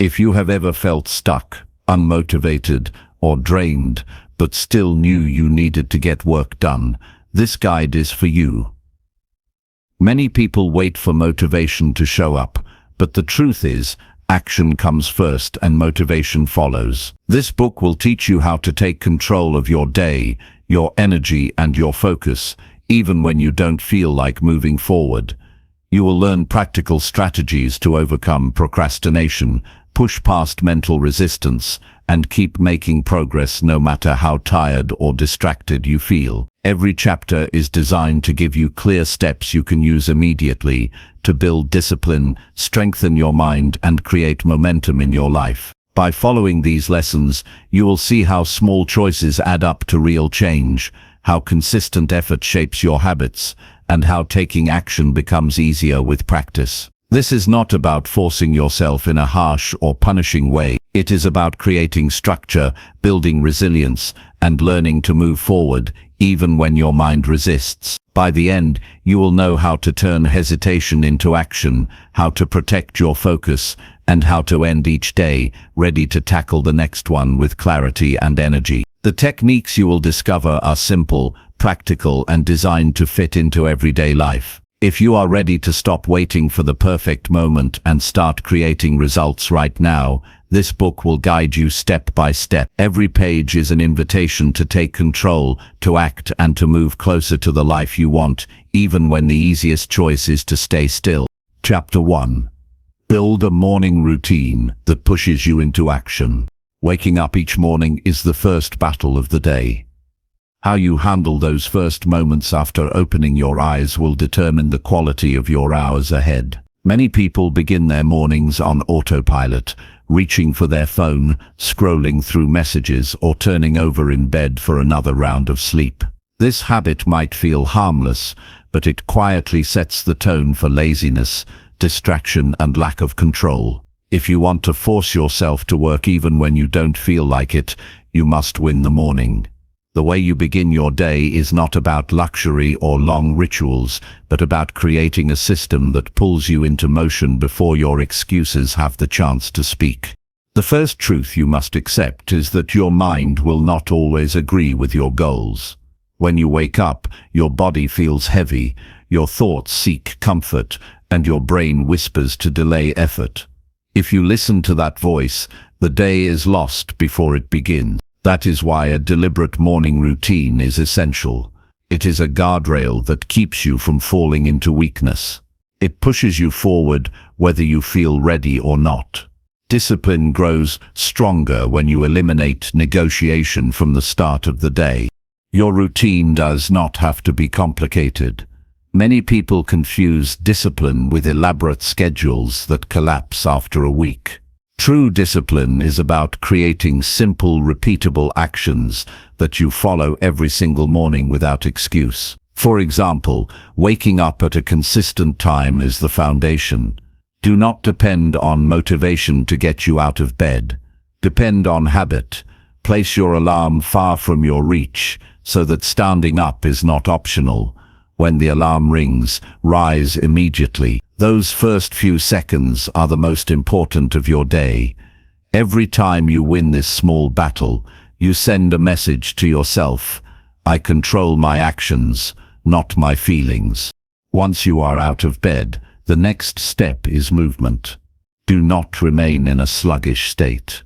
If you have ever felt stuck, unmotivated, or drained, but still knew you needed to get work done, this guide is for you. Many people wait for motivation to show up, but the truth is, action comes first and motivation follows. This book will teach you how to take control of your day, your energy, and your focus, even when you don't feel like moving forward. You will learn practical strategies to overcome procrastination, push past mental resistance, and keep making progress no matter how tired or distracted you feel. Every chapter is designed to give you clear steps you can use immediately to build discipline, strengthen your mind, and create momentum in your life. By following these lessons, you will see how small choices add up to real change, how consistent effort shapes your habits, and how taking action becomes easier with practice. This is not about forcing yourself in a harsh or punishing way. It is about creating structure, building resilience, and learning to move forward, even when your mind resists. By the end, you will know how to turn hesitation into action, how to protect your focus, and how to end each day ready to tackle the next one with clarity and energy. The techniques you will discover are simple, practical, and designed to fit into everyday life. If you are ready to stop waiting for the perfect moment and start creating results right now, this book will guide you step by step. Every page is an invitation to take control, to act, and to move closer to the life you want, even when the easiest choice is to stay still. Chapter 1. Build a morning routine that pushes you into action. Waking up each morning is the first battle of the day. How you handle those first moments after opening your eyes will determine the quality of your hours ahead. Many people begin their mornings on autopilot, reaching for their phone, scrolling through messages, or turning over in bed for another round of sleep. This habit might feel harmless, but it quietly sets the tone for laziness, distraction, and lack of control. If you want to force yourself to work even when you don't feel like it, you must win the morning. The way you begin your day is not about luxury or long rituals, but about creating a system that pulls you into motion before your excuses have the chance to speak. The first truth you must accept is that your mind will not always agree with your goals. When you wake up, your body feels heavy, your thoughts seek comfort, and your brain whispers to delay effort. If you listen to that voice, the day is lost before it begins. That is why a deliberate morning routine is essential. It is a guardrail that keeps you from falling into weakness. It pushes you forward whether you feel ready or not. Discipline grows stronger when you eliminate negotiation from the start of the day. Your routine does not have to be complicated. Many people confuse discipline with elaborate schedules that collapse after a week. True discipline is about creating simple, repeatable actions that you follow every single morning without excuse. For example, waking up at a consistent time is the foundation. Do not depend on motivation to get you out of bed. Depend on habit. Place your alarm far from your reach so that standing up is not optional. When the alarm rings, rise immediately. Those first few seconds are the most important of your day. Every time you win this small battle, you send a message to yourself: I control my actions, not my feelings. Once you are out of bed, the next step is movement. Do not remain in a sluggish state.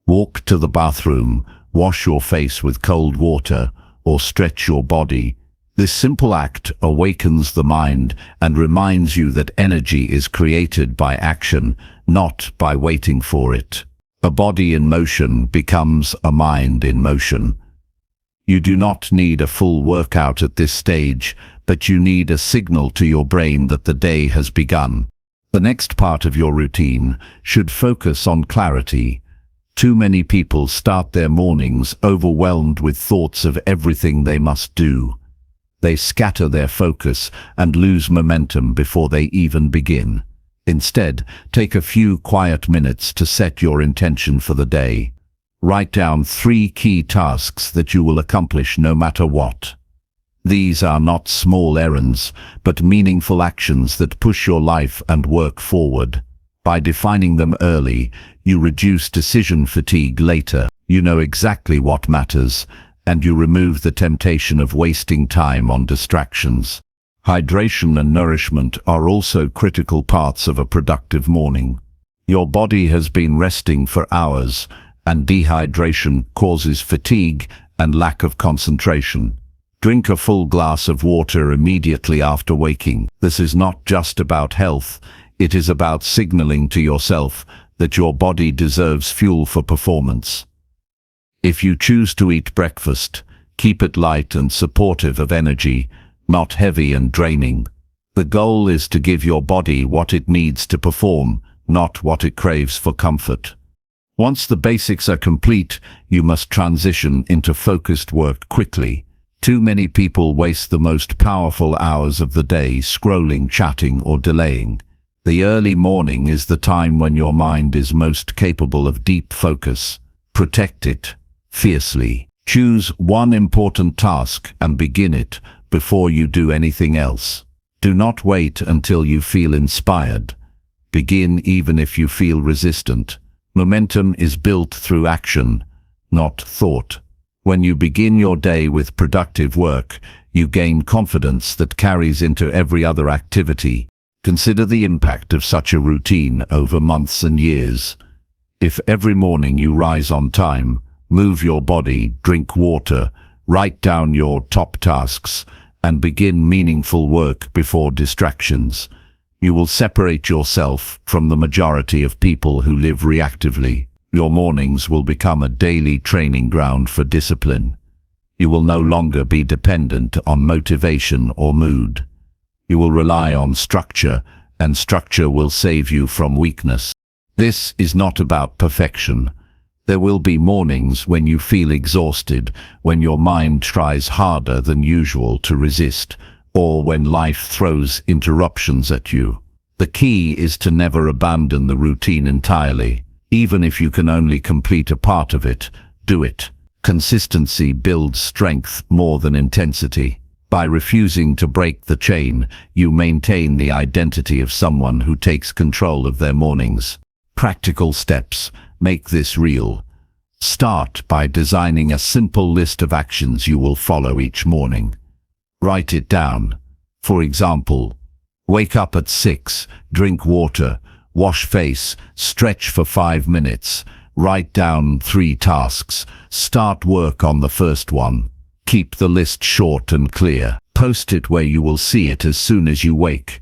Walk to the bathroom, wash your face with cold water, or stretch your body. This simple act awakens the mind and reminds you that energy is created by action, not by waiting for it. A body in motion becomes a mind in motion. You do not need a full workout at this stage, but you need a signal to your brain that the day has begun. The next part of your routine should focus on clarity. Too many people start their mornings overwhelmed with thoughts of everything they must do. They scatter their focus and lose momentum before they even begin. Instead, take a few quiet minutes to set your intention for the day. Write down 3 key tasks that you will accomplish no matter what. These are not small errands, but meaningful actions that push your life and work forward. By defining them early, you reduce decision fatigue later. You know exactly what matters, and you remove the temptation of wasting time on distractions. Hydration and nourishment are also critical parts of a productive morning. Your body has been resting for hours, and dehydration causes fatigue and lack of concentration. Drink a full glass of water immediately after waking. This is not just about health, it is about signaling to yourself that your body deserves fuel for performance. If you choose to eat breakfast, keep it light and supportive of energy, not heavy and draining. The goal is to give your body what it needs to perform, not what it craves for comfort. Once the basics are complete, you must transition into focused work quickly. Too many people waste the most powerful hours of the day scrolling, chatting, or delaying. The early morning is the time when your mind is most capable of deep focus. Protect it fiercely. Choose one important task and begin it before you do anything else. Do not wait until you feel inspired. Begin even if you feel resistant. Momentum is built through action, not thought. When you begin your day with productive work, you gain confidence that carries into every other activity. Consider the impact of such a routine over months and years. If every morning you rise on time, move your body, drink water, write down your top tasks, and begin meaningful work before distractions, you will separate yourself from the majority of people who live reactively. Your mornings will become a daily training ground for discipline. You will no longer be dependent on motivation or mood. You will rely on structure, and structure will save you from weakness. This is not about perfection. There will be mornings when you feel exhausted, when your mind tries harder than usual to resist, or when life throws interruptions at you. The key is to never abandon the routine entirely. Even if you can only complete a part of it, do it. Consistency builds strength more than intensity. By refusing to break the chain, you maintain the identity of someone who takes control of their mornings. Practical steps make this real. Start by designing a simple list of actions you will follow each morning. Write it down. For example, wake up at 6, drink water, wash face, stretch for 5 minutes, write down 3 tasks, start work on the first one. Keep the list short and clear. Post it where you will see it as soon as you wake.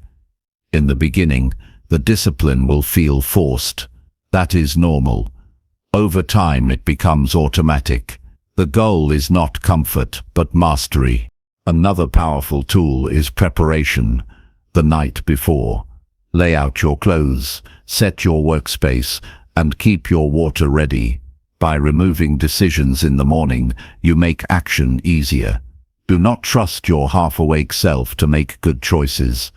In the beginning, the discipline will feel forced. That is normal. Over time it becomes automatic. The goal is not comfort, but mastery. Another powerful tool is preparation. The night before, lay out your clothes, set your workspace, and keep your water ready. By removing decisions in the morning, you make action easier. Do not trust your half-awake self to make good choices.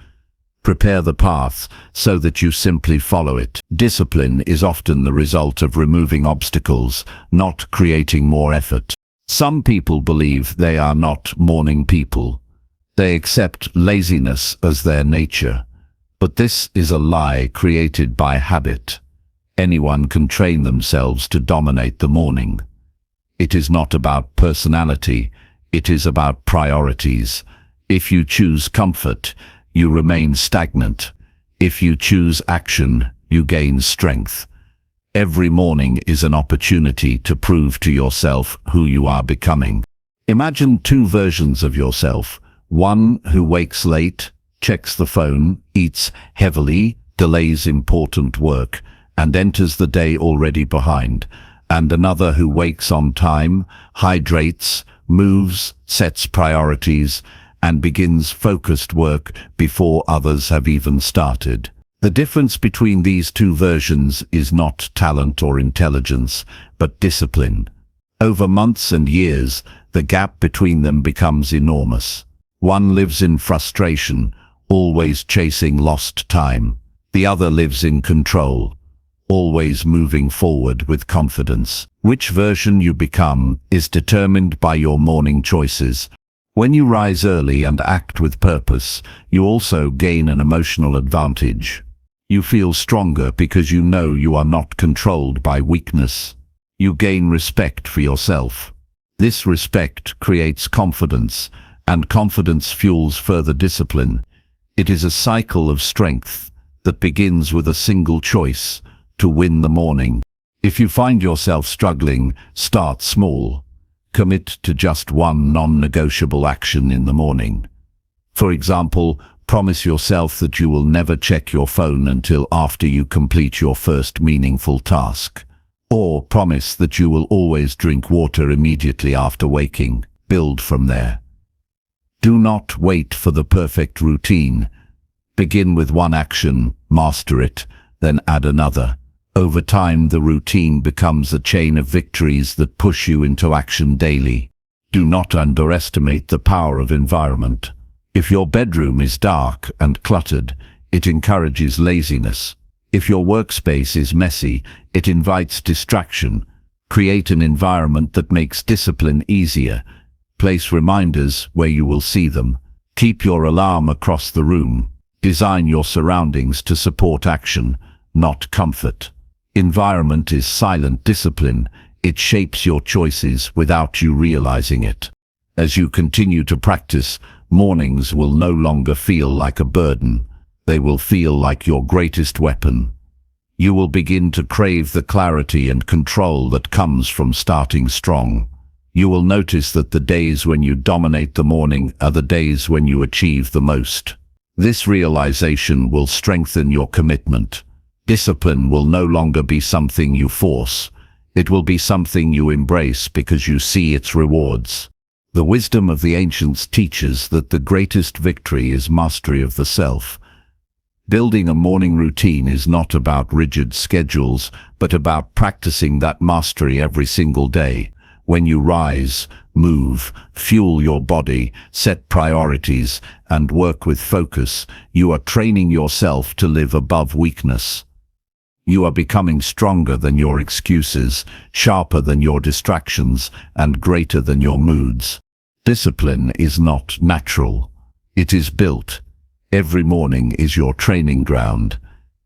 Prepare the path so that you simply follow it. Discipline is often the result of removing obstacles, not creating more effort. Some people believe they are not morning people. They accept laziness as their nature. But this is a lie created by habit. Anyone can train themselves to dominate the morning. It is not about personality, it is about priorities. If you choose comfort, you remain stagnant. If you choose action, you gain strength. Every morning is an opportunity to prove to yourself who you are becoming. Imagine 2 versions of yourself. One who wakes late, checks the phone, eats heavily, delays important work, and enters the day already behind. And another who wakes on time, hydrates, moves, sets priorities, and begins focused work before others have even started. The difference between these 2 versions is not talent or intelligence, but discipline. Over months and years, the gap between them becomes enormous. One lives in frustration, always chasing lost time. The other lives in control, always moving forward with confidence. Which version you become is determined by your morning choices. When you rise early and act with purpose, you also gain an emotional advantage. You feel stronger because you know you are not controlled by weakness. You gain respect for yourself. This respect creates confidence, and confidence fuels further discipline. It is a cycle of strength that begins with a single choice: to win the morning. If you find yourself struggling, start small. Commit to just one non-negotiable action in the morning. For example, promise yourself that you will never check your phone until after you complete your first meaningful task. Or promise that you will always drink water immediately after waking. Build from there. Do not wait for the perfect routine. Begin with one action, master it, then add another. Over time, the routine becomes a chain of victories that push you into action daily. Do not underestimate the power of environment. If your bedroom is dark and cluttered, it encourages laziness. If your workspace is messy, it invites distraction. Create an environment that makes discipline easier. Place reminders where you will see them. Keep your alarm across the room. Design your surroundings to support action, not comfort. Environment is silent discipline. It shapes your choices without you realizing it. As you continue to practice, mornings will no longer feel like a burden. They will feel like your greatest weapon. You will begin to crave the clarity and control that comes from starting strong. You will notice that the days when you dominate the morning are the days when you achieve the most. This realization will strengthen your commitment. Discipline will no longer be something you force. It will be something you embrace because you see its rewards. The wisdom of the ancients teaches that the greatest victory is mastery of the self. Building a morning routine is not about rigid schedules, but about practicing that mastery every single day. When you rise, move, fuel your body, set priorities, and work with focus, you are training yourself to live above weakness. You are becoming stronger than your excuses, sharper than your distractions, and greater than your moods. Discipline is not natural. It is built. Every morning is your training ground.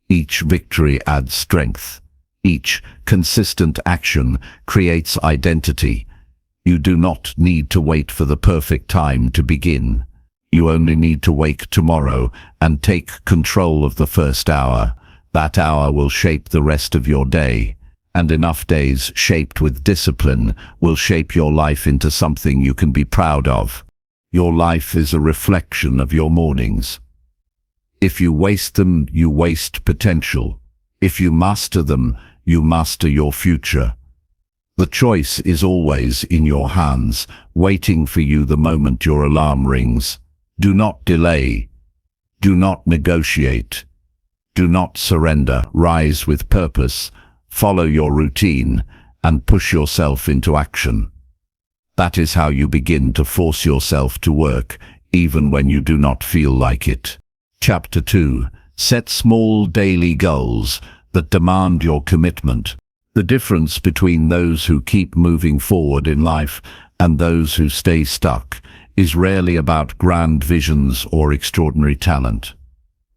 Each victory adds strength. Each consistent action creates identity. You do not need to wait for the perfect time to begin. You only need to wake tomorrow and take control of the first hour. That hour will shape the rest of your day. And enough days shaped with discipline will shape your life into something you can be proud of. Your life is a reflection of your mornings. If you waste them, you waste potential. If you master them, you master your future. The choice is always in your hands, waiting for you the moment your alarm rings. Do not delay. Do not negotiate. Do not surrender. Rise with purpose. Follow your routine and push yourself into action. That is how you begin to force yourself to work, even when you do not feel like it. Chapter 2. Set small daily goals that demand your commitment. The difference between those who keep moving forward in life and those who stay stuck is rarely about grand visions or extraordinary talent.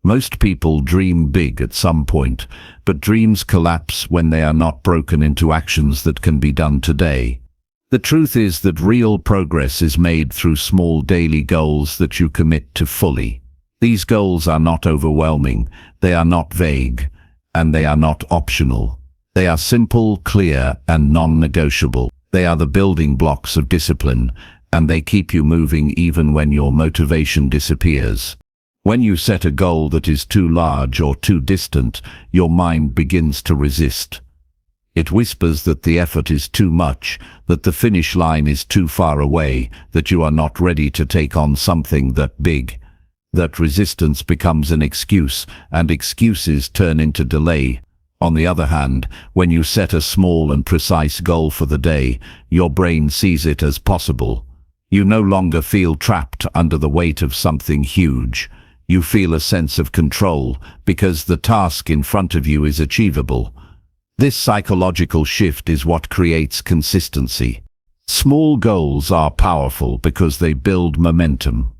Most people dream big at some point, but dreams collapse when they are not broken into actions that can be done today. The truth is that real progress is made through small daily goals that you commit to fully. These goals are not overwhelming, they are not vague, and they are not optional. They are simple, clear, and non-negotiable. They are the building blocks of discipline, and they keep you moving even when your motivation disappears. When you set a goal that is too large or too distant, your mind begins to resist. It whispers that the effort is too much, that the finish line is too far away, that you are not ready to take on something that big. That resistance becomes an excuse, and excuses turn into delay. On the other hand, when you set a small and precise goal for the day, your brain sees it as possible. You no longer feel trapped under the weight of something huge. You feel a sense of control because the task in front of you is achievable. This psychological shift is what creates consistency. Small goals are powerful because they build momentum.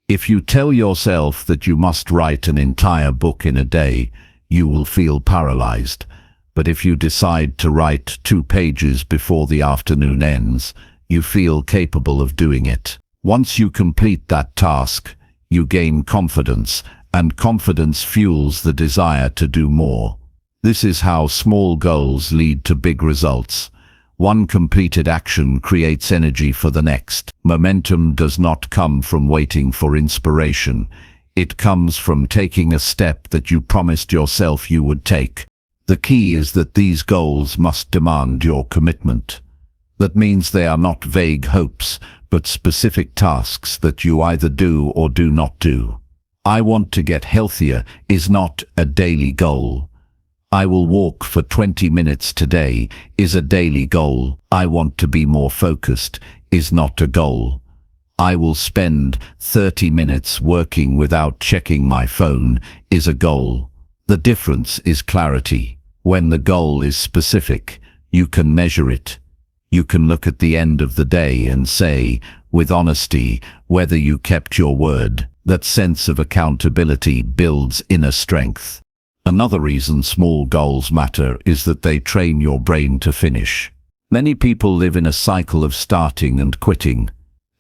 If you tell yourself that you must write an entire book in a day, you will feel paralyzed. But if you decide to write 2 pages before the afternoon ends, you feel capable of doing it. Once you complete that task, you gain confidence, and confidence fuels the desire to do more. This is how small goals lead to big results. One completed action creates energy for the next. Momentum does not come from waiting for inspiration. It comes from taking a step that you promised yourself you would take. The key is that these goals must demand your commitment. That means they are not vague hopes, but specific tasks that you either do or do not do. I want to get healthier is not a daily goal. I will walk for 20 minutes today is a daily goal. I want to be more focused is not a goal. I will spend 30 minutes working without checking my phone is a goal. The difference is clarity. When the goal is specific, you can measure it. You can look at the end of the day and say, with honesty, whether you kept your word. That sense of accountability builds inner strength. Another reason small goals matter is that they train your brain to finish. Many people live in a cycle of starting and quitting.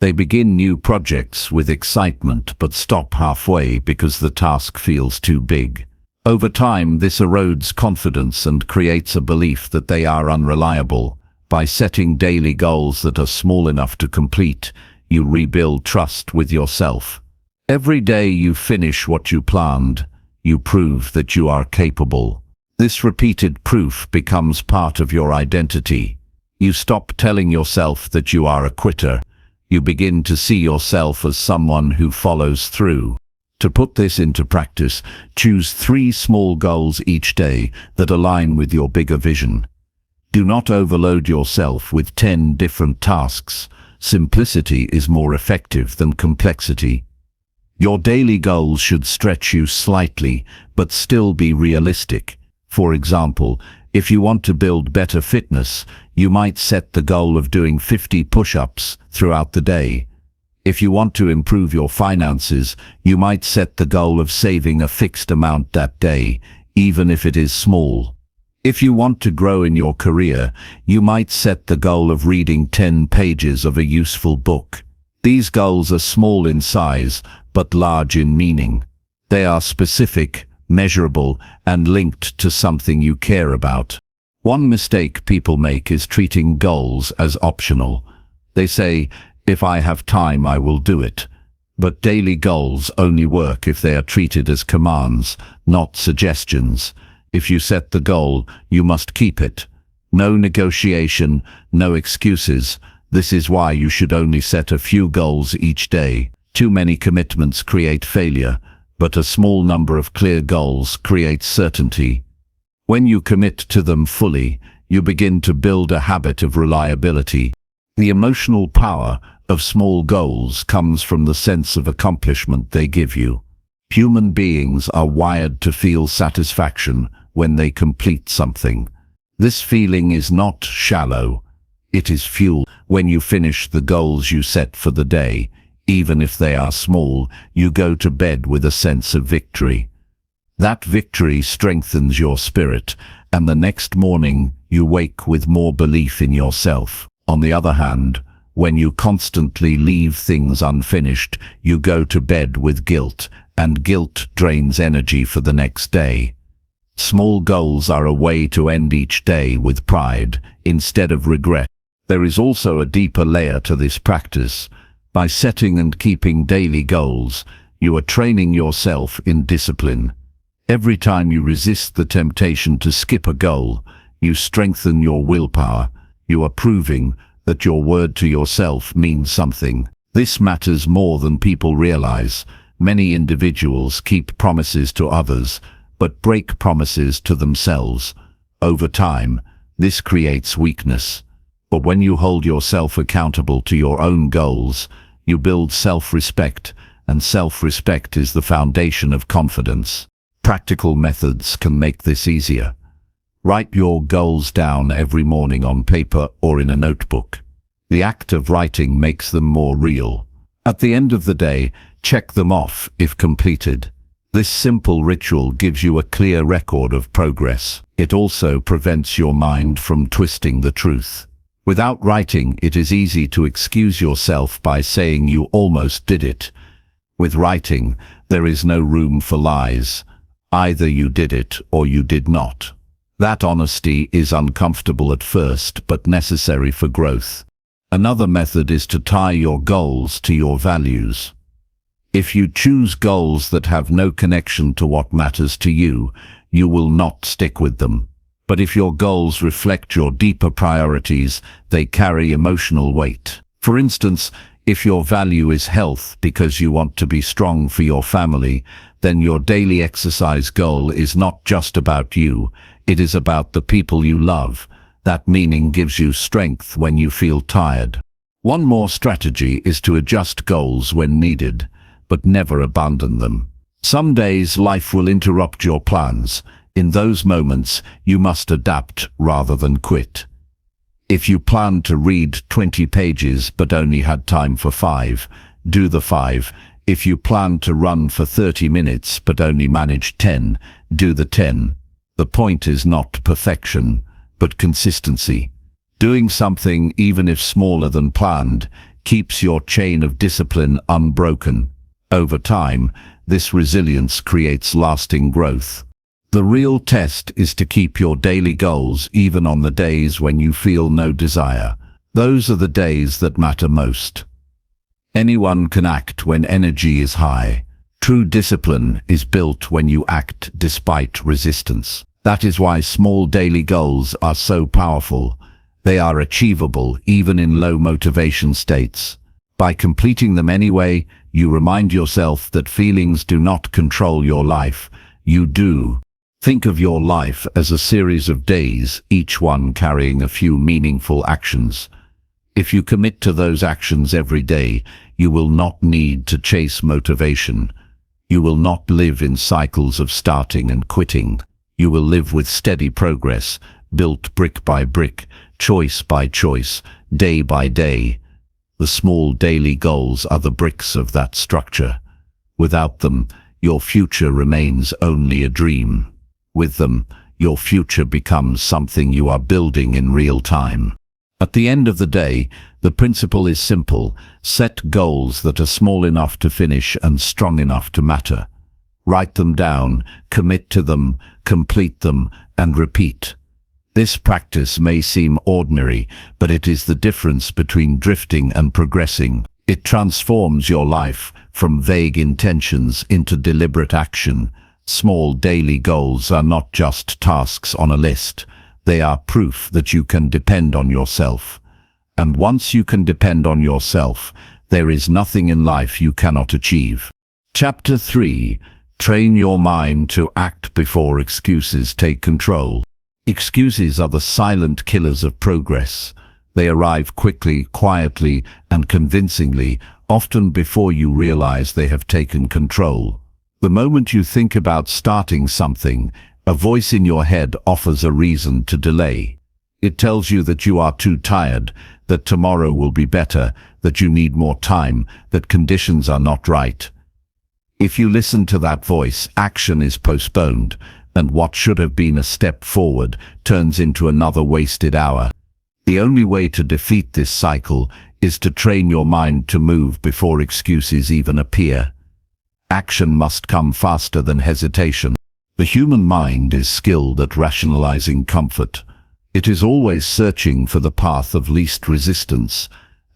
They begin new projects with excitement but stop halfway because the task feels too big. Over time, this erodes confidence and creates a belief that they are unreliable. By setting daily goals that are small enough to complete, you rebuild trust with yourself. Every day you finish what you planned, you prove that you are capable. This repeated proof becomes part of your identity. You stop telling yourself that you are a quitter. You begin to see yourself as someone who follows through. To put this into practice, choose 3 small goals each day that align with your bigger vision. Do not overload yourself with 10 different tasks. Simplicity is more effective than complexity. Your daily goals should stretch you slightly, but still be realistic. For example, if you want to build better fitness, you might set the goal of doing 50 push-ups throughout the day. If you want to improve your finances, you might set the goal of saving a fixed amount that day, even if it is small. If you want to grow in your career, you might set the goal of reading 10 pages of a useful book. These goals are small in size, but large in meaning. They are specific, measurable, and linked to something you care about. One mistake people make is treating goals as optional. They say, if I have time, I will do it. But daily goals only work if they are treated as commands, not suggestions. If you set the goal, you must keep it. No negotiation, no excuses. This is why you should only set a few goals each day. Too many commitments create failure, but a small number of clear goals creates certainty. When you commit to them fully, you begin to build a habit of reliability. The emotional power of small goals comes from the sense of accomplishment they give you. Human beings are wired to feel satisfaction when they complete something. This feeling is not shallow. It is fuel. When you finish the goals you set for the day, even if they are small, you go to bed with a sense of victory. That victory strengthens your spirit, and the next morning you wake with more belief in yourself. On the other hand, when you constantly leave things unfinished, you go to bed with guilt, and guilt drains energy for the next day. Small goals are a way to end each day with pride, instead of regret. There is also a deeper layer to this practice. By setting and keeping daily goals, you are training yourself in discipline. Every time you resist the temptation to skip a goal, you strengthen your willpower. You are proving that your word to yourself means something. This matters more than people realize. Many individuals keep promises to others, but break promises to themselves. Over time, this creates weakness. But when you hold yourself accountable to your own goals, you build self-respect, and self-respect is the foundation of confidence. Practical methods can make this easier. Write your goals down every morning on paper or in a notebook. The act of writing makes them more real. At the end of the day, check them off if completed. This simple ritual gives you a clear record of progress. It also prevents your mind from twisting the truth. Without writing, it is easy to excuse yourself by saying you almost did it. With writing, there is no room for lies. Either you did it or you did not. That honesty is uncomfortable at first, but necessary for growth. Another method is to tie your goals to your values. If you choose goals that have no connection to what matters to you, you will not stick with them. But if your goals reflect your deeper priorities, they carry emotional weight. For instance, if your value is health because you want to be strong for your family, then your daily exercise goal is not just about you, it is about the people you love. That meaning gives you strength when you feel tired. One more strategy is to adjust goals when needed, but never abandon them. Some days life will interrupt your plans. In those moments, you must adapt rather than quit. If you plan to read 20 pages but only had time for 5, do the 5. If you plan to run for 30 minutes but only managed 10, do the 10. The point is not perfection, but consistency. Doing something, even if smaller than planned, keeps your chain of discipline unbroken. Over time, this resilience creates lasting growth. The real test is to keep your daily goals even on the days when you feel no desire. Those are the days that matter most. Anyone can act when energy is high. True discipline is built when you act despite resistance. That is why small daily goals are so powerful. They are achievable even in low motivation states. By completing them anyway, you remind yourself that feelings do not control your life. You do. Think of your life as a series of days, each one carrying a few meaningful actions. If you commit to those actions every day, you will not need to chase motivation. You will not live in cycles of starting and quitting. You will live with steady progress, built brick by brick, choice by choice, day by day. The small daily goals are the bricks of that structure. Without them, your future remains only a dream. With them, your future becomes something you are building in real time. At the end of the day, the principle is simple. Set goals that are small enough to finish and strong enough to matter. Write them down, commit to them, complete them, and repeat. This practice may seem ordinary, but it is the difference between drifting and progressing. It transforms your life from vague intentions into deliberate action. Small daily goals are not just tasks on a list. They are proof that you can depend on yourself. And once you can depend on yourself, there is nothing in life you cannot achieve. Chapter 3. Train your mind to act before excuses take control. Excuses are the silent killers of progress. They arrive quickly, quietly, and convincingly, often before you realize they have taken control. The moment you think about starting something, a voice in your head offers a reason to delay. It tells you that you are too tired, that tomorrow will be better, that you need more time, that conditions are not right. If you listen to that voice, action is postponed, and what should have been a step forward turns into another wasted hour. The only way to defeat this cycle is to train your mind to move before excuses even appear. Action must come faster than hesitation. The human mind is skilled at rationalizing comfort. It is always searching for the path of least resistance,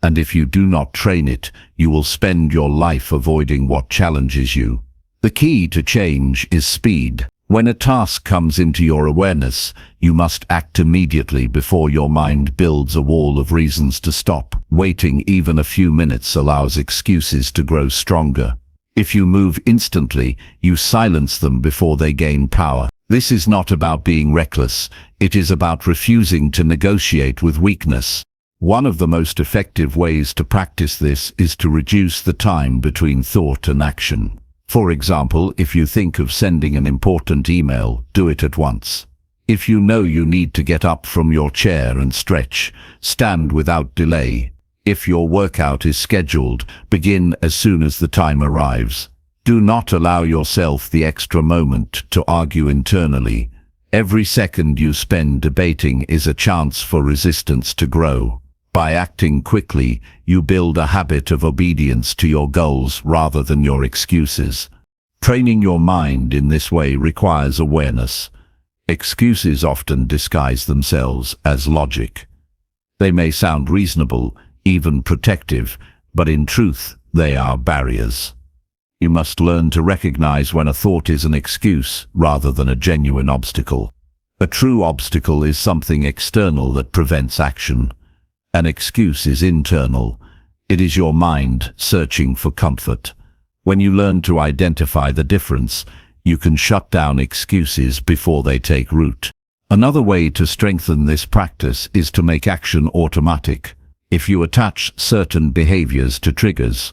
and if you do not train it, you will spend your life avoiding what challenges you. The key to change is speed. When a task comes into your awareness, you must act immediately before your mind builds a wall of reasons to stop. Waiting even a few minutes allows excuses to grow stronger. If you move instantly, you silence them before they gain power. This is not about being reckless. It is about refusing to negotiate with weakness. One of the most effective ways to practice this is to reduce the time between thought and action. For example, if you think of sending an important email, do it at once. If you know you need to get up from your chair and stretch, stand without delay. If your workout is scheduled, begin as soon as the time arrives. Do not allow yourself the extra moment to argue internally. Every second you spend debating is a chance for resistance to grow. By acting quickly, you build a habit of obedience to your goals rather than your excuses. Training your mind in this way requires awareness. Excuses often disguise themselves as logic. They may sound reasonable, even protective, but in truth, they are barriers. You must learn to recognize when a thought is an excuse rather than a genuine obstacle. A true obstacle is something external that prevents action. An excuse is internal. It is your mind searching for comfort. When you learn to identify the difference, you can shut down excuses before they take root. Another way to strengthen this practice is to make action automatic. If you attach certain behaviors to triggers,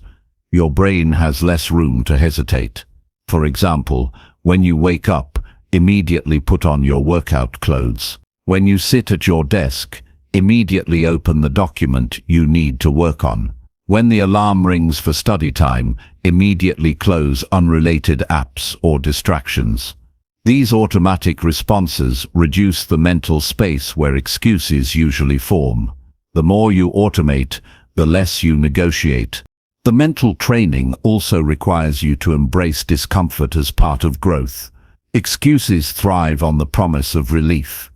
your brain has less room to hesitate. For example, when you wake up, immediately put on your workout clothes. When you sit at your desk, immediately open the document you need to work on. When the alarm rings for study time, immediately close unrelated apps or distractions. These automatic responses reduce the mental space where excuses usually form. The more you automate, the less you negotiate. The mental training also requires you to embrace discomfort as part of growth. Excuses thrive on the promise of relief.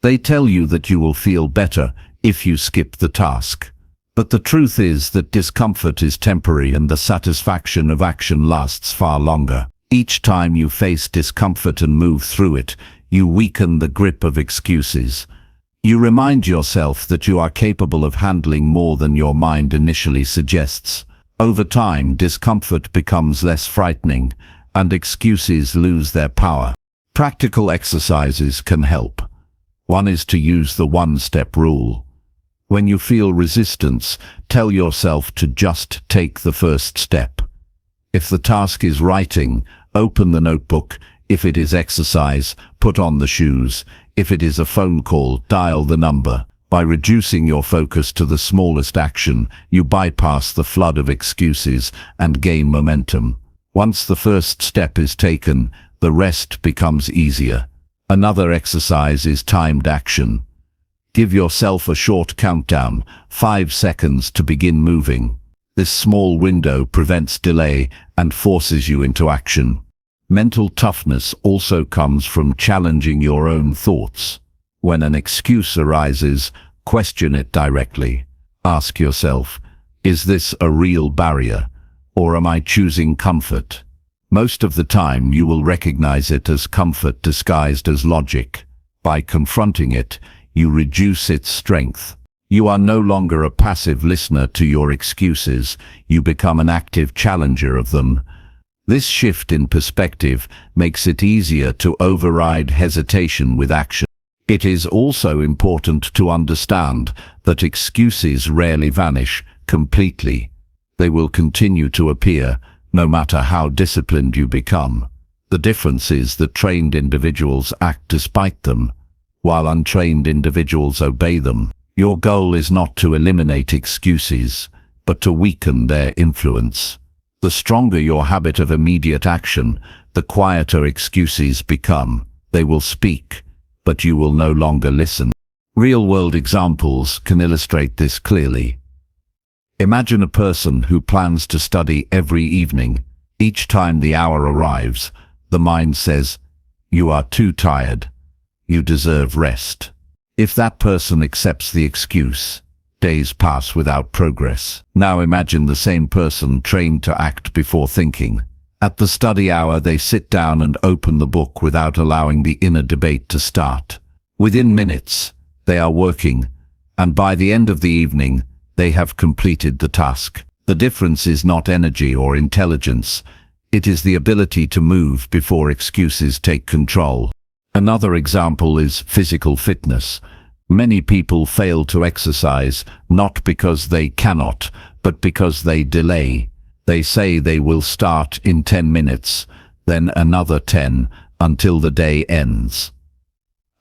They tell you that you will feel better if you skip the task. But the truth is that discomfort is temporary and the satisfaction of action lasts far longer. Each time you face discomfort and move through it, you weaken the grip of excuses. You remind yourself that you are capable of handling more than your mind initially suggests. Over time, discomfort becomes less frightening, and excuses lose their power. Practical exercises can help. One is to use the one-step rule. When you feel resistance, tell yourself to just take the first step. If the task is writing, open the notebook. If it is exercise, put on the shoes. If it is a phone call, dial the number. By reducing your focus to the smallest action, you bypass the flood of excuses and gain momentum. Once the first step is taken, the rest becomes easier. Another exercise is timed action. Give yourself a short countdown, 5 seconds to begin moving. This small window prevents delay and forces you into action. Mental toughness also comes from challenging your own thoughts. When an excuse arises, question it directly. Ask yourself, is this a real barrier, or am I choosing comfort? Most of the time you will recognize it as comfort disguised as logic. By confronting it, you reduce its strength. You are no longer a passive listener to your excuses, you become an active challenger of them. This shift in perspective makes it easier to override hesitation with action. It is also important to understand that excuses rarely vanish completely. They will continue to appear, no matter how disciplined you become. The difference is that trained individuals act despite them, while untrained individuals obey them. Your goal is not to eliminate excuses, but to weaken their influence. The stronger your habit of immediate action, the quieter excuses become. They will speak, but you will no longer listen. Real-world examples can illustrate this clearly. Imagine a person who plans to study every evening. Each time the hour arrives, the mind says, "You are too tired. You deserve rest." If that person accepts the excuse, days pass without progress. Now imagine the same person trained to act before thinking. At the study hour, they sit down and open the book without allowing the inner debate to start. Within minutes, they are working, and by the end of the evening, they have completed the task. The difference is not energy or intelligence. It is the ability to move before excuses take control. Another example is physical fitness. Many people fail to exercise not because they cannot, but because they delay. They say they will start in 10 minutes, then another 10, until the day ends.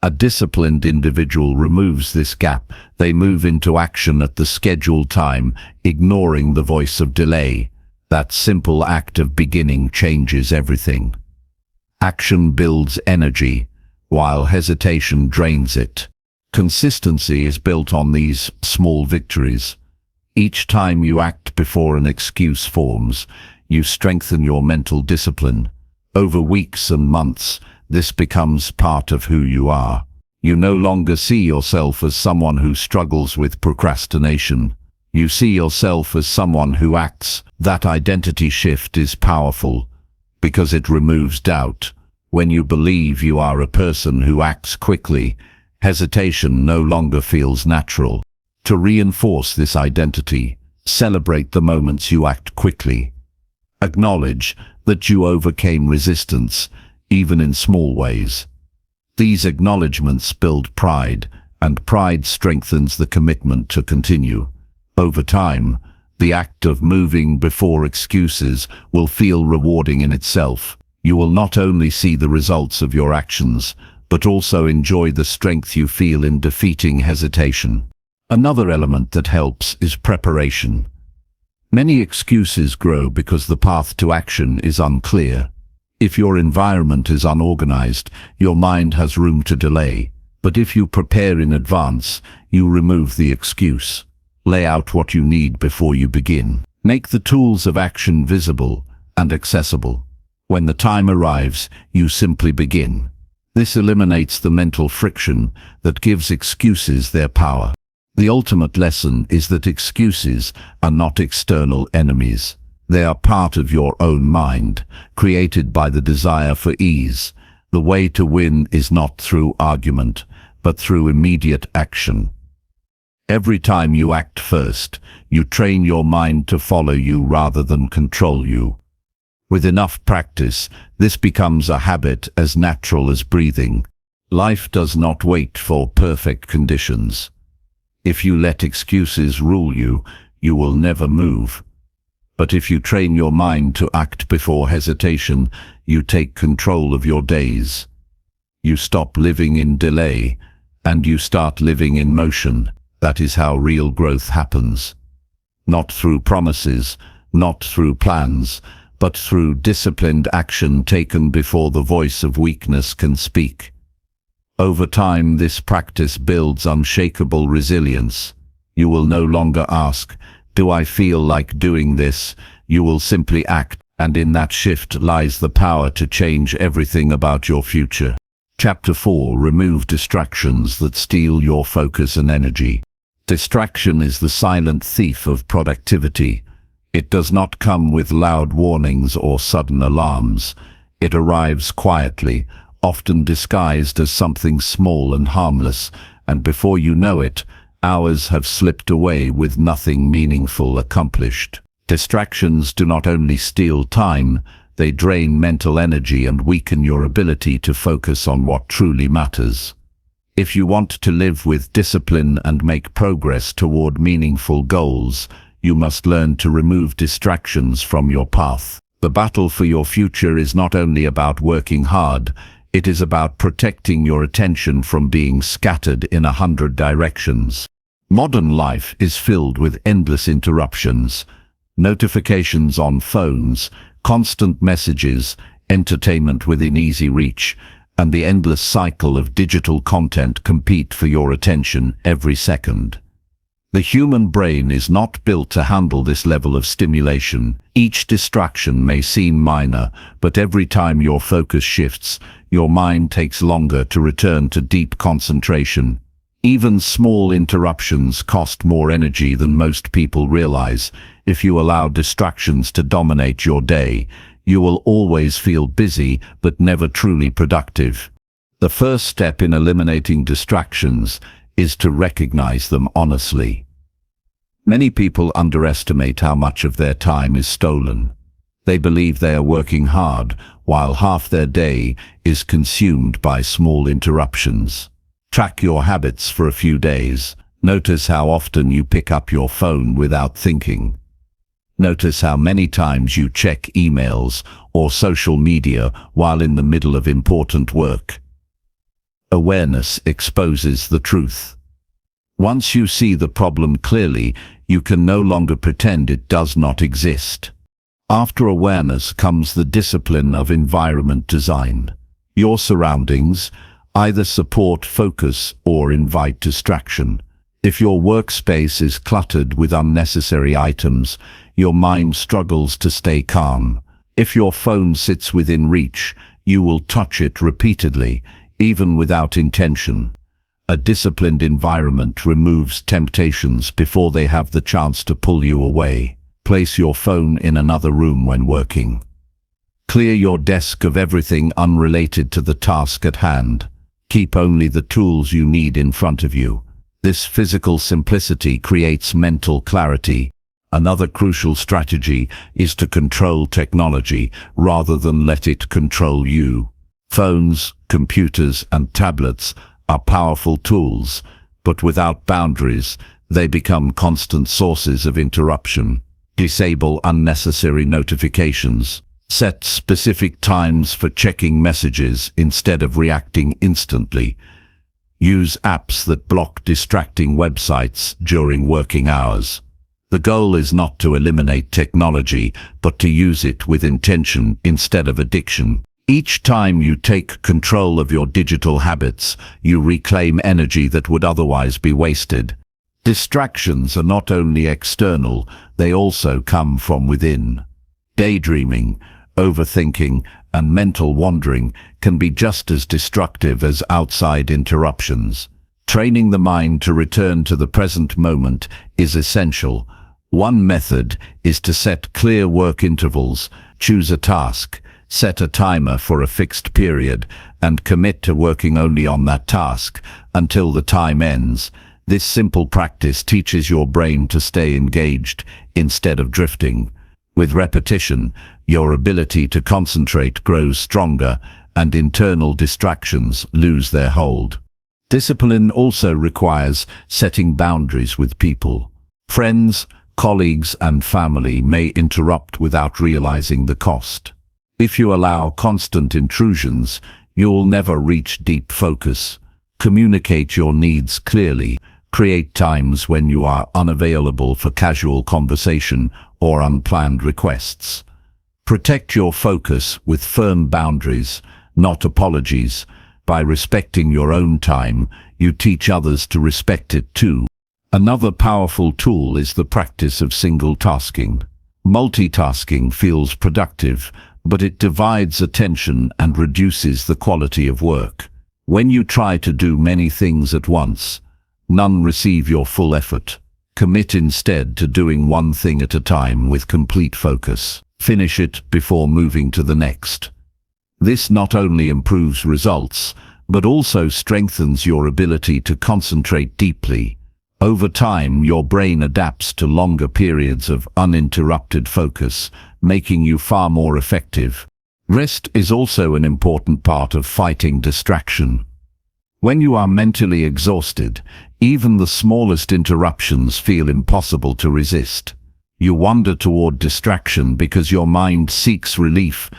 A disciplined individual removes this gap. They move into action at the scheduled time, ignoring the voice of delay. That simple act of beginning changes everything. Action builds energy, while hesitation drains it. Consistency is built on these small victories. Each time you act before an excuse forms, you strengthen your mental discipline. Over weeks and months, this becomes part of who you are. You no longer see yourself as someone who struggles with procrastination. You see yourself as someone who acts. That identity shift is powerful because it removes doubt. When you believe you are a person who acts quickly, hesitation no longer feels natural. To reinforce this identity, celebrate the moments you act quickly. Acknowledge that you overcame resistance, even in small ways. These acknowledgements build pride, and pride strengthens the commitment to continue. Over time, the act of moving before excuses will feel rewarding in itself. You will not only see the results of your actions, but also enjoy the strength you feel in defeating hesitation. Another element that helps is preparation. Many excuses grow because the path to action is unclear. If your environment is unorganized, your mind has room to delay. But if you prepare in advance, you remove the excuse. Lay out what you need before you begin. Make the tools of action visible and accessible. When the time arrives, you simply begin. This eliminates the mental friction that gives excuses their power. The ultimate lesson is that excuses are not external enemies. They are part of your own mind, created by the desire for ease. The way to win is not through argument, but through immediate action. Every time you act first, you train your mind to follow you rather than control you. With enough practice, this becomes a habit as natural as breathing. Life does not wait for perfect conditions. If you let excuses rule you, you will never move. But if you train your mind to act before hesitation, you take control of your days. You stop living in delay, and you start living in motion. That is how real growth happens. Not through promises, not through plans, but through disciplined action taken before the voice of weakness can speak. Over time, this practice builds unshakable resilience. You will no longer ask, "Do I feel like doing this?" You will simply act, and in that shift lies the power to change everything about your future. Chapter 4. Remove distractions that steal your focus and energy. Distraction is the silent thief of productivity. It does not come with loud warnings or sudden alarms. It arrives quietly, often disguised as something small and harmless, and before you know it, hours have slipped away with nothing meaningful accomplished. Distractions do not only steal time, they drain mental energy and weaken your ability to focus on what truly matters. If you want to live with discipline and make progress toward meaningful goals, you must learn to remove distractions from your path. The battle for your future is not only about working hard, it is about protecting your attention from being scattered in 100 directions. Modern life is filled with endless interruptions, notifications on phones, constant messages, entertainment within easy reach, and the endless cycle of digital content compete for your attention every second. The human brain is not built to handle this level of stimulation. Each distraction may seem minor, but every time your focus shifts, your mind takes longer to return to deep concentration. Even small interruptions cost more energy than most people realize. If you allow distractions to dominate your day, you will always feel busy but never truly productive. The first step in eliminating distractions is to recognize them honestly. Many people underestimate how much of their time is stolen. They believe they are working hard, while half their day is consumed by small interruptions. Track your habits for a few days. Notice how often you pick up your phone without thinking. Notice how many times you check emails or social media while in the middle of important work. Awareness exposes the truth. Once you see the problem clearly, you can no longer pretend it does not exist. After awareness comes the discipline of environment design. Your surroundings either support focus or invite distraction. If your workspace is cluttered with unnecessary items, your mind struggles to stay calm. If your phone sits within reach, you will touch it repeatedly, even without intention. A disciplined environment removes temptations before they have the chance to pull you away. Place your phone in another room when working. Clear your desk of everything unrelated to the task at hand. Keep only the tools you need in front of you. This physical simplicity creates mental clarity. Another crucial strategy is to control technology rather than let it control you. Phones, computers, and tablets are powerful tools, but without boundaries, they become constant sources of interruption. Disable unnecessary notifications. Set specific times for checking messages instead of reacting instantly. Use apps that block distracting websites during working hours. The goal is not to eliminate technology, but to use it with intention instead of addiction. Each time you take control of your digital habits, you reclaim energy that would otherwise be wasted. Distractions are not only external, they also come from within. Daydreaming, overthinking, and mental wandering can be just as destructive as outside interruptions. Training the mind to return to the present moment is essential. One method is to set clear work intervals, choose a task, set a timer for a fixed period, and commit to working only on that task until the time ends. This simple practice teaches your brain to stay engaged instead of drifting. With repetition, your ability to concentrate grows stronger and internal distractions lose their hold. Discipline also requires setting boundaries with people. Friends, colleagues, and family may interrupt without realizing the cost. If you allow constant intrusions, you'll never reach deep focus. Communicate your needs clearly. Create times when you are unavailable for casual conversation or unplanned requests. Protect your focus with firm boundaries, not apologies. By respecting your own time, you teach others to respect it too. Another powerful tool is the practice of single tasking. Multitasking feels productive, but it divides attention and reduces the quality of work. When you try to do many things at once, none receive your full effort. Commit instead to doing one thing at a time with complete focus. Finish it before moving to the next. This not only improves results, but also strengthens your ability to concentrate deeply. Over time, your brain adapts to longer periods of uninterrupted focus, making you far more effective. Rest is also an important part of fighting distraction. When you are mentally exhausted, even the smallest interruptions feel impossible to resist. You wander toward distraction because your mind seeks relief.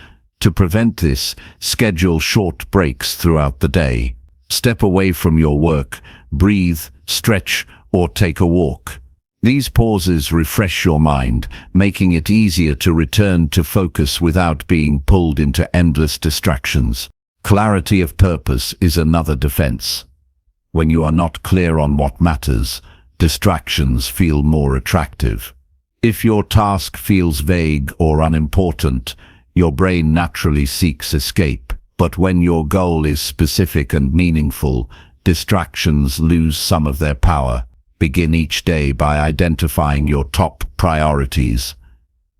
To prevent this, schedule short breaks throughout the day. Step away from your work, breathe, stretch, or take a walk. These pauses refresh your mind, making it easier to return to focus without being pulled into endless distractions. Clarity of purpose is another defense. When you are not clear on what matters, distractions feel more attractive. If your task feels vague or unimportant, your brain naturally seeks escape. But when your goal is specific and meaningful, distractions lose some of their power. Begin each day by identifying your top priorities.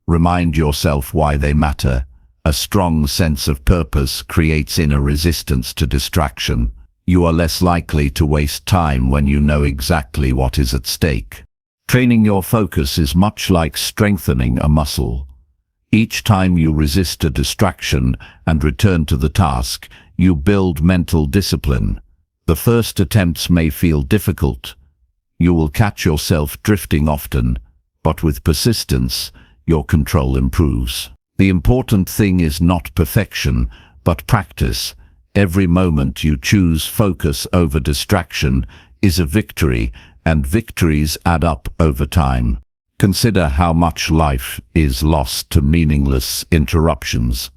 Remind yourself why they matter. A strong sense of purpose creates inner resistance to distraction. You are less likely to waste time when you know exactly what is at stake. Training your focus is much like strengthening a muscle. Each time you resist a distraction and return to the task, you build mental discipline. The first attempts may feel difficult. You will catch yourself drifting often, but with persistence, your control improves. The important thing is not perfection, but practice. Every moment you choose focus over distraction is a victory, and victories add up over time. Consider how much life is lost to meaningless interruptions.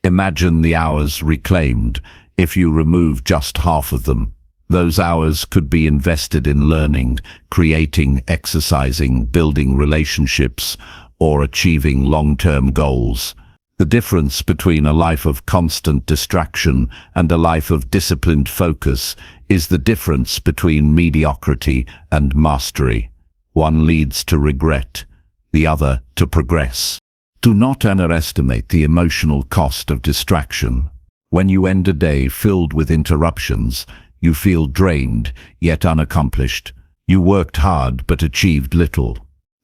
Imagine the hours reclaimed if you remove just half of them. Those hours could be invested in learning, creating, exercising, building relationships, or achieving long-term goals. The difference between a life of constant distraction and a life of disciplined focus is the difference between mediocrity and mastery. One leads to regret, the other to progress. Do not underestimate the emotional cost of distraction. When you end a day filled with interruptions, you feel drained, yet unaccomplished. You worked hard but achieved little.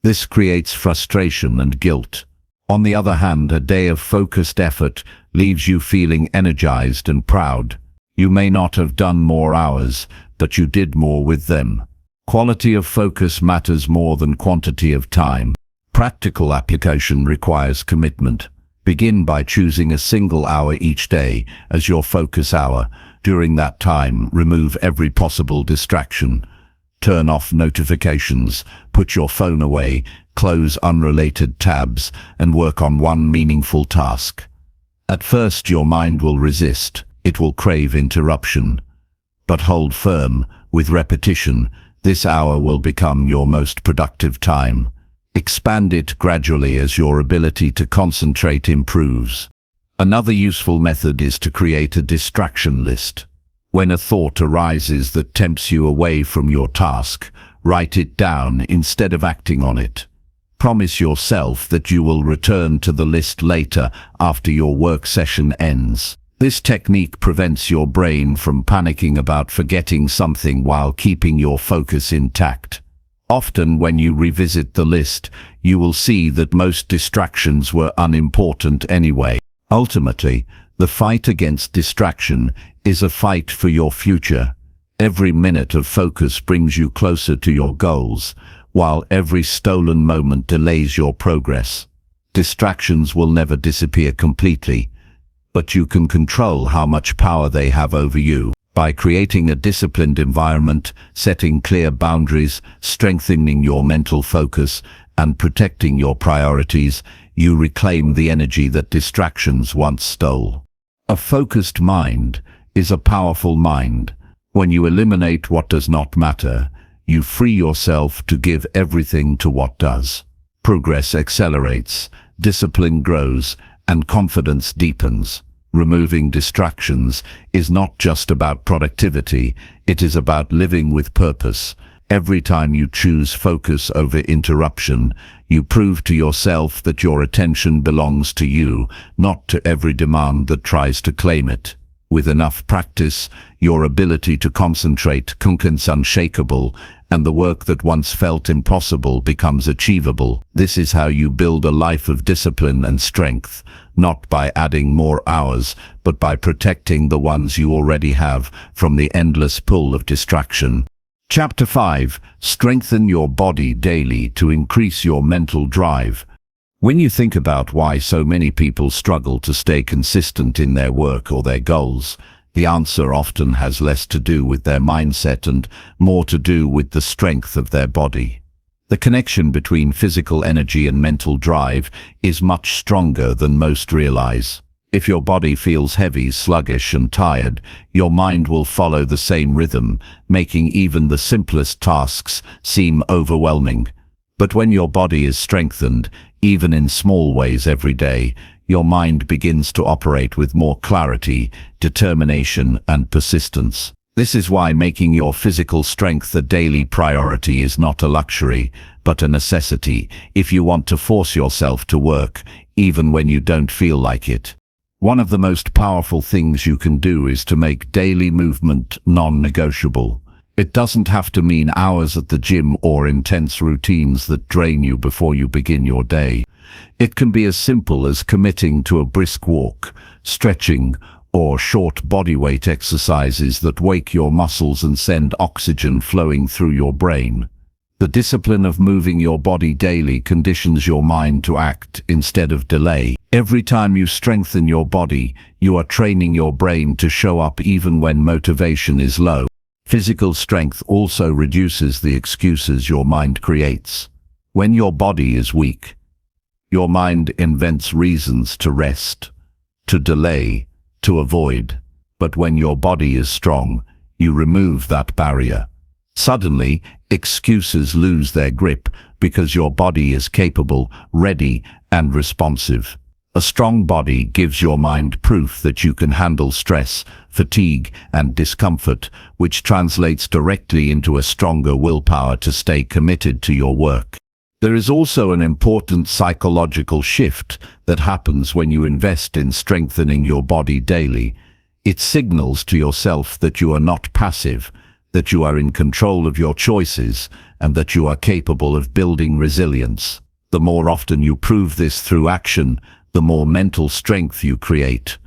This creates frustration and guilt. On the other hand, a day of focused effort leaves you feeling energized and proud. You may not have done more hours, but you did more with them. Quality of focus matters more than quantity of time. Practical application requires commitment. Begin by choosing a single hour each day as your focus hour. During that time, remove every possible distraction. Turn off notifications, put your phone away, close unrelated tabs, and work on one meaningful task. At first, your mind will resist. It will crave interruption. But hold firm. With repetition, this hour will become your most productive time. Expand it gradually as your ability to concentrate improves. Another useful method is to create a distraction list. When a thought arises that tempts you away from your task, write it down instead of acting on it. Promise yourself that you will return to the list later after your work session ends. This technique prevents your brain from panicking about forgetting something while keeping your focus intact. Often when you revisit the list, you will see that most distractions were unimportant anyway. Ultimately, the fight against distraction is a fight for your future. Every minute of focus brings you closer to your goals, while every stolen moment delays your progress. Distractions will never disappear completely, but you can control how much power they have over you. By creating a disciplined environment, setting clear boundaries, strengthening your mental focus, and protecting your priorities, you reclaim the energy that distractions once stole. A focused mind is a powerful mind. When you eliminate what does not matter, you free yourself to give everything to what does. Progress accelerates, discipline grows, and confidence deepens. Removing distractions is not just about productivity, it is about living with purpose. Every time you choose focus over interruption, you prove to yourself that your attention belongs to you, not to every demand that tries to claim it. With enough practice, your ability to concentrate becomes unshakable, and the work that once felt impossible becomes achievable. This is how you build a life of discipline and strength, not by adding more hours, but by protecting the ones you already have from the endless pull of distraction. Chapter 5. Strengthen your body daily to increase your mental drive. When you think about why so many people struggle to stay consistent in their work or their goals, the answer often has less to do with their mindset and more to do with the strength of their body. The connection between physical energy and mental drive is much stronger than most realize. If your body feels heavy, sluggish, and tired, your mind will follow the same rhythm, making even the simplest tasks seem overwhelming. But when your body is strengthened, even in small ways every day, your mind begins to operate with more clarity, determination, and persistence. This is why making your physical strength a daily priority is not a luxury, but a necessity if you want to force yourself to work, even when you don't feel like it. One of the most powerful things you can do is to make daily movement non-negotiable. It doesn't have to mean hours at the gym or intense routines that drain you before you begin your day. It can be as simple as committing to a brisk walk, stretching, or short bodyweight exercises that wake your muscles and send oxygen flowing through your brain. The discipline of moving your body daily conditions your mind to act instead of delay. Every time you strengthen your body, you are training your brain to show up even when motivation is low. Physical strength also reduces the excuses your mind creates. When your body is weak, your mind invents reasons to rest, to delay, to avoid. But when your body is strong, you remove that barrier. Suddenly, excuses lose their grip because your body is capable, ready, and responsive. A strong body gives your mind proof that you can handle stress, fatigue, and discomfort, which translates directly into a stronger willpower to stay committed to your work. There is also an important psychological shift that happens when you invest in strengthening your body daily. It signals to yourself that you are not passive, that you are in control of your choices, and that you are capable of building resilience. The more often you prove this through action, the more mental strength you create.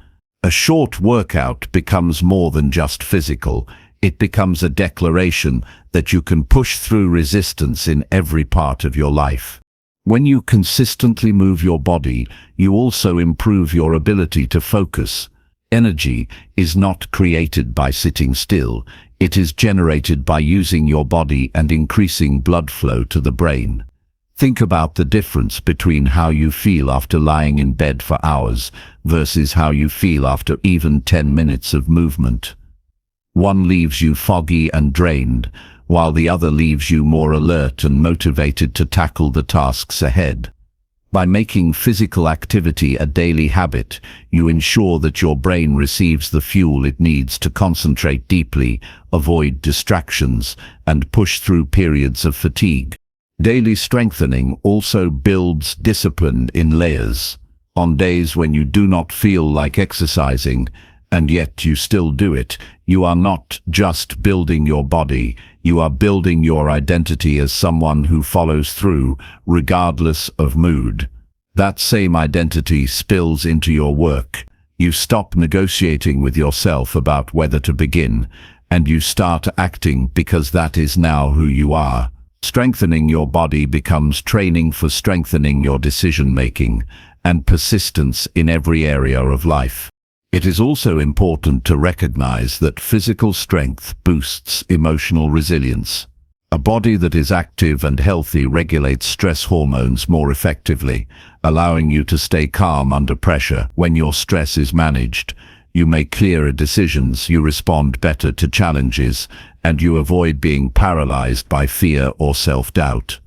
A short workout becomes more than just physical. It becomes a declaration that you can push through resistance in every part of your life. When you consistently move your body, you also improve your ability to focus. Energy is not created by sitting still. It is generated by using your body and increasing blood flow to the brain. Think about the difference between how you feel after lying in bed for hours versus how you feel after even 10 minutes of movement. One leaves you foggy and drained, while the other leaves you more alert and motivated to tackle the tasks ahead. By making physical activity a daily habit, you ensure that your brain receives the fuel it needs to concentrate deeply, avoid distractions, and push through periods of fatigue. Daily strengthening also builds discipline in layers. On days when you do not feel like exercising, and yet you still do it, you are not just building your body, you are building your identity as someone who follows through, regardless of mood. That same identity spills into your work. You stop negotiating with yourself about whether to begin, and you start acting because that is now who you are. Strengthening your body becomes training for strengthening your decision-making and persistence in every area of life. It is also important to recognize that physical strength boosts emotional resilience. A body that is active and healthy regulates stress hormones more effectively, allowing you to stay calm under pressure. When your stress is managed, you make clearer decisions, you respond better to challenges, and you avoid being paralyzed by fear or self-doubt.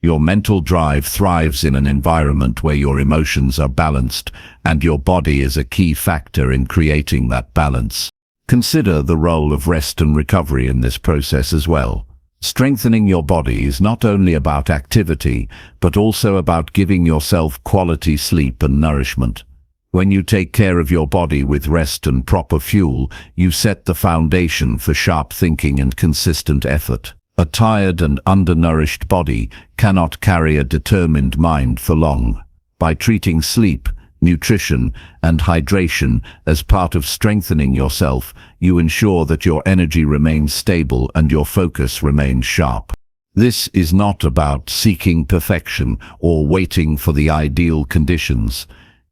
Your mental drive thrives in an environment where your emotions are balanced, and your body is a key factor in creating that balance. Consider the role of rest and recovery in this process as well. Strengthening your body is not only about activity, but also about giving yourself quality sleep and nourishment. When you take care of your body with rest and proper fuel, you set the foundation for sharp thinking and consistent effort. A tired and undernourished body cannot carry a determined mind for long. By treating sleep, nutrition, and hydration as part of strengthening yourself, you ensure that your energy remains stable and your focus remains sharp. This is not about seeking perfection or waiting for the ideal conditions.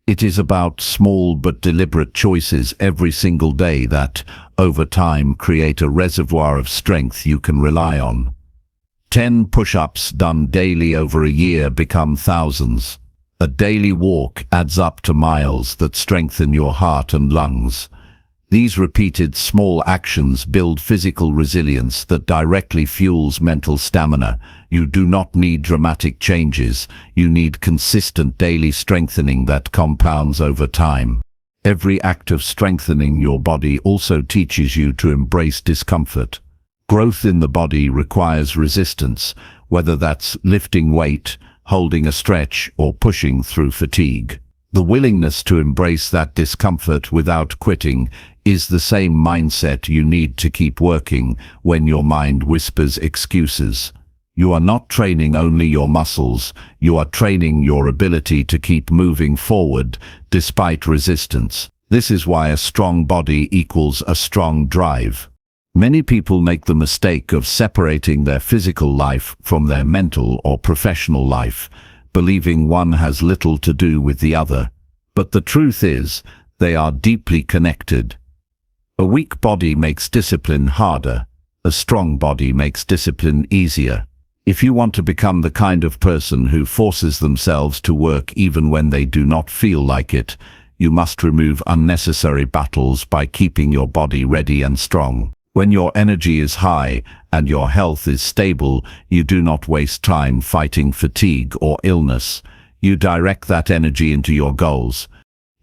It is about small but deliberate choices every single day that, over time, create a reservoir of strength you can rely on. 10 push-ups done daily over a year become thousands. A daily walk adds up to miles that strengthen your heart and lungs. These repeated small actions build physical resilience that directly fuels mental stamina. You do not need dramatic changes. You need consistent daily strengthening that compounds over time. Every act of strengthening your body also teaches you to embrace discomfort. Growth in the body requires resistance, whether that's lifting weight, holding a stretch, or pushing through fatigue. The willingness to embrace that discomfort without quitting is the same mindset you need to keep working when your mind whispers excuses. You are not training only your muscles, you are training your ability to keep moving forward despite resistance. This is why a strong body equals a strong drive. Many people make the mistake of separating their physical life from their mental or professional life, believing one has little to do with the other. But the truth is, they are deeply connected. A weak body makes discipline harder. A strong body makes discipline easier. If you want to become the kind of person who forces themselves to work even when they do not feel like it, you must remove unnecessary battles by keeping your body ready and strong. When your energy is high and your health is stable, you do not waste time fighting fatigue or illness. You direct that energy into your goals.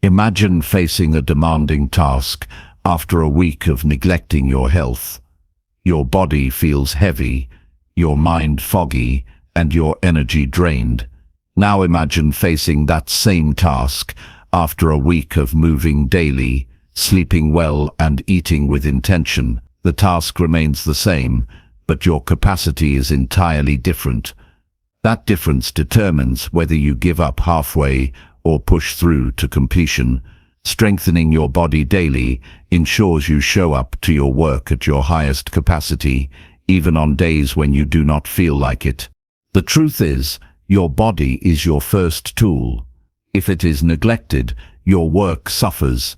Imagine facing a demanding task after a week of neglecting your health. Your body feels heavy, your mind foggy, and your energy drained. Now imagine facing that same task after a week of moving daily, sleeping well, and eating with intention. The task remains the same, but your capacity is entirely different. That difference determines whether you give up halfway or push through to completion. Strengthening your body daily ensures you show up to your work at your highest capacity, even on days when you do not feel like it. The truth is, your body is your first tool. If it is neglected, your work suffers.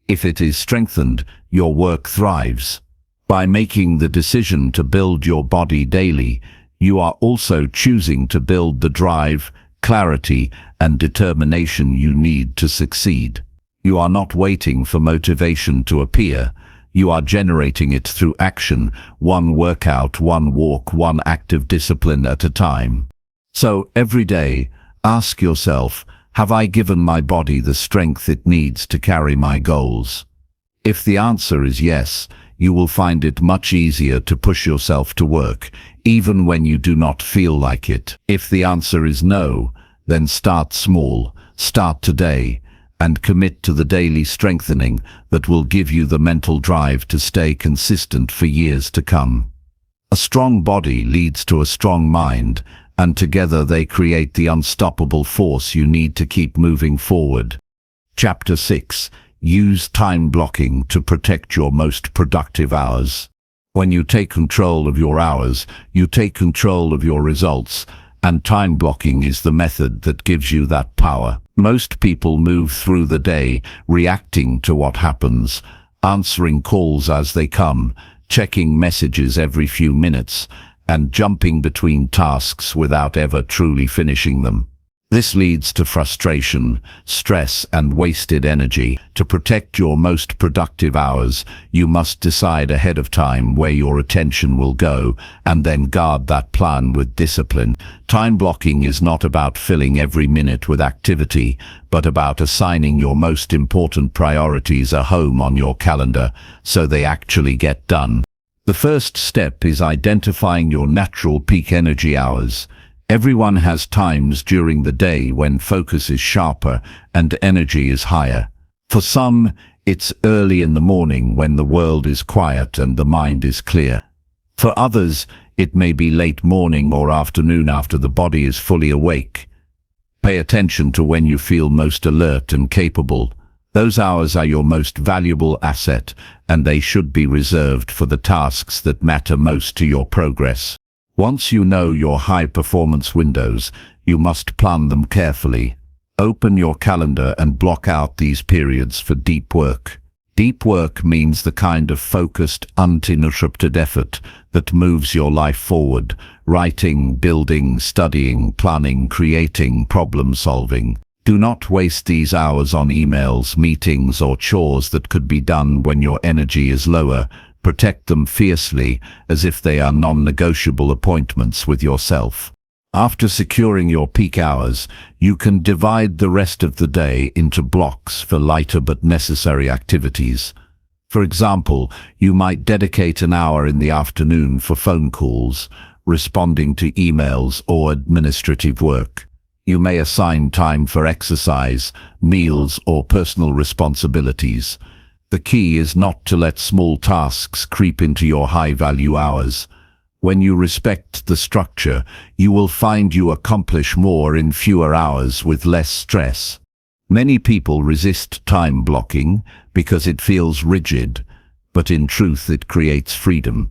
If it is strengthened, your work thrives. By making the decision to build your body daily, you are also choosing to build the drive, clarity, and determination you need to succeed. You are not waiting for motivation to appear. You are generating it through action, one workout, one walk, one active discipline at a time. So every day, ask yourself, have I given my body the strength it needs to carry my goals? If the answer is yes, you will find it much easier to push yourself to work, even when you do not feel like it. If the answer is no, then start small, start today, and commit to the daily strengthening that will give you the mental drive to stay consistent for years to come. A strong body leads to a strong mind, and together they create the unstoppable force you need to keep moving forward. Chapter 6. Use time blocking to protect your most productive hours. When you take control of your hours, you take control of your results, and time blocking is the method that gives you that power. Most people move through the day reacting to what happens, answering calls as they come, checking messages every few minutes, and jumping between tasks without ever truly finishing them. This leads to frustration, stress, and wasted energy. To protect your most productive hours, you must decide ahead of time where your attention will go, and then guard that plan with discipline. Time blocking is not about filling every minute with activity, but about assigning your most important priorities a home on your calendar so they actually get done. The first step is identifying your natural peak energy hours. Everyone has times during the day when focus is sharper and energy is higher. For some, it's early in the morning when the world is quiet and the mind is clear. For others, it may be late morning or afternoon after the body is fully awake. Pay attention to when you feel most alert and capable. Those hours are your most valuable asset, and they should be reserved for the tasks that matter most to your progress. Once you know your high-performance windows, you must plan them carefully. Open your calendar and block out these periods for deep work. Deep work means the kind of focused, uninterrupted effort that moves your life forward. Writing, building, studying, planning, creating, problem-solving. Do not waste these hours on emails, meetings, or chores that could be done when your energy is lower. Protect them fiercely, as if they are non-negotiable appointments with yourself. After securing your peak hours, you can divide the rest of the day into blocks for lighter but necessary activities. For example, you might dedicate an hour in the afternoon for phone calls, responding to emails, or administrative work. You may assign time for exercise, meals, or personal responsibilities. The key is not to let small tasks creep into your high-value hours. When you respect the structure, you will find you accomplish more in fewer hours with less stress. Many people resist time blocking because it feels rigid, but in truth it creates freedom.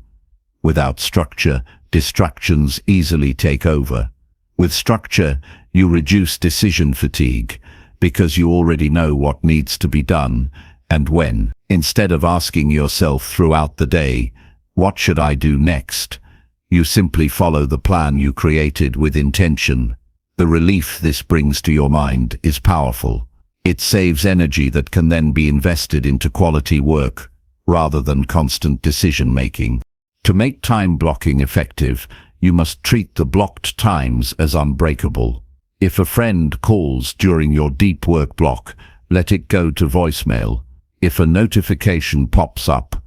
Without structure, distractions easily take over. With structure, you reduce decision fatigue. because you already know what needs to be done and when. Instead of asking yourself throughout the day, "What should I do next?" you simply follow the plan you created with intention. The relief this brings to your mind is powerful. It saves energy that can then be invested into quality work rather than constant decision-making. To make time blocking effective, you must treat the blocked times as unbreakable. If a friend calls during your deep work block, let it go to voicemail. If a notification pops up,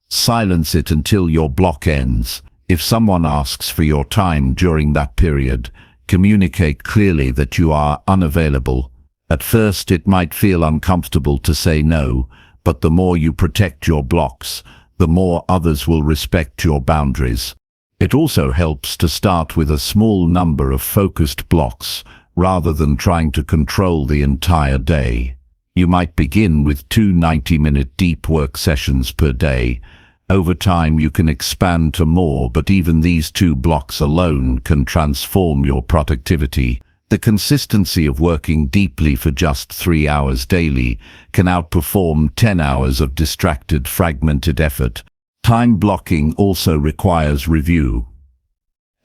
silence it until your block ends. If someone asks for your time during that period, communicate clearly that you are unavailable. At first, it might feel uncomfortable to say no, but the more you protect your blocks, the more others will respect your boundaries. It also helps to start with a small number of focused blocks, rather than trying to control the entire day. You might begin with 2 90-minute deep work sessions per day. Over time you can expand to more, but even these 2 blocks alone can transform your productivity. The consistency of working deeply for just 3 hours daily can outperform 10 hours of distracted, fragmented effort. Time blocking also requires review.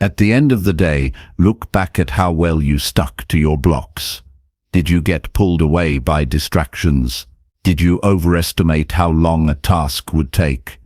At the end of the day, look back at how well you stuck to your blocks. Did you get pulled away by distractions? Did you overestimate how long a task would take?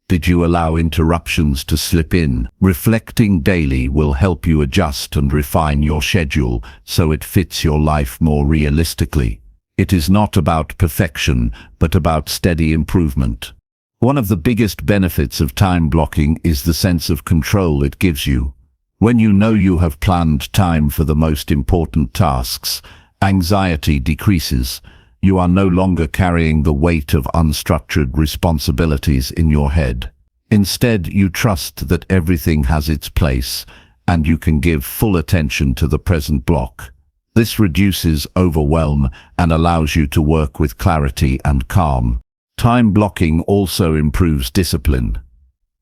Did you allow interruptions to slip in? Reflecting daily will help you adjust and refine your schedule so it fits your life more realistically. It is not about perfection, but about steady improvement. One of the biggest benefits of time blocking is the sense of control it gives you. When you know you have planned time for the most important tasks, anxiety decreases. You are no longer carrying the weight of unstructured responsibilities in your head. Instead, you trust that everything has its place, and you can give full attention to the present block. This reduces overwhelm and allows you to work with clarity and calm. Time blocking also improves discipline.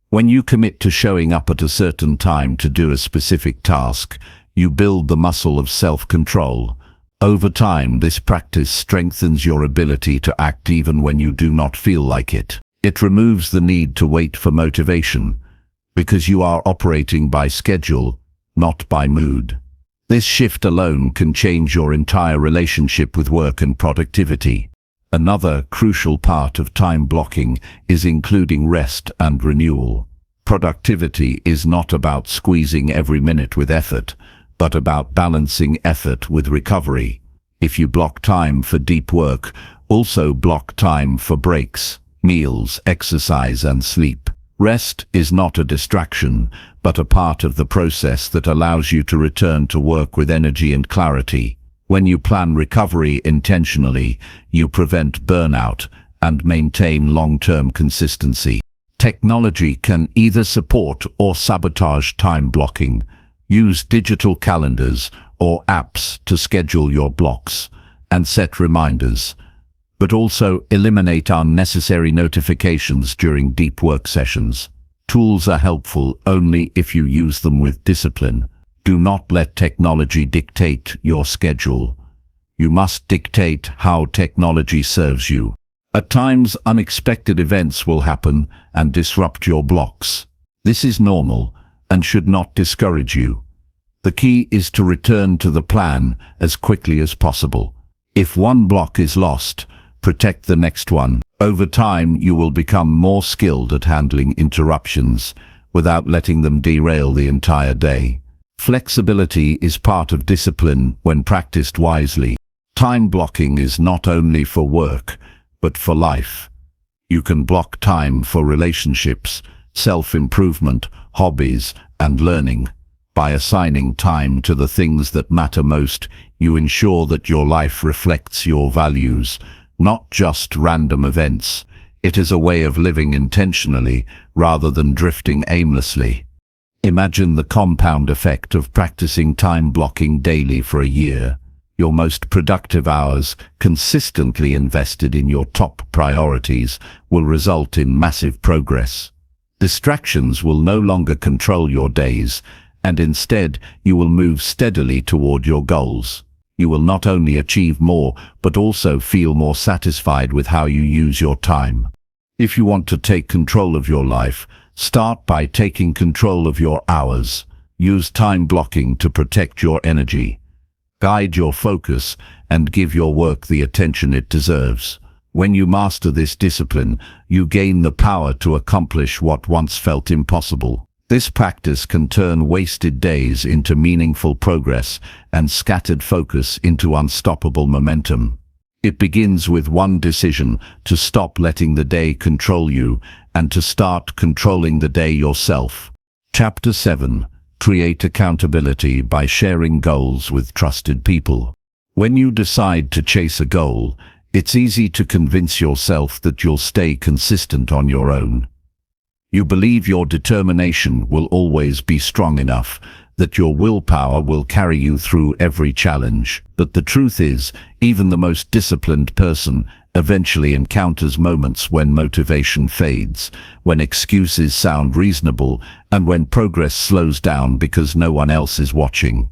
When you commit to showing up at a certain time to do a specific task, you build the muscle of self-control. Over time, this practice strengthens your ability to act even when you do not feel like it. It removes the need to wait for motivation, because you are operating by schedule, not by mood. This shift alone can change your entire relationship with work and productivity. Another crucial part of time blocking is including rest and renewal. Productivity is not about squeezing every minute with effort, but about balancing effort with recovery. If you block time for deep work, also block time for breaks, meals, exercise, and sleep. Rest is not a distraction, but a part of the process that allows you to return to work with energy and clarity. When you plan recovery intentionally, you prevent burnout and maintain long-term consistency. Technology can either support or sabotage time blocking. Use digital calendars or apps to schedule your blocks and set reminders, but also eliminate unnecessary notifications during deep work sessions. Tools are helpful only if you use them with discipline. Do not let technology dictate your schedule. You must dictate how technology serves you. At times, unexpected events will happen and disrupt your blocks. This is normal and should not discourage you. The key is to return to the plan as quickly as possible. If one block is lost, protect the next one. Over time, you will become more skilled at handling interruptions without letting them derail the entire day. Flexibility is part of discipline when practiced wisely. Time blocking is not only for work, but for life. You can block time for relationships, self-improvement, hobbies, and learning. By assigning time to the things that matter most, you ensure that your life reflects your values, not just random events. It is a way of living intentionally rather than drifting aimlessly. Imagine the compound effect of practicing time blocking daily for a year. Your most productive hours, consistently invested in your top priorities, will result in massive progress. Distractions will no longer control your days, and instead you will move steadily toward your goals. You will not only achieve more, but also feel more satisfied with how you use your time. If you want to take control of your life, start by taking control of your hours. Use time blocking to protect your energy. Guide your focus and give your work the attention it deserves. When you master this discipline, you gain the power to accomplish what once felt impossible. This practice can turn wasted days into meaningful progress and scattered focus into unstoppable momentum. It begins with one decision: to stop letting the day control you and to start controlling the day yourself. Chapter 7. Create accountability by sharing goals with trusted people. When you decide to chase a goal, it's easy to convince yourself that you'll stay consistent on your own. You believe your determination will always be strong enough, that your willpower will carry you through every challenge. But the truth is, even the most disciplined person eventually encounters moments when motivation fades, when excuses sound reasonable, and when progress slows down because no one else is watching.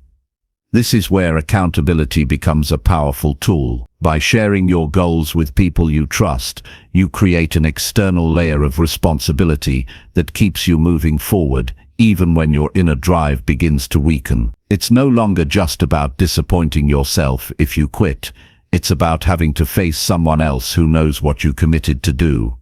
This is where accountability becomes a powerful tool. By sharing your goals with people you trust, you create an external layer of responsibility that keeps you moving forward, even when your inner drive begins to weaken. It's no longer just about disappointing yourself if you quit. It's about having to face someone else who knows what you committed to do.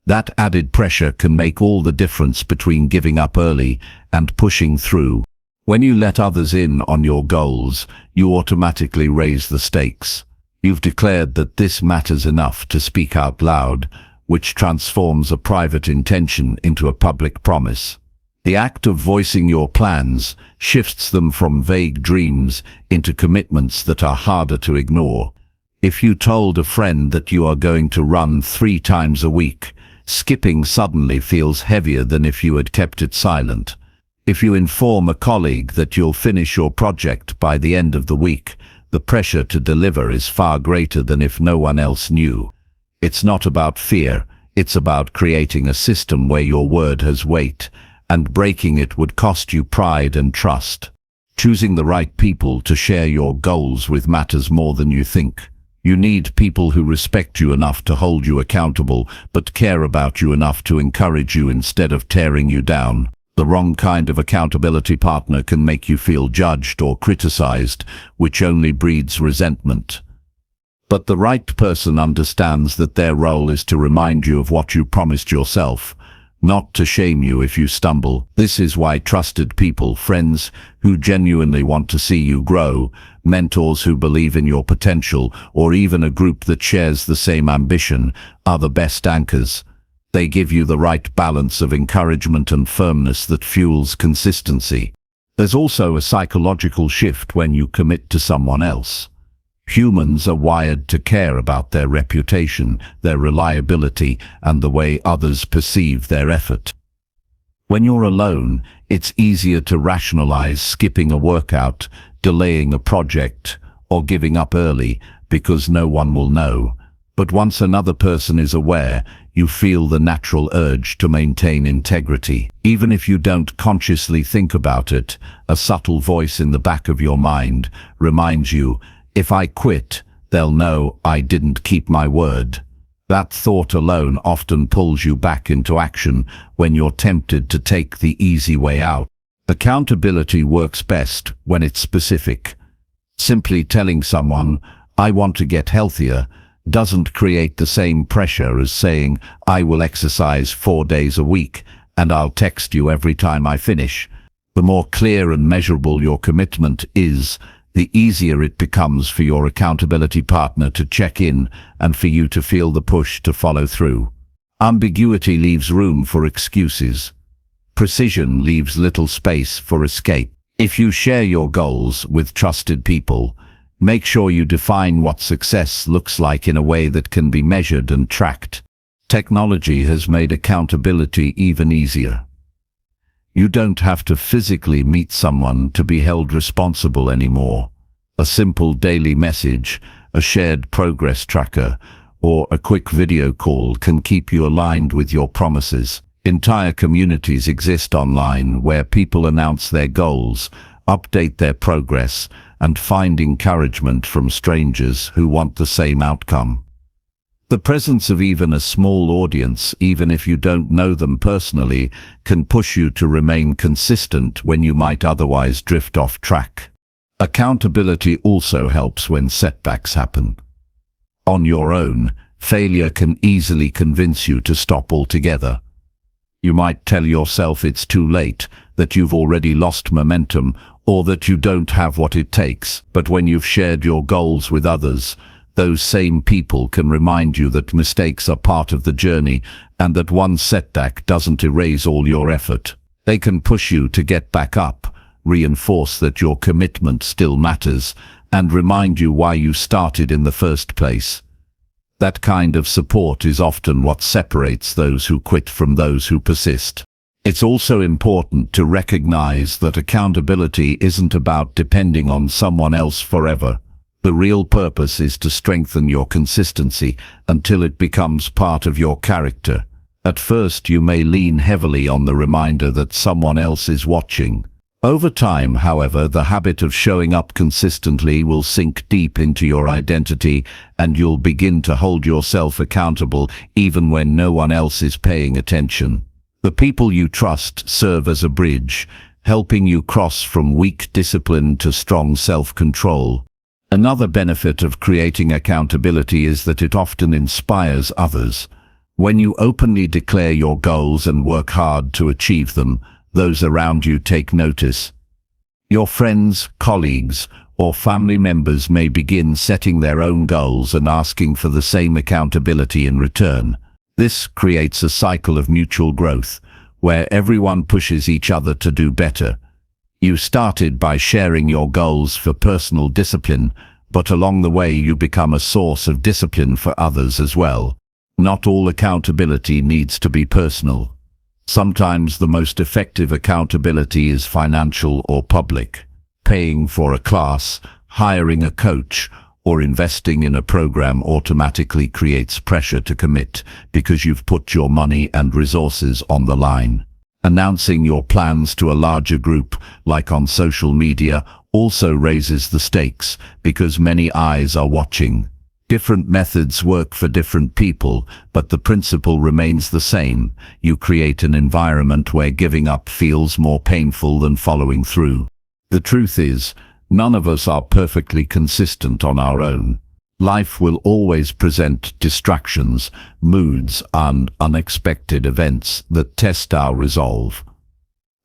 That added pressure can make all the difference between giving up early and pushing through. When you let others in on your goals, you automatically raise the stakes. You've declared that this matters enough to speak out loud, which transforms a private intention into a public promise. The act of voicing your plans shifts them from vague dreams into commitments that are harder to ignore. If you told a friend that you are going to run 3 times a week, skipping suddenly feels heavier than if you had kept it silent. If you inform a colleague that you'll finish your project by the end of the week, the pressure to deliver is far greater than if no one else knew. It's not about fear, it's about creating a system where your word has weight, and breaking it would cost you pride and trust. Choosing the right people to share your goals with matters more than you think. You need people who respect you enough to hold you accountable, but care about you enough to encourage you instead of tearing you down. The wrong kind of accountability partner can make you feel judged or criticized, which only breeds resentment. But the right person understands that their role is to remind you of what you promised yourself, not to shame you if you stumble. This is why trusted people, friends who genuinely want to see you grow, mentors who believe in your potential, or even a group that shares the same ambition, are the best anchors. They give you the right balance of encouragement and firmness that fuels consistency. There's also a psychological shift when you commit to someone else. Humans are wired to care about their reputation, their reliability, and the way others perceive their effort. When you're alone, it's easier to rationalize skipping a workout, delaying a project, or giving up early because no one will know. But once another person is aware, you feel the natural urge to maintain integrity. Even if you don't consciously think about it, a subtle voice in the back of your mind reminds you, if I quit, they'll know I didn't keep my word. That thought alone often pulls you back into action when you're tempted to take the easy way out. Accountability works best when it's specific. Simply telling someone, I want to get healthier, doesn't create the same pressure as saying, I will exercise 4 days a week and I'll text you every time I finish. The more clear and measurable your commitment is, the easier it becomes for your accountability partner to check in and for you to feel the push to follow through. Ambiguity leaves room for excuses. Precision leaves little space for escape. If you share your goals with trusted people, make sure you define what success looks like in a way that can be measured and tracked. Technology has made accountability even easier. You don't have to physically meet someone to be held responsible anymore. A simple daily message, a shared progress tracker, or a quick video call can keep you aligned with your promises. Entire communities exist online where people announce their goals, update their progress, and find encouragement from strangers who want the same outcome. The presence of even a small audience, even if you don't know them personally, can push you to remain consistent when you might otherwise drift off track. Accountability also helps when setbacks happen. On your own, failure can easily convince you to stop altogether. You might tell yourself it's too late, that you've already lost momentum, or that you don't have what it takes. But when you've shared your goals with others, those same people can remind you that mistakes are part of the journey and that one setback doesn't erase all your effort. They can push you to get back up, reinforce that your commitment still matters, and remind you why you started in the first place. That kind of support is often what separates those who quit from those who persist. It's also important to recognize that accountability isn't about depending on someone else forever. The real purpose is to strengthen your consistency until it becomes part of your character. At first, you may lean heavily on the reminder that someone else is watching. Over time, however, the habit of showing up consistently will sink deep into your identity, and you'll begin to hold yourself accountable even when no one else is paying attention. The people you trust serve as a bridge, helping you cross from weak discipline to strong self-control. Another benefit of creating accountability is that it often inspires others. When you openly declare your goals and work hard to achieve them, those around you take notice. Your friends, colleagues, or family members may begin setting their own goals and asking for the same accountability in return. This creates a cycle of mutual growth, where everyone pushes each other to do better. You started by sharing your goals for personal discipline, but along the way you become a source of discipline for others as well. Not all accountability needs to be personal. Sometimes the most effective accountability is financial or public. Paying for a class, hiring a coach, or investing in a program automatically creates pressure to commit because you've put your money and resources on the line. Announcing your plans to a larger group, like on social media, also raises the stakes because many eyes are watching. Different methods work for different people, but the principle remains the same. You create an environment where giving up feels more painful than following through. The truth is, none of us are perfectly consistent on our own. Life will always present distractions, moods, and unexpected events that test our resolve.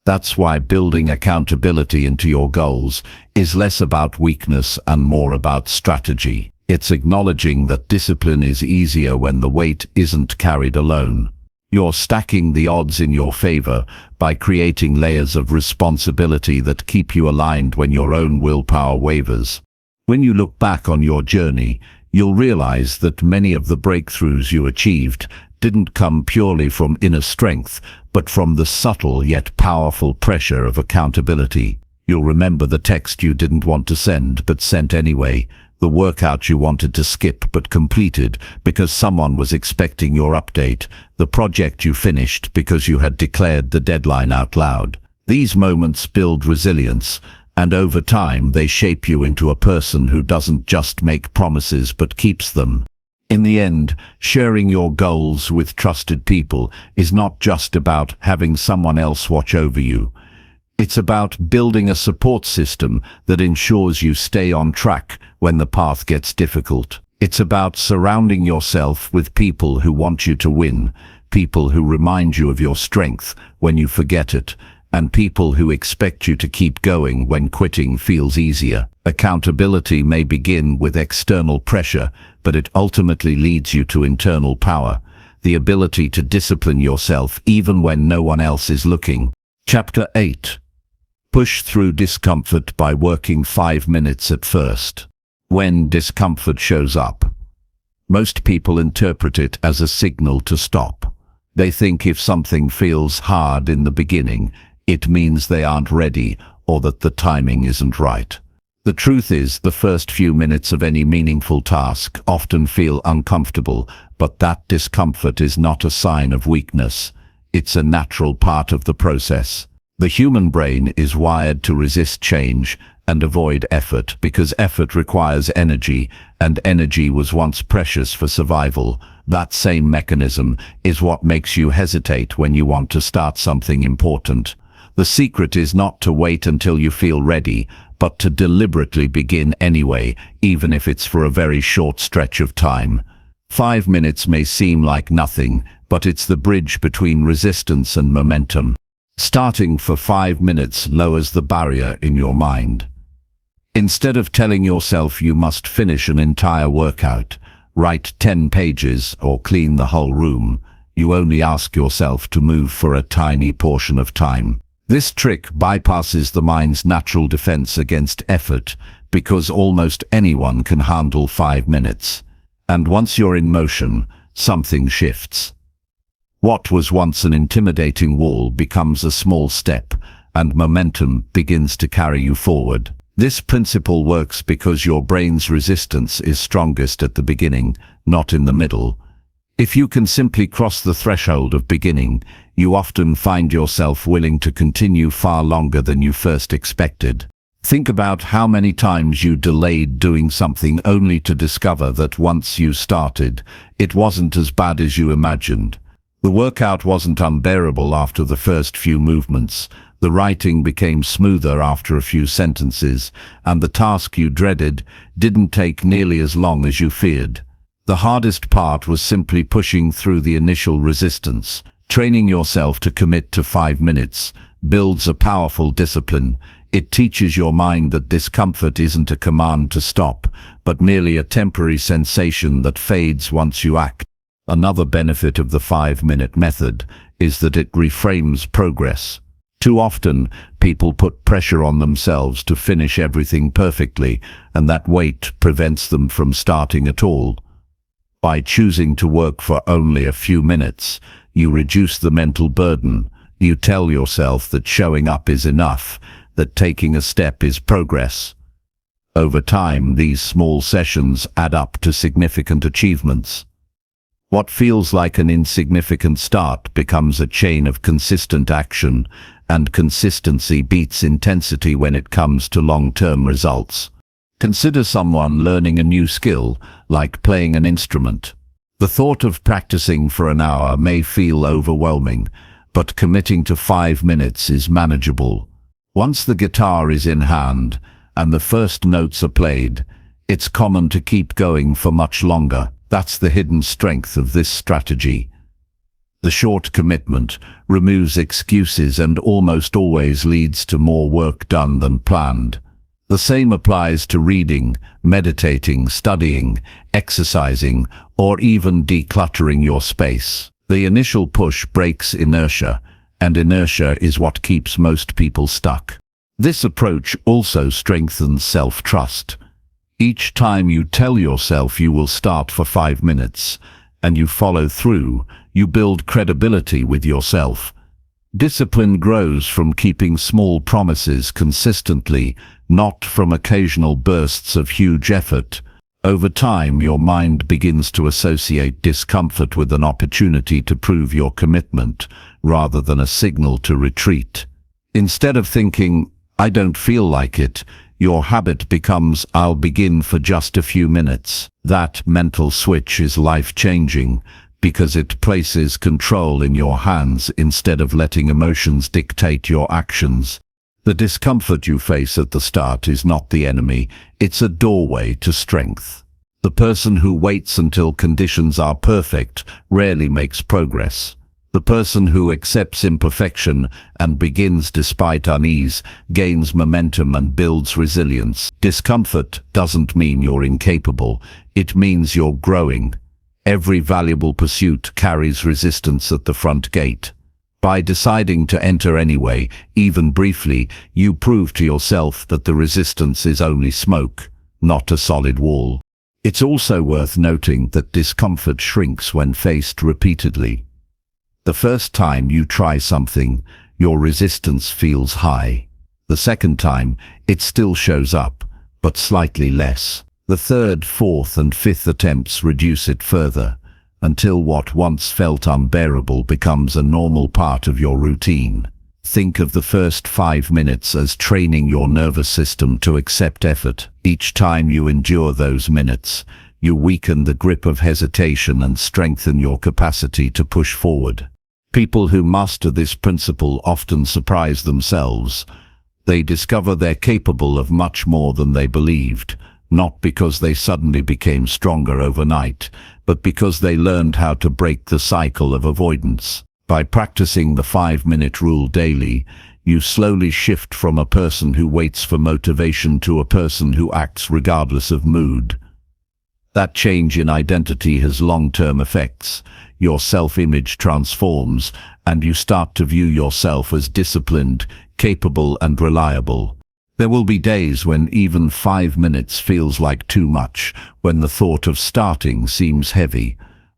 That's why building accountability into your goals is less about weakness and more about strategy. It's acknowledging that discipline is easier when the weight isn't carried alone. You're stacking the odds in your favor by creating layers of responsibility that keep you aligned when your own willpower wavers. When you look back on your journey, you'll realize that many of the breakthroughs you achieved didn't come purely from inner strength, but from the subtle yet powerful pressure of accountability. You'll remember the text you didn't want to send but sent anyway, the workout you wanted to skip but completed because someone was expecting your update, the project you finished because you had declared the deadline out loud. These moments build resilience, and over time they shape you into a person who doesn't just make promises but keeps them. In the end, sharing your goals with trusted people is not just about having someone else watch over you. It's about building a support system that ensures you stay on track when the path gets difficult. It's about surrounding yourself with people who want you to win, people who remind you of your strength when you forget it, and people who expect you to keep going when quitting feels easier. Accountability may begin with external pressure, but it ultimately leads you to internal power, the ability to discipline yourself even when no one else is looking. Chapter 8. Push through discomfort by working 5 minutes at first. When discomfort shows up, most people interpret it as a signal to stop. They think if something feels hard in the beginning, it means they aren't ready or that the timing isn't right. The truth is, the first few minutes of any meaningful task often feel uncomfortable, but that discomfort is not a sign of weakness. It's a natural part of the process. The human brain is wired to resist change, and avoid effort, because effort requires energy, and energy was once precious for survival. That same mechanism is what makes you hesitate when you want to start something important. The secret is not to wait until you feel ready, but to deliberately begin anyway, even if it's for a very short stretch of time. 5 minutes may seem like nothing, but it's the bridge between resistance and momentum. Starting for 5 minutes lowers the barrier in your mind. Instead of telling yourself you must finish an entire workout, write 10 pages, or clean the whole room, you only ask yourself to move for a tiny portion of time. This trick bypasses the mind's natural defense against effort, because almost anyone can handle 5 minutes. And once you're in motion, something shifts. What was once an intimidating wall becomes a small step, and momentum begins to carry you forward. This principle works because your brain's resistance is strongest at the beginning, not in the middle. If you can simply cross the threshold of beginning, you often find yourself willing to continue far longer than you first expected. Think about how many times you delayed doing something only to discover that once you started, it wasn't as bad as you imagined. The workout wasn't unbearable after the first few movements, the writing became smoother after a few sentences, and the task you dreaded didn't take nearly as long as you feared. The hardest part was simply pushing through the initial resistance. Training yourself to commit to 5 minutes builds a powerful discipline. It teaches your mind that discomfort isn't a command to stop, but merely a temporary sensation that fades once you act. Another benefit of the 5-minute method is that it reframes progress. Too often, people put pressure on themselves to finish everything perfectly, and that weight prevents them from starting at all. By choosing to work for only a few minutes, you reduce the mental burden. You tell yourself that showing up is enough, that taking a step is progress. Over time, these small sessions add up to significant achievements. What feels like an insignificant start becomes a chain of consistent action, and consistency beats intensity when it comes to long-term results. Consider someone learning a new skill, like playing an instrument. The thought of practicing for an hour may feel overwhelming, but committing to 5 minutes is manageable. Once the guitar is in hand and the first notes are played, it's common to keep going for much longer. That's the hidden strength of this strategy. The short commitment removes excuses and almost always leads to more work done than planned. The same applies to reading, meditating, studying, exercising, or even decluttering your space. The initial push breaks inertia, and inertia is what keeps most people stuck. This approach also strengthens self-trust. Each time you tell yourself you will start for 5 minutes, and you follow through, you build credibility with yourself. Discipline grows from keeping small promises consistently, not from occasional bursts of huge effort. Over time, your mind begins to associate discomfort with an opportunity to prove your commitment, rather than a signal to retreat. Instead of thinking, "I don't feel like it," your habit becomes, "I'll begin for just a few minutes." That mental switch is life-changing, because it places control in your hands instead of letting emotions dictate your actions. The discomfort you face at the start is not the enemy, it's a doorway to strength. The person who waits until conditions are perfect rarely makes progress. The person who accepts imperfection and begins despite unease gains momentum and builds resilience. Discomfort doesn't mean you're incapable, it means you're growing. Every valuable pursuit carries resistance at the front gate. By deciding to enter anyway, even briefly, you prove to yourself that the resistance is only smoke, not a solid wall. It's also worth noting that discomfort shrinks when faced repeatedly. The first time you try something, your resistance feels high. The second time, it still shows up, but slightly less. The third, fourth, and fifth attempts reduce it further, until what once felt unbearable becomes a normal part of your routine. Think of the first 5 minutes as training your nervous system to accept effort. Each time you endure those minutes, you weaken the grip of hesitation and strengthen your capacity to push forward. People who master this principle often surprise themselves. They discover they're capable of much more than they believed, not because they suddenly became stronger overnight, but because they learned how to break the cycle of avoidance. By practicing the 5-minute rule daily, you slowly shift from a person who waits for motivation to a person who acts regardless of mood. That change in identity has long-term effects. Your self-image transforms, and you start to view yourself as disciplined, capable, and reliable. There will be days when even 5 minutes feels like too much, when the thought of starting seems heavy.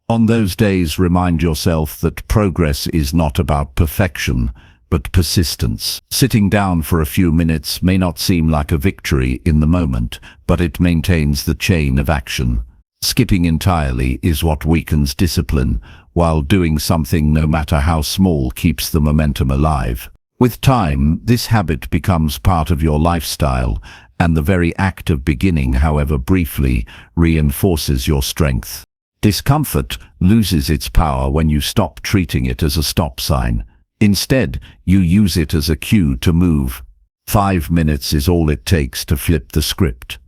On those days, remind yourself that progress is not about perfection, but persistence. Sitting down for a few minutes may not seem like a victory in the moment, but it maintains the chain of action. Skipping entirely is what weakens discipline, while doing something, no matter how small, keeps the momentum alive. With time, this habit becomes part of your lifestyle, and the very act of beginning, however briefly, reinforces your strength. Discomfort loses its power when you stop treating it as a stop sign. Instead, you use it as a cue to move. 5 minutes is all it takes to flip the script.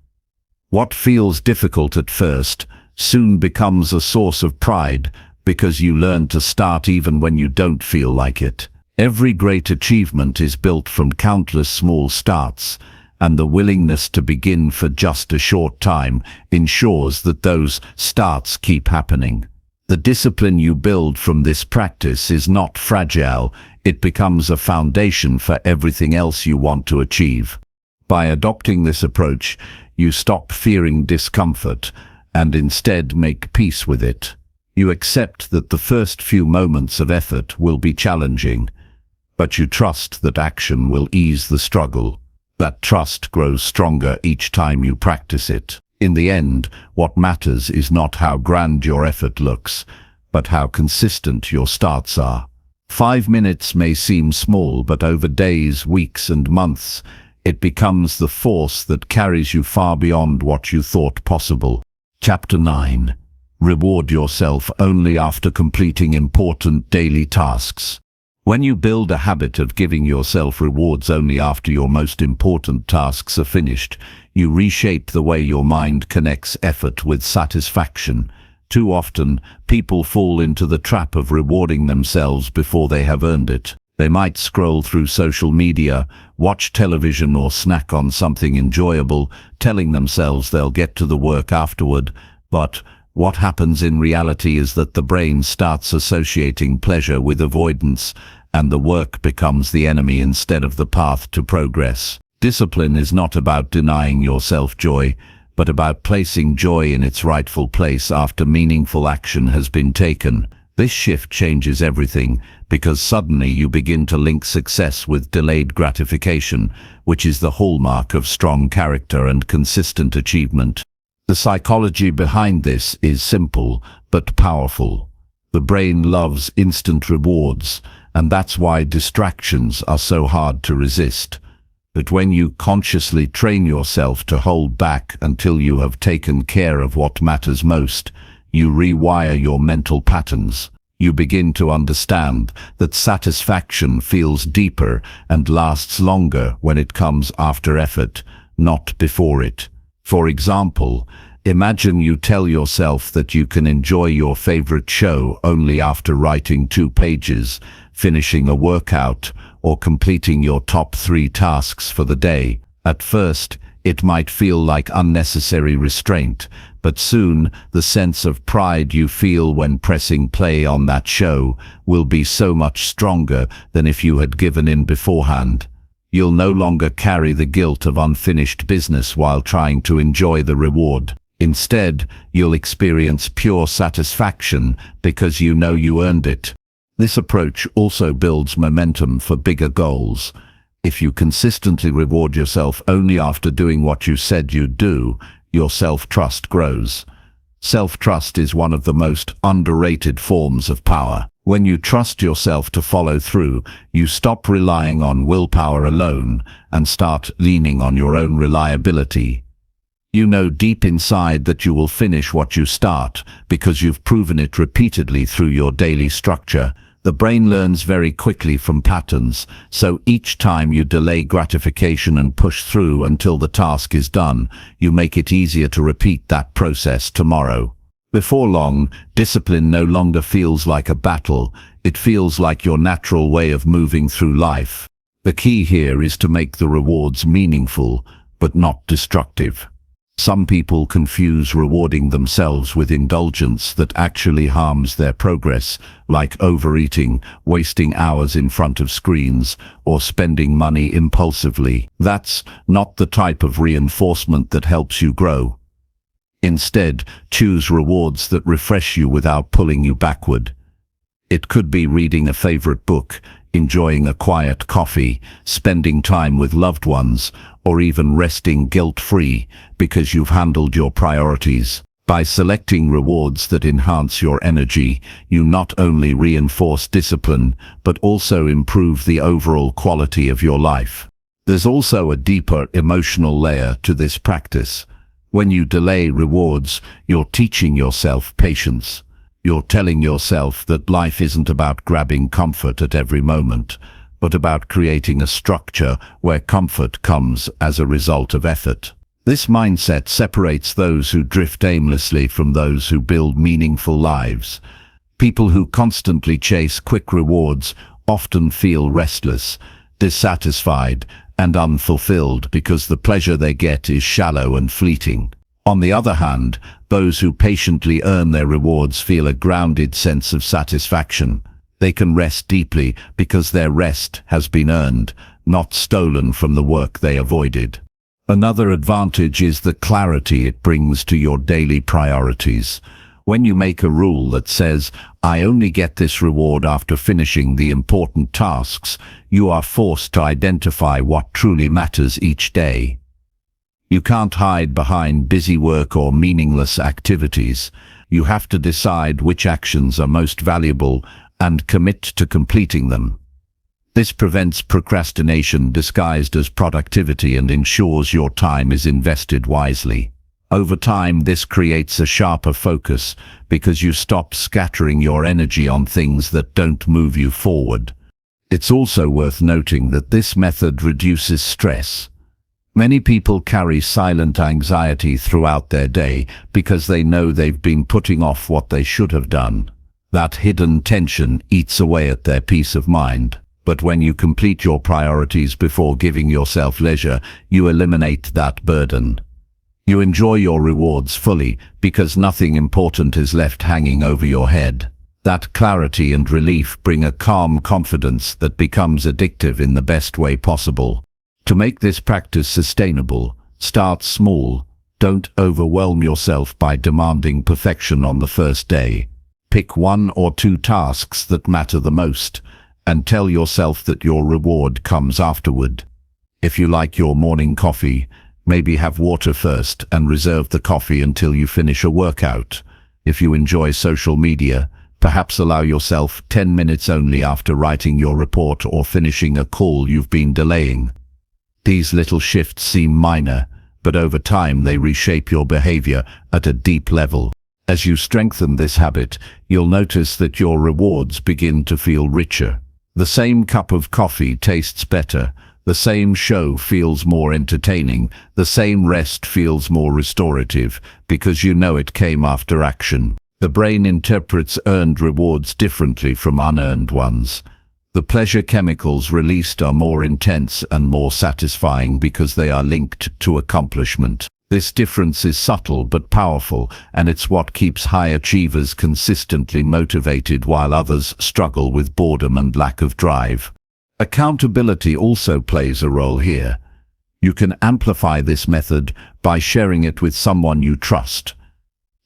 What feels difficult at first soon becomes a source of pride, because you learn to start even when you don't feel like it. Every great achievement is built from countless small starts, and the willingness to begin for just a short time ensures that those starts keep happening. The discipline you build from this practice is not fragile, it becomes a foundation for everything else you want to achieve. By adopting this approach, you stop fearing discomfort and instead make peace with it. You accept that the first few moments of effort will be challenging, but you trust that action will ease the struggle. That trust grows stronger each time you practice it. In the end, what matters is not how grand your effort looks, but how consistent your starts are. 5 minutes may seem small, but over days, weeks, and months, it becomes the force that carries you far beyond what you thought possible. Chapter 9. Reward yourself only after completing important daily tasks. When you build a habit of giving yourself rewards only after your most important tasks are finished, you reshape the way your mind connects effort with satisfaction. Too often, people fall into the trap of rewarding themselves before they have earned it. They might scroll through social media, watch television, or snack on something enjoyable, telling themselves they'll get to the work afterward. But what happens in reality is that the brain starts associating pleasure with avoidance, and the work becomes the enemy instead of the path to progress. Discipline is not about denying yourself joy, but about placing joy in its rightful place after meaningful action has been taken. This shift changes everything, because suddenly you begin to link success with delayed gratification, which is the hallmark of strong character and consistent achievement. The psychology behind this is simple but powerful. The brain loves instant rewards, and that's why distractions are so hard to resist. But when you consciously train yourself to hold back until you have taken care of what matters most, you rewire your mental patterns. You begin to understand that satisfaction feels deeper and lasts longer when it comes after effort, not before it. For example, imagine you tell yourself that you can enjoy your favorite show only after writing 2 pages, finishing a workout, or completing your top 3 tasks for the day. At first, it might feel like unnecessary restraint, but soon the sense of pride you feel when pressing play on that show will be so much stronger than if you had given in beforehand. You'll no longer carry the guilt of unfinished business while trying to enjoy the reward. Instead, you'll experience pure satisfaction because you know you earned it. This approach also builds momentum for bigger goals. If you consistently reward yourself only after doing what you said you'd do, your self-trust grows. Self-trust is one of the most underrated forms of power. When you trust yourself to follow through, you stop relying on willpower alone and start leaning on your own reliability. You know deep inside that you will finish what you start because you've proven it repeatedly through your daily structure. The brain learns very quickly from patterns, so each time you delay gratification and push through until the task is done, you make it easier to repeat that process tomorrow. Before long, discipline no longer feels like a battle, it feels like your natural way of moving through life. The key here is to make the rewards meaningful, but not destructive. Some people confuse rewarding themselves with indulgence that actually harms their progress, like overeating, wasting hours in front of screens, or spending money impulsively. That's not the type of reinforcement that helps you grow. Instead, choose rewards that refresh you without pulling you backward. It could be reading a favorite book, enjoying a quiet coffee, spending time with loved ones, or even resting guilt-free because you've handled your priorities. By selecting rewards that enhance your energy, you not only reinforce discipline, but also improve the overall quality of your life. There's also a deeper emotional layer to this practice. When you delay rewards, you're teaching yourself patience. You're telling yourself that life isn't about grabbing comfort at every moment, but about creating a structure where comfort comes as a result of effort. This mindset separates those who drift aimlessly from those who build meaningful lives. People who constantly chase quick rewards often feel restless, dissatisfied, and unfulfilled because the pleasure they get is shallow and fleeting. On the other hand, those who patiently earn their rewards feel a grounded sense of satisfaction. They can rest deeply because their rest has been earned, not stolen from the work they avoided. Another advantage is the clarity it brings to your daily priorities. When you make a rule that says, "I only get this reward after finishing the important tasks," you are forced to identify what truly matters each day. You can't hide behind busy work or meaningless activities. You have to decide which actions are most valuable and commit to completing them. This prevents procrastination disguised as productivity and ensures your time is invested wisely. Over time, this creates a sharper focus because you stop scattering your energy on things that don't move you forward. It's also worth noting that this method reduces stress. Many people carry silent anxiety throughout their day because they know they've been putting off what they should have done. That hidden tension eats away at their peace of mind. But when you complete your priorities before giving yourself leisure, you eliminate that burden. You enjoy your rewards fully because nothing important is left hanging over your head. That clarity and relief bring a calm confidence that becomes addictive in the best way possible. To make this practice sustainable, start small. Don't overwhelm yourself by demanding perfection on the first day. Pick 1 or 2 tasks that matter the most, and tell yourself that your reward comes afterward. If you like your morning coffee, maybe have water first and reserve the coffee until you finish a workout. If you enjoy social media, perhaps allow yourself 10 minutes only after writing your report or finishing a call you've been delaying. These little shifts seem minor, but over time they reshape your behavior at a deep level. As you strengthen this habit, you'll notice that your rewards begin to feel richer. The same cup of coffee tastes better, the same show feels more entertaining, the same rest feels more restorative, because you know it came after action. The brain interprets earned rewards differently from unearned ones. The pleasure chemicals released are more intense and more satisfying because they are linked to accomplishment. This difference is subtle but powerful, and it's what keeps high achievers consistently motivated while others struggle with boredom and lack of drive. Accountability also plays a role here. You can amplify this method by sharing it with someone you trust.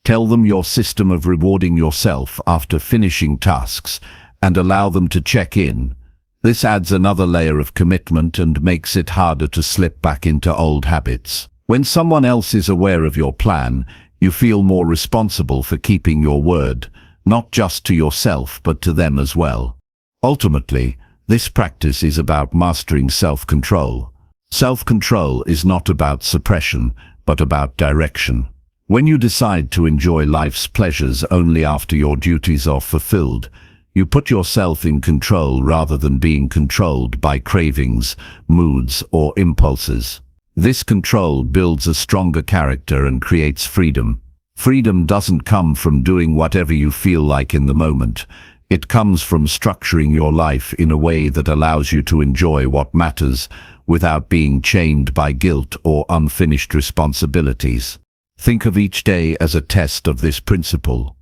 Tell them your system of rewarding yourself after finishing tasks and allow them to check in. This adds another layer of commitment and makes it harder to slip back into old habits. When someone else is aware of your plan, you feel more responsible for keeping your word, not just to yourself but to them as well. Ultimately, this practice is about mastering self-control. Self-control is not about suppression, but about direction. When you decide to enjoy life's pleasures only after your duties are fulfilled, you put yourself in control rather than being controlled by cravings, moods, or impulses. This control builds a stronger character and creates freedom. Freedom doesn't come from doing whatever you feel like in the moment. It comes from structuring your life in a way that allows you to enjoy what matters without being chained by guilt or unfinished responsibilities. Think of each day as a test of this principle.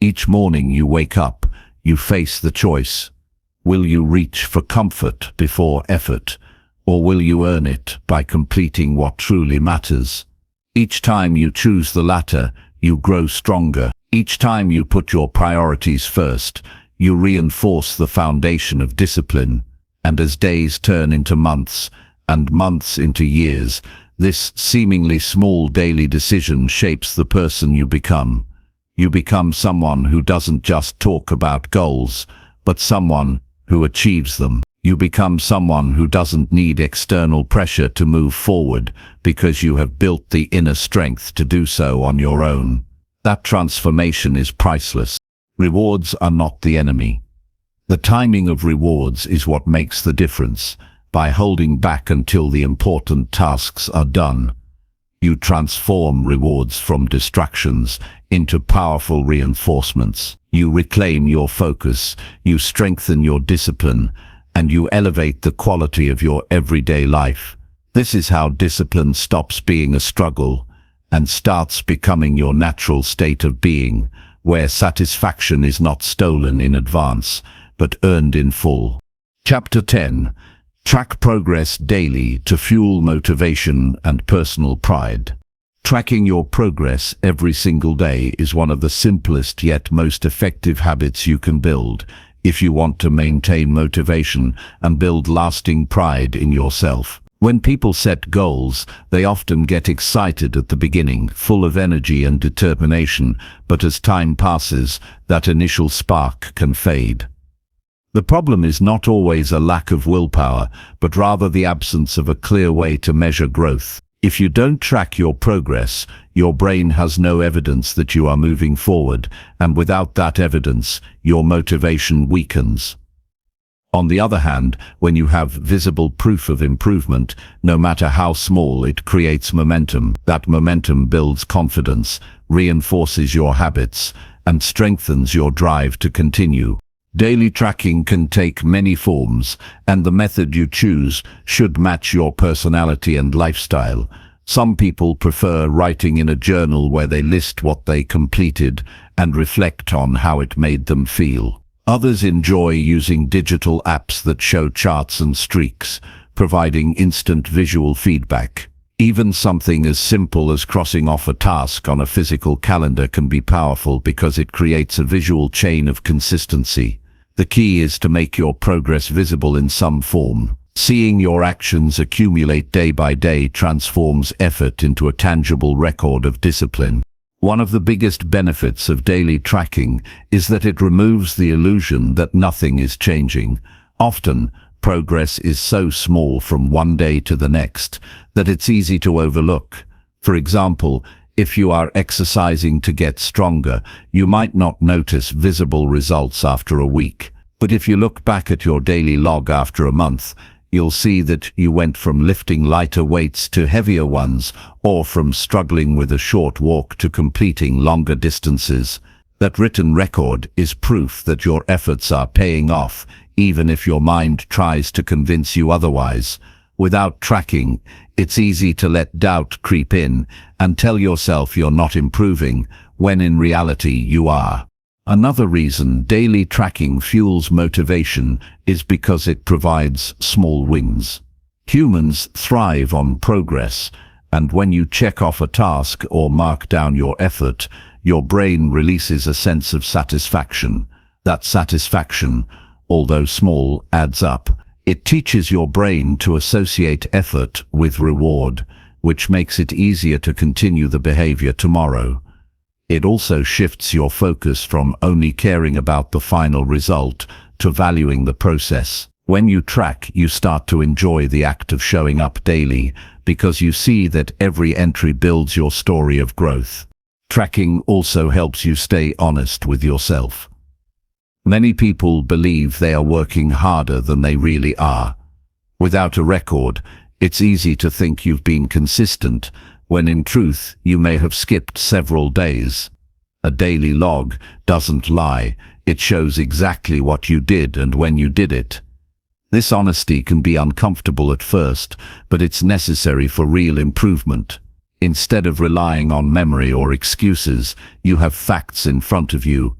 Each morning you wake up, you face the choice. Will you reach for comfort before effort, or will you earn it by completing what truly matters? Each time you choose the latter, you grow stronger. Each time you put your priorities first, you reinforce the foundation of discipline. And as days turn into months, and months into years, this seemingly small daily decision shapes the person you become. You become someone who doesn't just talk about goals, but someone who achieves them. You become someone who doesn't need external pressure to move forward because you have built the inner strength to do so on your own. That transformation is priceless. Rewards are not the enemy. The timing of rewards is what makes the difference. By holding back until the important tasks are done, you transform rewards from distractions into powerful reinforcements. You reclaim your focus, you strengthen your discipline, and you elevate the quality of your everyday life. This is how discipline stops being a struggle and starts becoming your natural state of being, where satisfaction is not stolen in advance, but earned in full. Chapter 10. Track progress daily to fuel motivation and personal pride. Tracking your progress every single day is one of the simplest yet most effective habits you can build if you want to maintain motivation and build lasting pride in yourself. When people set goals, they often get excited at the beginning, full of energy and determination, but as time passes, that initial spark can fade. The problem is not always a lack of willpower, but rather the absence of a clear way to measure growth. If you don't track your progress, your brain has no evidence that you are moving forward, and without that evidence, your motivation weakens. On the other hand, when you have visible proof of improvement, no matter how small, it creates momentum. That momentum builds confidence, reinforces your habits, and strengthens your drive to continue. Daily tracking can take many forms, and the method you choose should match your personality and lifestyle. Some people prefer writing in a journal where they list what they completed and reflect on how it made them feel. Others enjoy using digital apps that show charts and streaks, providing instant visual feedback. Even something as simple as crossing off a task on a physical calendar can be powerful because it creates a visual chain of consistency. The key is to make your progress visible in some form. Seeing your actions accumulate day by day transforms effort into a tangible record of discipline. One of the biggest benefits of daily tracking is that it removes the illusion that nothing is changing. Often, progress is so small from one day to the next that it's easy to overlook. For example, if you are exercising to get stronger, you might not notice visible results after a week. But if you look back at your daily log after a month, you'll see that you went from lifting lighter weights to heavier ones, or from struggling with a short walk to completing longer distances. That written record is proof that your efforts are paying off, even if your mind tries to convince you otherwise. Without tracking, it's easy to let doubt creep in and tell yourself you're not improving, when in reality you are. Another reason daily tracking fuels motivation is because it provides small wins. Humans thrive on progress, and when you check off a task or mark down your effort, your brain releases a sense of satisfaction. That satisfaction, although small, adds up. It teaches your brain to associate effort with reward, which makes it easier to continue the behavior tomorrow. It also shifts your focus from only caring about the final result to valuing the process. When you track, you start to enjoy the act of showing up daily because you see that every entry builds your story of growth. Tracking also helps you stay honest with yourself. Many people believe they are working harder than they really are. Without a record, it's easy to think you've been consistent, when in truth you may have skipped several days. A daily log doesn't lie, it shows exactly what you did and when you did it. This honesty can be uncomfortable at first, but it's necessary for real improvement. Instead of relying on memory or excuses, you have facts in front of you.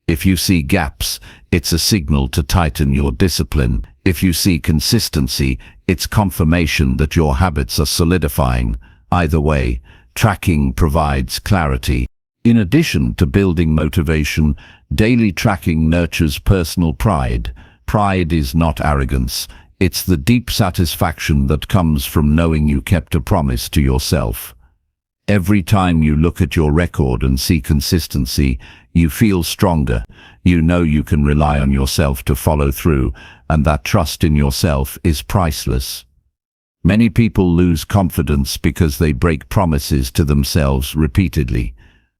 If you see gaps, it's a signal to tighten your discipline. If you see consistency, it's confirmation that your habits are solidifying. Either way, tracking provides clarity. In addition to building motivation, daily tracking nurtures personal pride. Pride is not arrogance. It's the deep satisfaction that comes from knowing you kept a promise to yourself. Every time you look at your record and see consistency, you feel stronger. You know you can rely on yourself to follow through, and that trust in yourself is priceless. Many people lose confidence because they break promises to themselves repeatedly.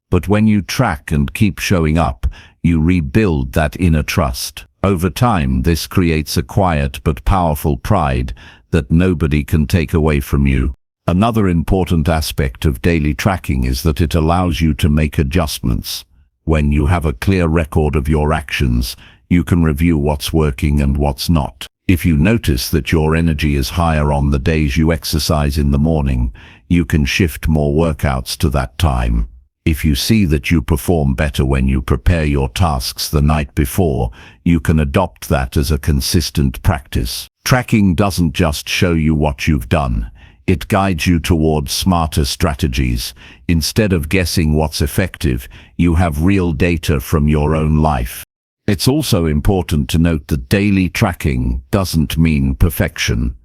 But when you track and keep showing up, you rebuild that inner trust. Over time, this creates a quiet but powerful pride that nobody can take away from you. Another important aspect of daily tracking is that it allows you to make adjustments. When you have a clear record of your actions, you can review what's working and what's not. If you notice that your energy is higher on the days you exercise in the morning, you can shift more workouts to that time. If you see that you perform better when you prepare your tasks the night before, you can adopt that as a consistent practice. Tracking doesn't just show you what you've done. It guides you towards smarter strategies. Instead of guessing what's effective, you have real data from your own life. It's also important to note that daily tracking doesn't mean perfection.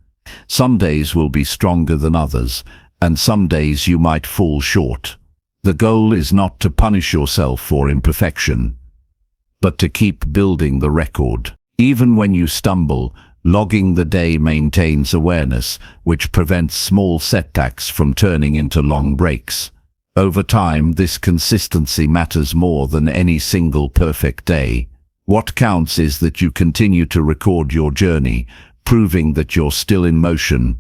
Some days will be stronger than others, and some days you might fall short. The goal is not to punish yourself for imperfection, but to keep building the record. Even when you stumble, logging the day maintains awareness, which prevents small setbacks from turning into long breaks. Over time, this consistency matters more than any single perfect day. What counts is that you continue to record your journey, proving that you're still in motion.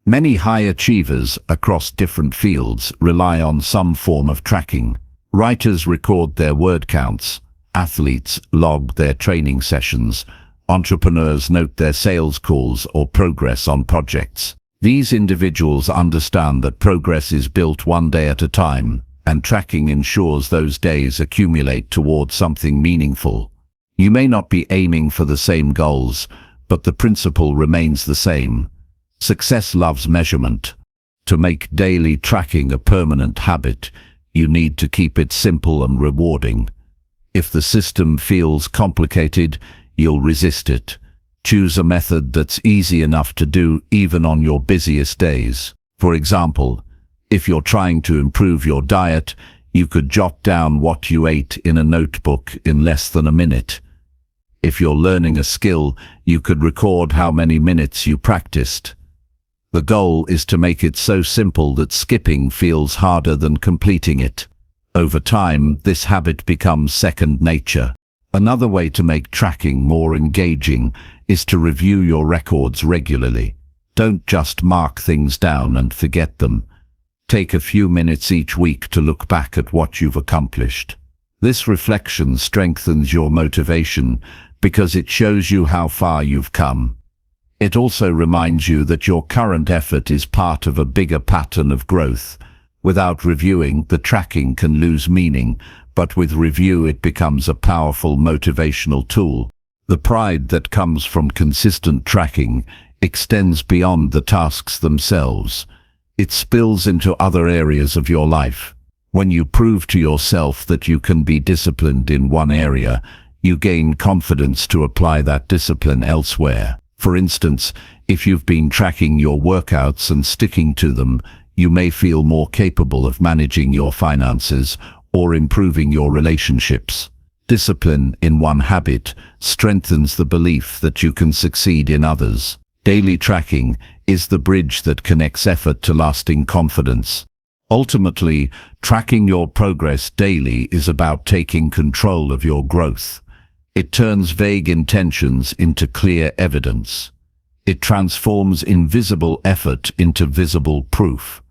Many high achievers across different fields rely on some form of tracking. Writers record their word counts, athletes log their training sessions, entrepreneurs note their sales calls or progress on projects. These individuals understand that progress is built one day at a time, and tracking ensures those days accumulate toward something meaningful. You may not be aiming for the same goals, but the principle remains the same. Success loves measurement. To make daily tracking a permanent habit, you need to keep it simple and rewarding. If the system feels complicated, you'll resist it. Choose a method that's easy enough to do even on your busiest days. For example, if you're trying to improve your diet, you could jot down what you ate in a notebook in less than a minute. If you're learning a skill, you could record how many minutes you practiced. The goal is to make it so simple that skipping feels harder than completing it. Over time, this habit becomes second nature. Another way to make tracking more engaging is to review your records regularly. Don't just mark things down and forget them. Take a few minutes each week to look back at what you've accomplished. This reflection strengthens your motivation because it shows you how far you've come. It also reminds you that your current effort is part of a bigger pattern of growth. Without reviewing, the tracking can lose meaning, but with review it becomes a powerful motivational tool. The pride that comes from consistent tracking extends beyond the tasks themselves. It spills into other areas of your life. When you prove to yourself that you can be disciplined in one area, you gain confidence to apply that discipline elsewhere. For instance, if you've been tracking your workouts and sticking to them, you may feel more capable of managing your finances or improving your relationships. Discipline in one habit strengthens the belief that you can succeed in others. Daily tracking is the bridge that connects effort to lasting confidence. Ultimately, tracking your progress daily is about taking control of your growth. It turns vague intentions into clear evidence. It transforms invisible effort into visible proof.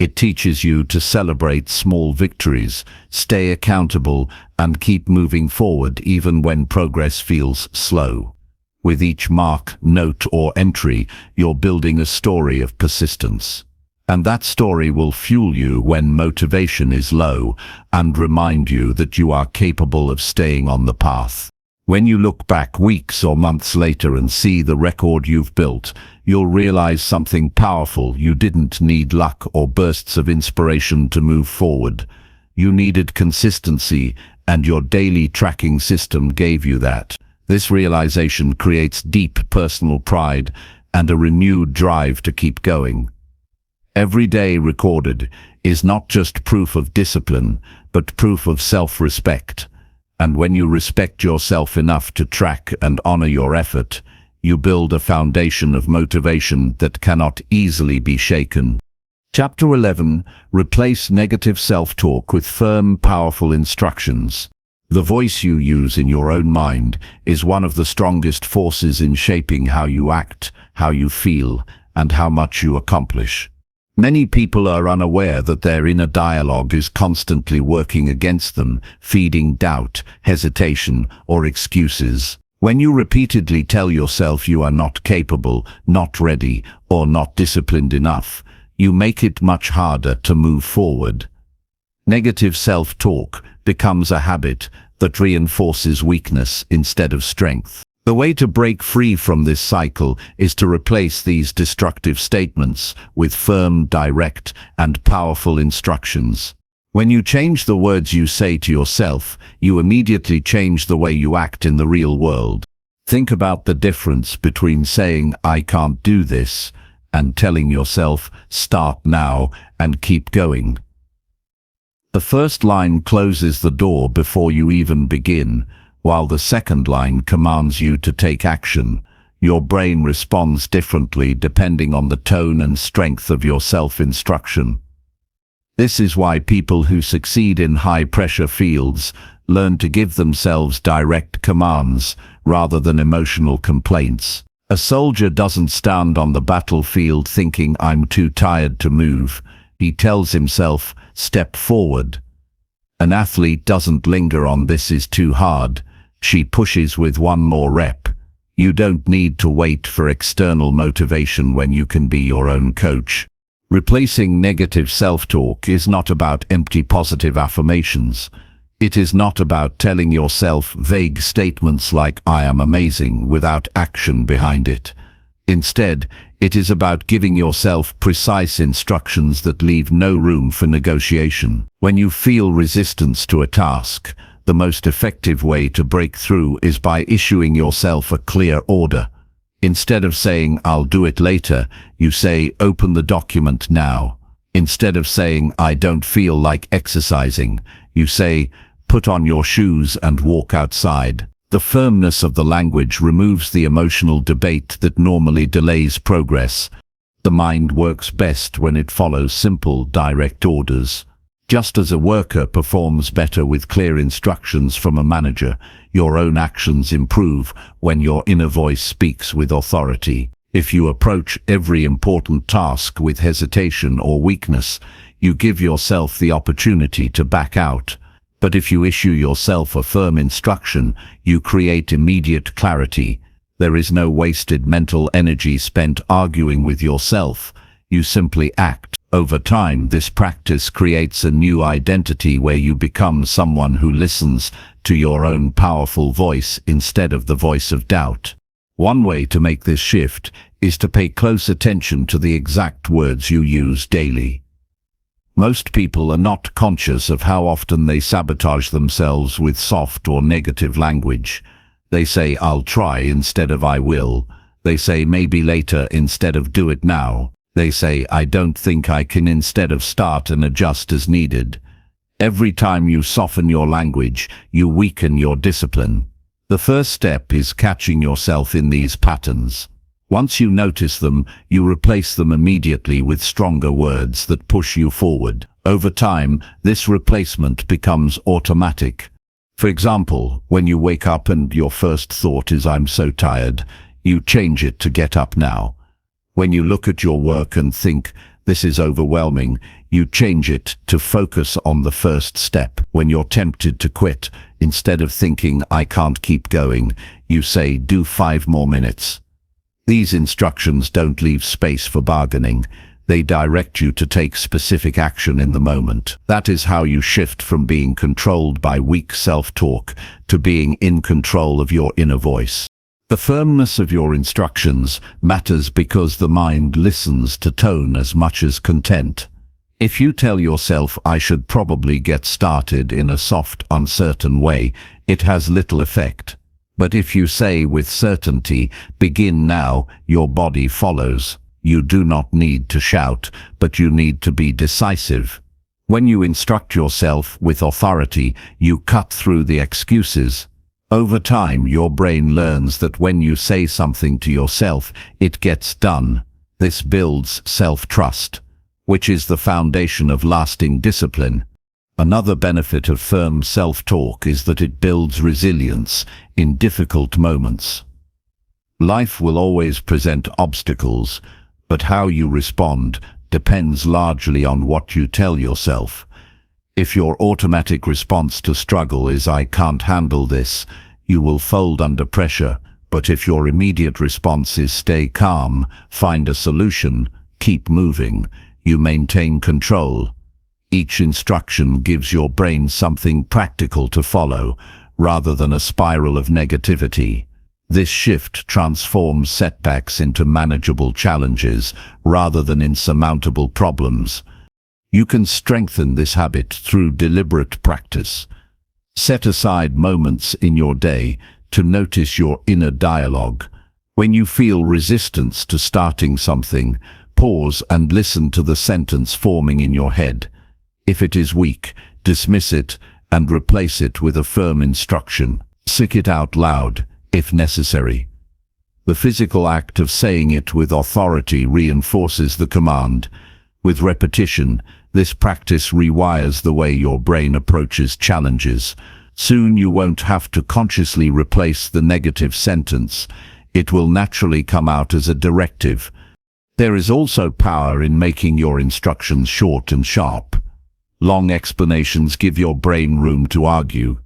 It teaches you to celebrate small victories, stay accountable, and keep moving forward even when progress feels slow. With each mark, note, or entry, you're building a story of persistence. And that story will fuel you when motivation is low and remind you that you are capable of staying on the path. When you look back weeks or months later and see the record you've built, you'll realize something powerful. You didn't need luck or bursts of inspiration to move forward. You needed consistency, and your daily tracking system gave you that. This realization creates deep personal pride and a renewed drive to keep going. Every day recorded is not just proof of discipline, but proof of self-respect. And when you respect yourself enough to track and honor your effort, you build a foundation of motivation that cannot easily be shaken. Chapter 11. Replace negative self-talk with firm, powerful instructions. The voice you use in your own mind is one of the strongest forces in shaping how you act, how you feel, and how much you accomplish. Many people are unaware that their inner dialogue is constantly working against them, feeding doubt, hesitation, or excuses. When you repeatedly tell yourself you are not capable, not ready, or not disciplined enough, you make it much harder to move forward. Negative self-talk becomes a habit that reinforces weakness instead of strength. The way to break free from this cycle is to replace these destructive statements with firm, direct, and powerful instructions. When you change the words you say to yourself, you immediately change the way you act in the real world. Think about the difference between saying, "I can't do this," and telling yourself, "Start now and keep going." The first line closes the door before you even begin, while the second line commands you to take action. Your brain responds differently depending on the tone and strength of your self-instruction. This is why people who succeed in high-pressure fields learn to give themselves direct commands rather than emotional complaints. A soldier doesn't stand on the battlefield thinking, "I'm too tired to move." He tells himself, "Step forward." An athlete doesn't linger on "This is too hard." She pushes with one more rep. You don't need to wait for external motivation when you can be your own coach. Replacing negative self-talk is not about empty positive affirmations. It is not about telling yourself vague statements like "I am amazing" without action behind it. Instead, it is about giving yourself precise instructions that leave no room for negotiation. When you feel resistance to a task, the most effective way to break through is by issuing yourself a clear order. Instead of saying, "I'll do it later," you say, "Open the document now." Instead of saying, "I don't feel like exercising," you say, "Put on your shoes and walk outside." The firmness of the language removes the emotional debate that normally delays progress. The mind works best when it follows simple, direct orders. Just as a worker performs better with clear instructions from a manager, your own actions improve when your inner voice speaks with authority. If you approach every important task with hesitation or weakness, you give yourself the opportunity to back out. But if you issue yourself a firm instruction, you create immediate clarity. There is no wasted mental energy spent arguing with yourself. You simply act. Over time, this practice creates a new identity where you become someone who listens to your own powerful voice instead of the voice of doubt. One way to make this shift is to pay close attention to the exact words you use daily. Most people are not conscious of how often they sabotage themselves with soft or negative language. They say, "I'll try" instead of "I will." They say "maybe later" instead of "do it now." They say, "I don't think I can" instead of "start and adjust as needed." Every time you soften your language, you weaken your discipline. The first step is catching yourself in these patterns. Once you notice them, you replace them immediately with stronger words that push you forward. Over time, this replacement becomes automatic. For example, when you wake up and your first thought is "I'm so tired," you change it to "get up now." When you look at your work and think "this is overwhelming," you change it to "focus on the first step." When you're tempted to quit, instead of thinking "I can't keep going," you say "do 5 more minutes." These instructions don't leave space for bargaining. They direct you to take specific action in the moment. That is how you shift from being controlled by weak self-talk to being in control of your inner voice. The firmness of your instructions matters because the mind listens to tone as much as content. If you tell yourself "I should probably get started" in a soft, uncertain way, it has little effect. But if you say with certainty "begin now," your body follows. You do not need to shout, but you need to be decisive. When you instruct yourself with authority, you cut through the excuses. Over time, your brain learns that when you say something to yourself, it gets done. This builds self-trust, which is the foundation of lasting discipline. Another benefit of firm self-talk is that it builds resilience in difficult moments. Life will always present obstacles, but how you respond depends largely on what you tell yourself. If your automatic response to struggle is "I can't handle this," you will fold under pressure. But if your immediate response is "stay calm, find a solution, keep moving," you maintain control. Each instruction gives your brain something practical to follow, rather than a spiral of negativity. This shift transforms setbacks into manageable challenges rather than insurmountable problems. You can strengthen this habit through deliberate practice. Set aside moments in your day to notice your inner dialogue. When you feel resistance to starting something, pause and listen to the sentence forming in your head. If it is weak, dismiss it and replace it with a firm instruction. Say it out loud, if necessary. The physical act of saying it with authority reinforces the command. With repetition, this practice rewires the way your brain approaches challenges. Soon you won't have to consciously replace the negative sentence. It will naturally come out as a directive. There is also power in making your instructions short and sharp. Long explanations give your brain room to argue,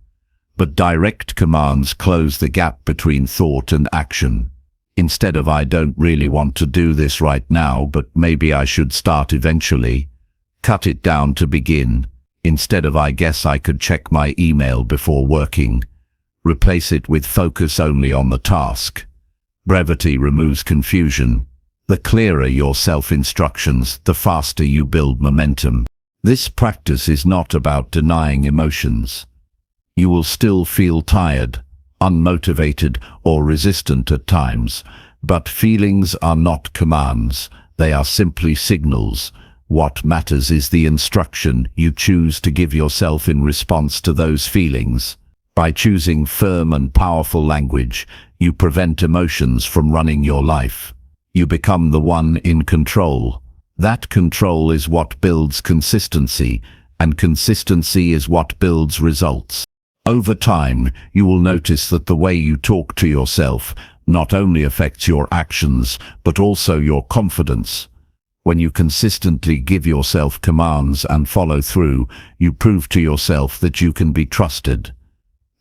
but direct commands close the gap between thought and action. Instead of "I don't really want to do this right now, but maybe I should start eventually," cut it down to "begin." Instead of "I guess I could check my email before working," replace it with "focus only on the task." Brevity removes confusion. The clearer your self-instructions, the faster you build momentum. This practice is not about denying emotions. You will still feel tired, unmotivated, or resistant at times, but feelings are not commands. They are simply signals. What matters is the instruction you choose to give yourself in response to those feelings. By choosing firm and powerful language, you prevent emotions from running your life. You become the one in control. That control is what builds consistency, and consistency is what builds results. Over time, you will notice that the way you talk to yourself not only affects your actions, but also your confidence. When you consistently give yourself commands and follow through, you prove to yourself that you can be trusted.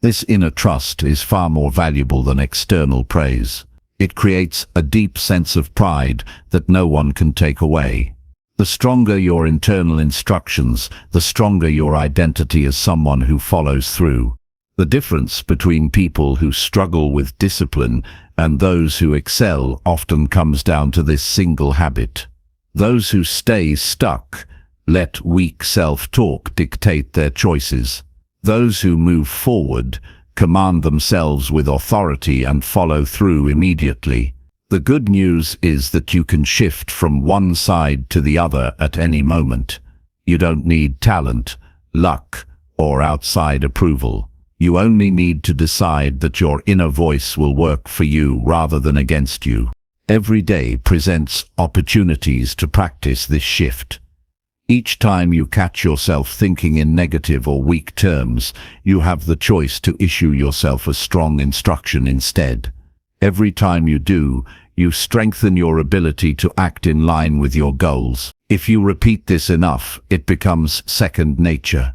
This inner trust is far more valuable than external praise. It creates a deep sense of pride that no one can take away. The stronger your internal instructions, the stronger your identity as someone who follows through. The difference between people who struggle with discipline and those who excel often comes down to this single habit. Those who stay stuck let weak self-talk dictate their choices. Those who move forward command themselves with authority and follow through immediately. The good news is that you can shift from one side to the other at any moment. You don't need talent, luck, or outside approval. You only need to decide that your inner voice will work for you rather than against you. Every day presents opportunities to practice this shift. Each time you catch yourself thinking in negative or weak terms, you have the choice to issue yourself a strong instruction instead. Every time you do, you strengthen your ability to act in line with your goals. If you repeat this enough, it becomes second nature.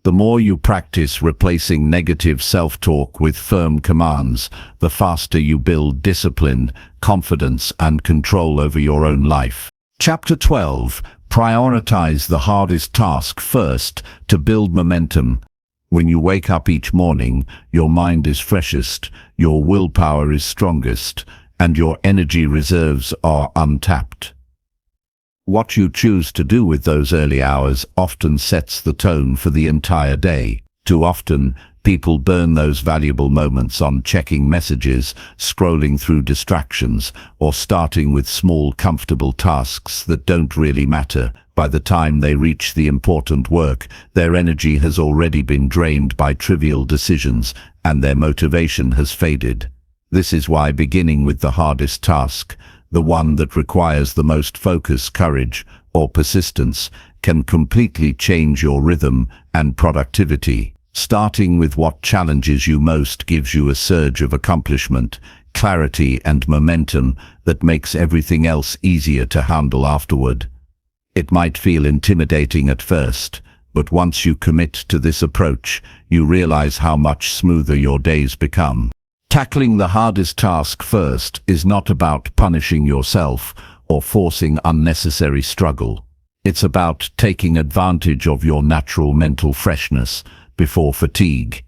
The more you practice replacing negative self-talk with firm commands, the faster you build discipline, confidence, and control over your own life. Chapter 12. Prioritize the hardest task first to build momentum. When you wake up each morning, your mind is freshest, your willpower is strongest, and your energy reserves are untapped. What you choose to do with those early hours often sets the tone for the entire day. Too often, people burn those valuable moments on checking messages, scrolling through distractions, or starting with small, comfortable tasks that don't really matter. By the time they reach the important work, their energy has already been drained by trivial decisions, and their motivation has faded. This is why beginning with the hardest task, the one that requires the most focus, courage, or persistence, can completely change your rhythm and productivity. Starting with what challenges you most gives you a surge of accomplishment, clarity, and momentum that makes everything else easier to handle afterward. It might feel intimidating at first, but once you commit to this approach, you realize how much smoother your days become. Tackling the hardest task first is not about punishing yourself or forcing unnecessary struggle. It's about taking advantage of your natural mental freshness before fatigue,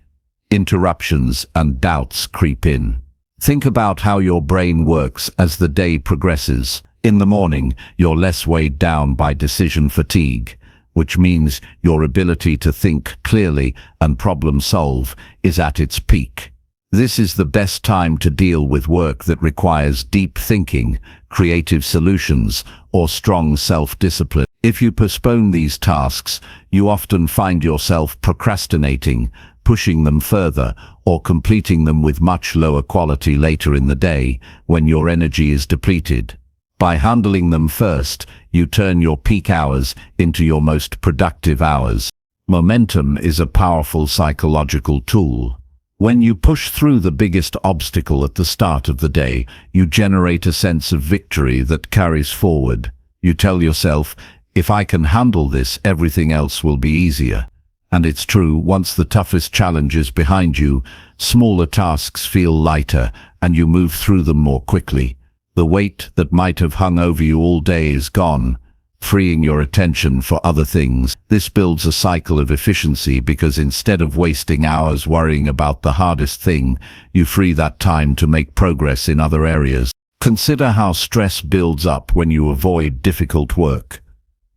interruptions, and doubts creep in. Think about how your brain works as the day progresses. In the morning, you're less weighed down by decision fatigue, which means your ability to think clearly and problem solve is at its peak. This is the best time to deal with work that requires deep thinking, creative solutions, or strong self-discipline. If you postpone these tasks, you often find yourself procrastinating, pushing them further, or completing them with much lower quality later in the day when your energy is depleted. By handling them first, you turn your peak hours into your most productive hours. Momentum is a powerful psychological tool. When you push through the biggest obstacle at the start of the day, you generate a sense of victory that carries forward. You tell yourself, if I can handle this, everything else will be easier. And it's true, once the toughest challenge is behind you, smaller tasks feel lighter and you move through them more quickly. The weight that might have hung over you all day is gone, freeing your attention for other things. This builds a cycle of efficiency because instead of wasting hours worrying about the hardest thing, you free that time to make progress in other areas. Consider how stress builds up when you avoid difficult work.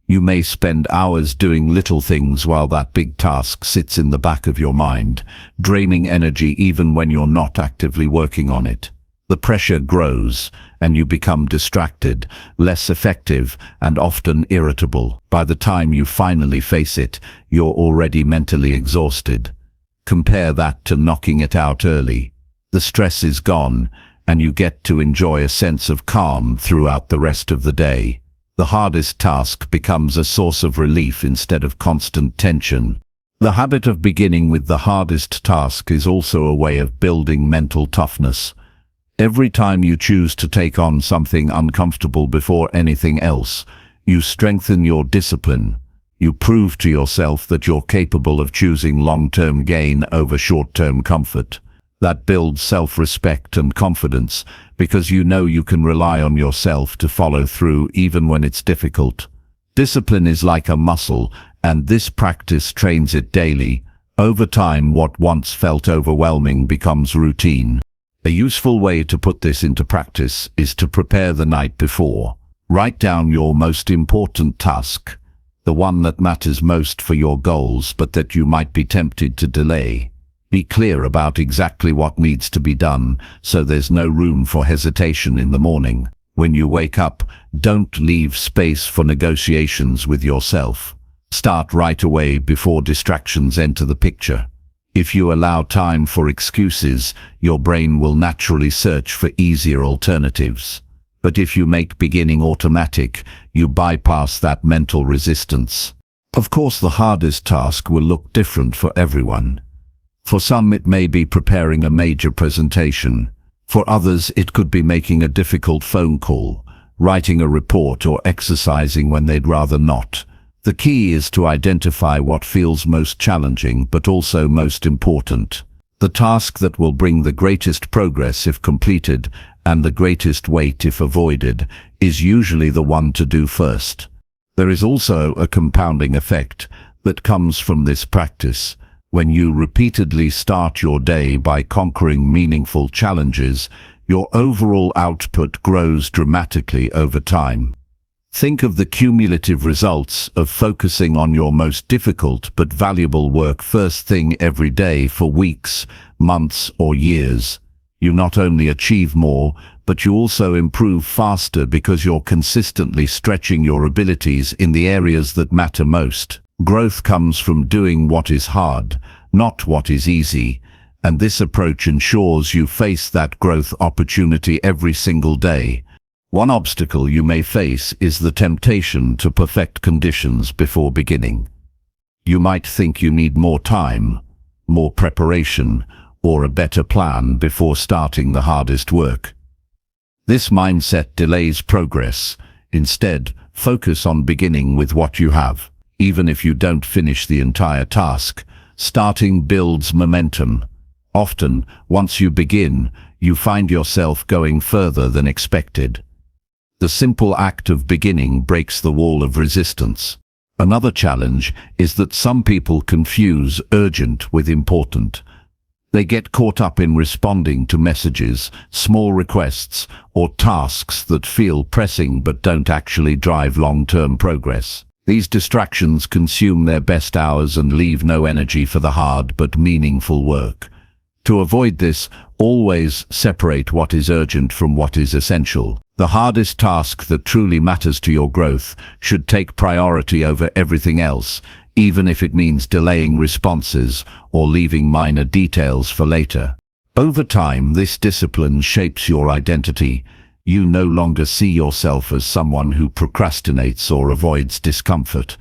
You may spend hours doing little things while that big task sits in the back of your mind, draining energy even when you're not actively working on it. The pressure grows, and you become distracted, less effective, and often irritable. By the time you finally face it, you're already mentally exhausted. Compare that to knocking it out early. The stress is gone, and you get to enjoy a sense of calm throughout the rest of the day. The hardest task becomes a source of relief instead of constant tension. The habit of beginning with the hardest task is also a way of building mental toughness. Every time you choose to take on something uncomfortable before anything else, you strengthen your discipline. You prove to yourself that you're capable of choosing long-term gain over short-term comfort. That builds self-respect and confidence because you know you can rely on yourself to follow through even when it's difficult. Discipline is like a muscle, and this practice trains it daily. Over time, what once felt overwhelming becomes routine. A useful way to put this into practice is to prepare the night before. Write down your most important task, the one that matters most for your goals but that you might be tempted to delay. Be clear about exactly what needs to be done so there's no room for hesitation in the morning. When you wake up, don't leave space for negotiations with yourself. Start right away before distractions enter the picture. If you allow time for excuses, your brain will naturally search for easier alternatives. But if you make beginning automatic, you bypass that mental resistance. Of course, the hardest task will look different for everyone. For some, it may be preparing a major presentation. For others, it could be making a difficult phone call, writing a report, or exercising when they'd rather not. The key is to identify what feels most challenging but also most important. The task that will bring the greatest progress if completed and the greatest weight if avoided is usually the one to do first. There is also a compounding effect that comes from this practice. When you repeatedly start your day by conquering meaningful challenges, your overall output grows dramatically over time. Think of the cumulative results of focusing on your most difficult but valuable work first thing every day for weeks, months, or years. You not only achieve more, but you also improve faster because you're consistently stretching your abilities in the areas that matter most. Growth comes from doing what is hard, not what is easy, and this approach ensures you face that growth opportunity every single day. One obstacle you may face is the temptation to perfect conditions before beginning. You might think you need more time, more preparation, or a better plan before starting the hardest work. This mindset delays progress. Instead, focus on beginning with what you have. Even if you don't finish the entire task, starting builds momentum. Often, once you begin, you find yourself going further than expected. The simple act of beginning breaks the wall of resistance. Another challenge is that some people confuse urgent with important. They get caught up in responding to messages, small requests, or tasks that feel pressing but don't actually drive long-term progress. These distractions consume their best hours and leave no energy for the hard but meaningful work. To avoid this, always separate what is urgent from what is essential. The hardest task that truly matters to your growth should take priority over everything else, even if it means delaying responses or leaving minor details for later. Over time, this discipline shapes your identity. You no longer see yourself as someone who procrastinates or avoids discomfort.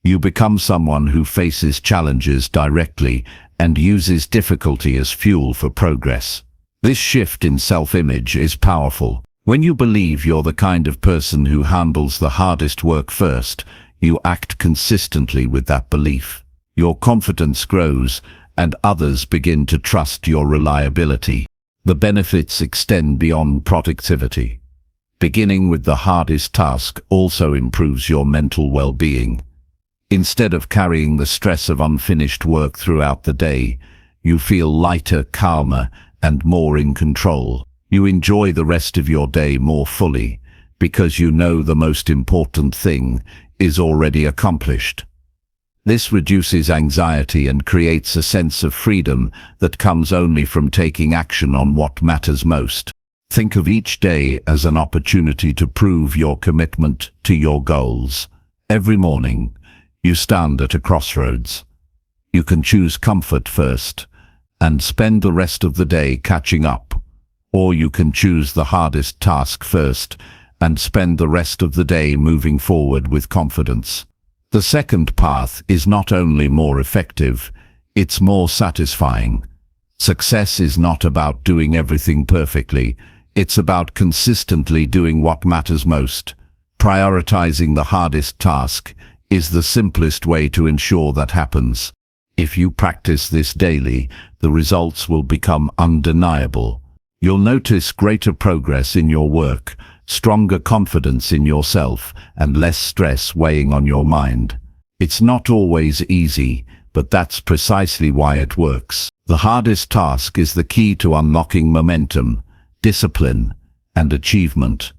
You become someone who faces challenges directly and uses difficulty as fuel for progress. This shift in self-image is powerful. When you believe you're the kind of person who handles the hardest work first, you act consistently with that belief. Your confidence grows, and others begin to trust your reliability. The benefits extend beyond productivity. Beginning with the hardest task also improves your mental well-being. Instead of carrying the stress of unfinished work throughout the day, you feel lighter, calmer, and more in control. You enjoy the rest of your day more fully, because you know the most important thing is already accomplished. This reduces anxiety and creates a sense of freedom that comes only from taking action on what matters most. Think of each day as an opportunity to prove your commitment to your goals. Every morning, you stand at a crossroads. You can choose comfort first and spend the rest of the day catching up. Or you can choose the hardest task first and spend the rest of the day moving forward with confidence. The second path is not only more effective, it's more satisfying. Success is not about doing everything perfectly, it's about consistently doing what matters most. Prioritizing the hardest task is the simplest way to ensure that happens. If you practice this daily, the results will become undeniable. You'll notice greater progress in your work, stronger confidence in yourself, and less stress weighing on your mind. It's not always easy, but that's precisely why it works. The hardest task is the key to unlocking momentum, discipline, and achievement.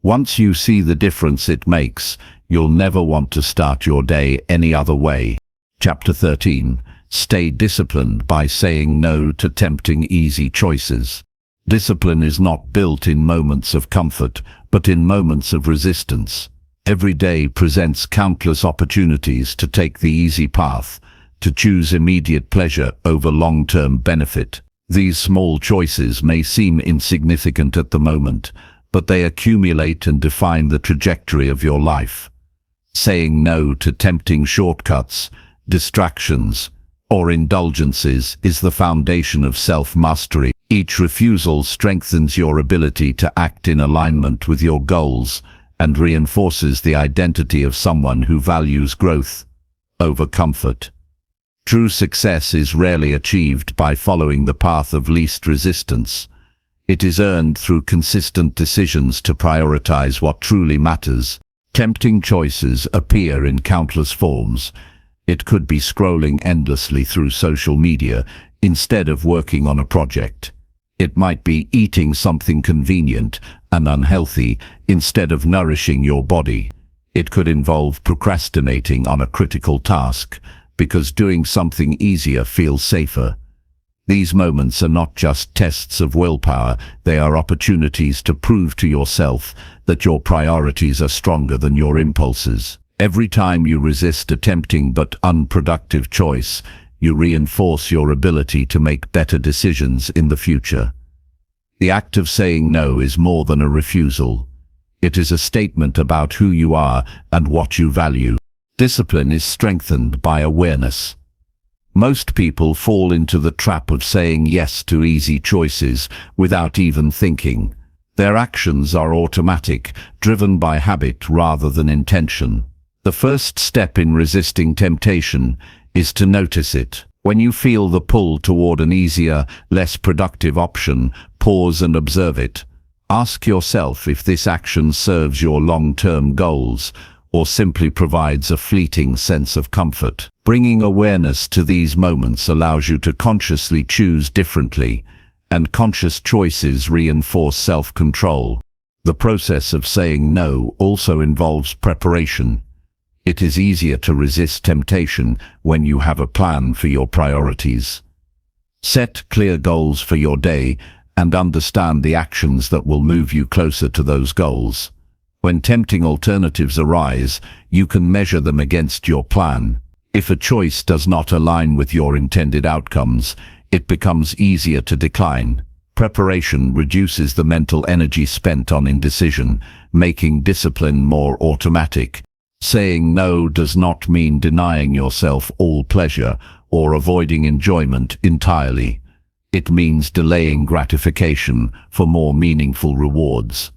Once you see the difference it makes, you'll never want to start your day any other way. Chapter 13. Stay disciplined by saying no to tempting easy choices. Discipline is not built in moments of comfort, but in moments of resistance. Every day presents countless opportunities to take the easy path, to choose immediate pleasure over long-term benefit. These small choices may seem insignificant at the moment, but they accumulate and define the trajectory of your life. Saying no to tempting shortcuts, distractions, or indulgences is the foundation of self-mastery. Each refusal strengthens your ability to act in alignment with your goals and reinforces the identity of someone who values growth over comfort. True success is rarely achieved by following the path of least resistance. It is earned through consistent decisions to prioritize what truly matters. Tempting choices appear in countless forms. It could be scrolling endlessly through social media instead of working on a project. It might be eating something convenient and unhealthy instead of nourishing your body. It could involve procrastinating on a critical task because doing something easier feels safer. These moments are not just tests of willpower, they are opportunities to prove to yourself that your priorities are stronger than your impulses. Every time you resist a tempting but unproductive choice, you reinforce your ability to make better decisions in the future. The act of saying no is more than a refusal. It is a statement about who you are and what you value. Discipline is strengthened by awareness. Most people fall into the trap of saying yes to easy choices without even thinking. Their actions are automatic, driven by habit rather than intention. The first step in resisting temptation is to notice it. When you feel the pull toward an easier, less productive option, pause and observe it. Ask yourself if this action serves your long-term goals or simply provides a fleeting sense of comfort. Bringing awareness to these moments allows you to consciously choose differently, and conscious choices reinforce self-control. The process of saying no also involves preparation. It is easier to resist temptation when you have a plan for your priorities. Set clear goals for your day and understand the actions that will move you closer to those goals. When tempting alternatives arise, you can measure them against your plan. If a choice does not align with your intended outcomes, it becomes easier to decline. Preparation reduces the mental energy spent on indecision, making discipline more automatic. Saying no does not mean denying yourself all pleasure or avoiding enjoyment entirely. It means delaying gratification for more meaningful rewards.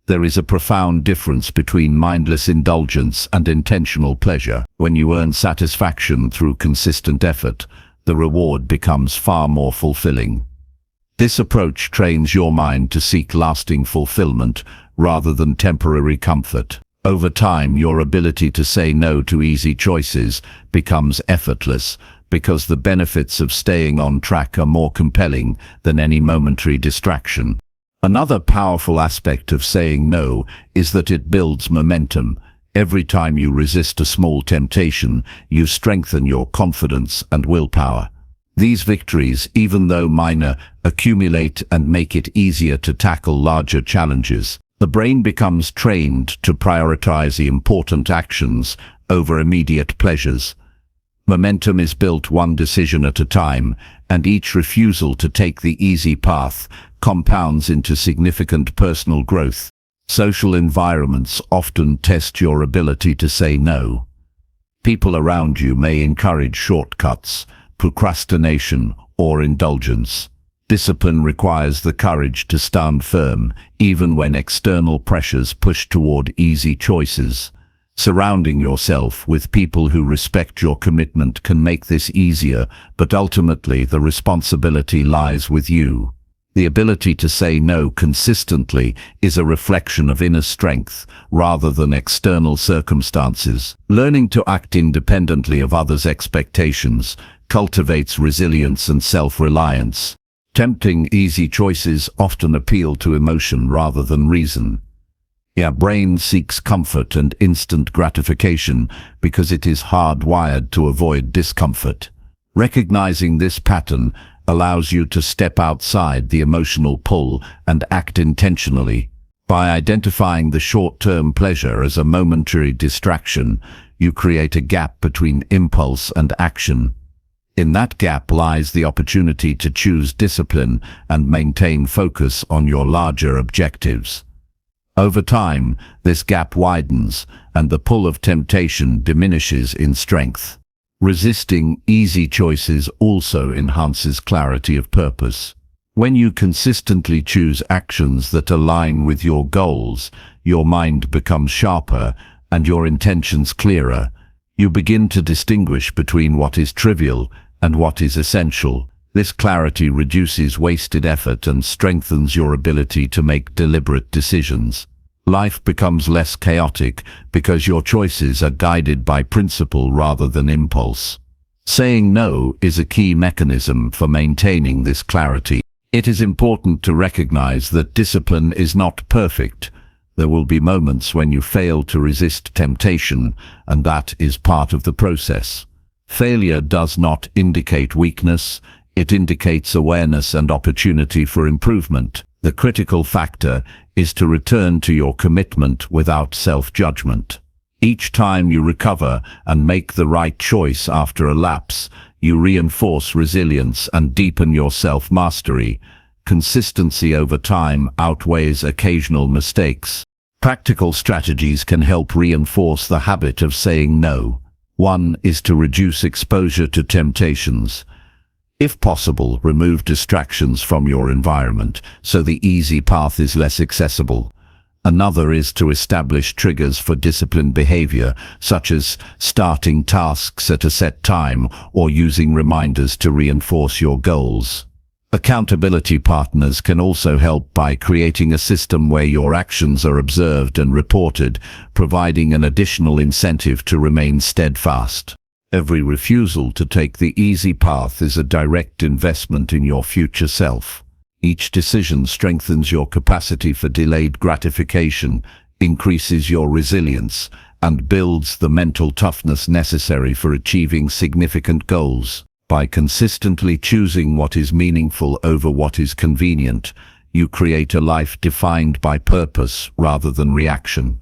There is a profound difference between mindless indulgence and intentional pleasure. When you earn satisfaction through consistent effort, the reward becomes far more fulfilling. This approach trains your mind to seek lasting fulfillment rather than temporary comfort. Over time, your ability to say no to easy choices becomes effortless because the benefits of staying on track are more compelling than any momentary distraction. Another powerful aspect of saying no is that it builds momentum. Every time you resist a small temptation, you strengthen your confidence and willpower. These victories, even though minor, accumulate and make it easier to tackle larger challenges. The brain becomes trained to prioritize the important actions over immediate pleasures. Momentum is built one decision at a time, and each refusal to take the easy path compounds into significant personal growth. Social environments often test your ability to say no. People around you may encourage shortcuts, procrastination, or indulgence. Discipline requires the courage to stand firm, even when external pressures push toward easy choices. Surrounding yourself with people who respect your commitment can make this easier, but ultimately the responsibility lies with you. The ability to say no consistently is a reflection of inner strength rather than external circumstances. Learning to act independently of others' expectations cultivates resilience and self-reliance. Tempting, easy choices often appeal to emotion rather than reason. Your brain seeks comfort and instant gratification because it is hardwired to avoid discomfort. Recognizing this pattern allows you to step outside the emotional pull and act intentionally. By identifying the short-term pleasure as a momentary distraction, you create a gap between impulse and action. In that gap lies the opportunity to choose discipline and maintain focus on your larger objectives. Over time, this gap widens, and the pull of temptation diminishes in strength. Resisting easy choices also enhances clarity of purpose. When you consistently choose actions that align with your goals, your mind becomes sharper and your intentions clearer. You begin to distinguish between what is trivial and what is essential. This clarity reduces wasted effort and strengthens your ability to make deliberate decisions. Life becomes less chaotic because your choices are guided by principle rather than impulse. Saying no is a key mechanism for maintaining this clarity. It is important to recognize that discipline is not perfect. There will be moments when you fail to resist temptation, and that is part of the process. Failure does not indicate weakness, it indicates awareness and opportunity for improvement. The critical factor is to return to your commitment without self-judgment. Each time you recover and make the right choice after a lapse, you reinforce resilience and deepen your self-mastery. Consistency over time outweighs occasional mistakes. Practical strategies can help reinforce the habit of saying no. One is to reduce exposure to temptations. If possible, remove distractions from your environment so the easy path is less accessible. Another is to establish triggers for disciplined behavior, such as starting tasks at a set time or using reminders to reinforce your goals. Accountability partners can also help by creating a system where your actions are observed and reported, providing an additional incentive to remain steadfast. Every refusal to take the easy path is a direct investment in your future self. Each decision strengthens your capacity for delayed gratification, increases your resilience, and builds the mental toughness necessary for achieving significant goals. By consistently choosing what is meaningful over what is convenient, you create a life defined by purpose rather than reaction.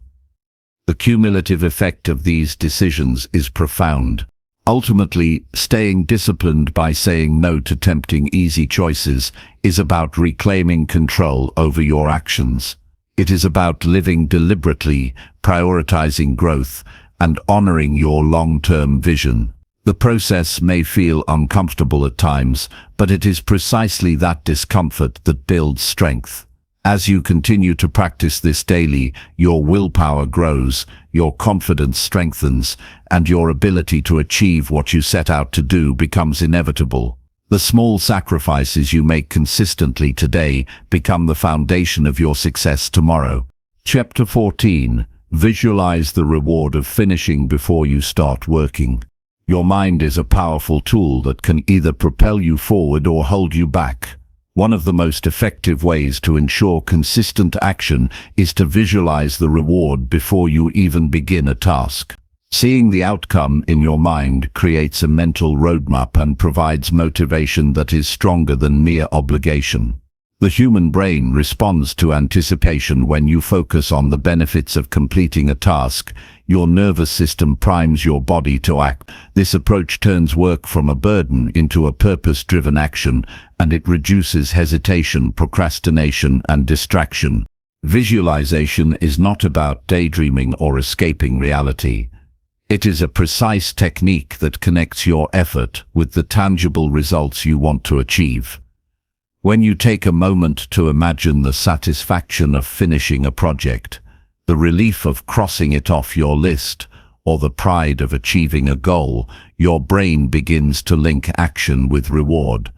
The cumulative effect of these decisions is profound. Ultimately, staying disciplined by saying no to tempting easy choices is about reclaiming control over your actions. It is about living deliberately, prioritizing growth, and honoring your long-term vision. The process may feel uncomfortable at times, but it is precisely that discomfort that builds strength. As you continue to practice this daily, your willpower grows, your confidence strengthens, and your ability to achieve what you set out to do becomes inevitable. The small sacrifices you make consistently today become the foundation of your success tomorrow. Chapter 14. Visualize the reward of finishing before you start working. Your mind is a powerful tool that can either propel you forward or hold you back. One of the most effective ways to ensure consistent action is to visualize the reward before you even begin a task. Seeing the outcome in your mind creates a mental roadmap and provides motivation that is stronger than mere obligation. The human brain responds to anticipation when you focus on the benefits of completing a task. Your nervous system primes your body to act. This approach turns work from a burden into a purpose-driven action, and it reduces hesitation, procrastination, and distraction. Visualization is not about daydreaming or escaping reality. It is a precise technique that connects your effort with the tangible results you want to achieve. When you take a moment to imagine the satisfaction of finishing a project, the relief of crossing it off your list, or the pride of achieving a goal, your brain begins to link action with reward.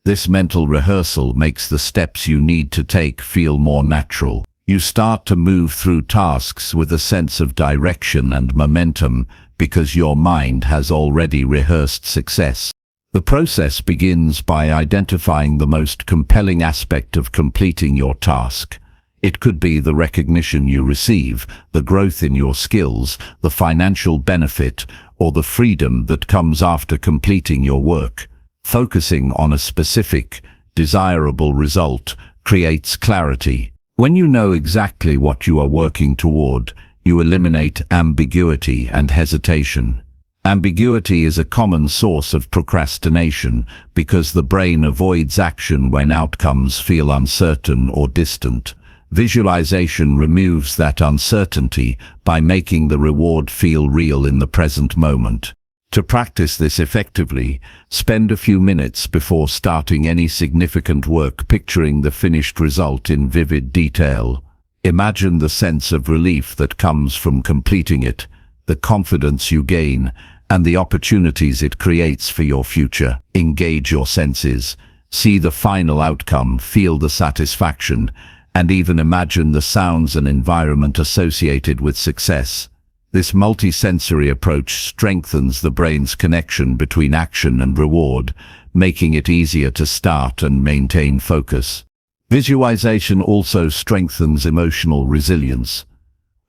This mental rehearsal makes the steps you need to take feel more natural. You start to move through tasks with a sense of direction and momentum because your mind has already rehearsed success. The process begins by identifying the most compelling aspect of completing your task. It could be the recognition you receive, the growth in your skills, the financial benefit, or the freedom that comes after completing your work. Focusing on a specific, desirable result creates clarity. When you know exactly what you are working toward, you eliminate ambiguity and hesitation. Ambiguity is a common source of procrastination because the brain avoids action when outcomes feel uncertain or distant. Visualization removes that uncertainty by making the reward feel real in the present moment. To practice this effectively, spend a few minutes before starting any significant work picturing the finished result in vivid detail. Imagine the sense of relief that comes from completing it, the confidence you gain, and the opportunities it creates for your future. Engage your senses, see the final outcome, feel the satisfaction, and even imagine the sounds and environment associated with success. This multisensory approach strengthens the brain's connection between action and reward, making it easier to start and maintain focus. Visualization also strengthens emotional resilience.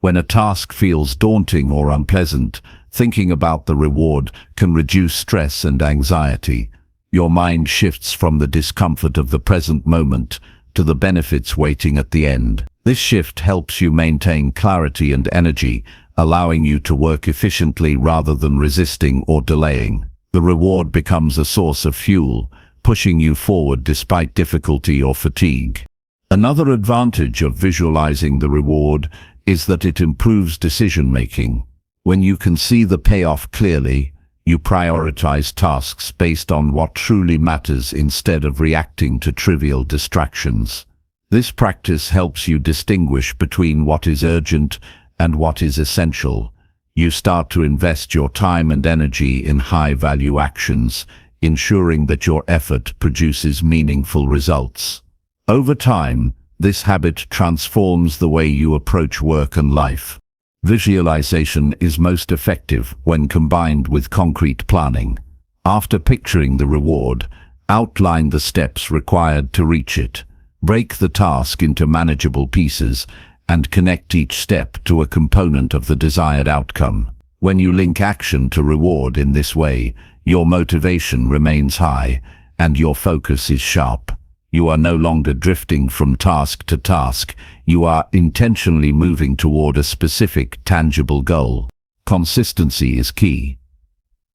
When a task feels daunting or unpleasant, thinking about the reward can reduce stress and anxiety. Your mind shifts from the discomfort of the present moment to the benefits waiting at the end. This shift helps you maintain clarity and energy, allowing you to work efficiently rather than resisting or delaying. The reward becomes a source of fuel, pushing you forward despite difficulty or fatigue. Another advantage of visualizing the reward is that it improves decision-making. When you can see the payoff clearly, you prioritize tasks based on what truly matters instead of reacting to trivial distractions. This practice helps you distinguish between what is urgent and what is essential. You start to invest your time and energy in high-value actions, ensuring that your effort produces meaningful results. Over time, this habit transforms the way you approach work and life. Visualization is most effective when combined with concrete planning. After picturing the reward, outline the steps required to reach it. Break the task into manageable pieces and connect each step to a component of the desired outcome. When you link action to reward in this way, your motivation remains high and your focus is sharp. You are no longer drifting from task to task. You are intentionally moving toward a specific, tangible goal. Consistency is key.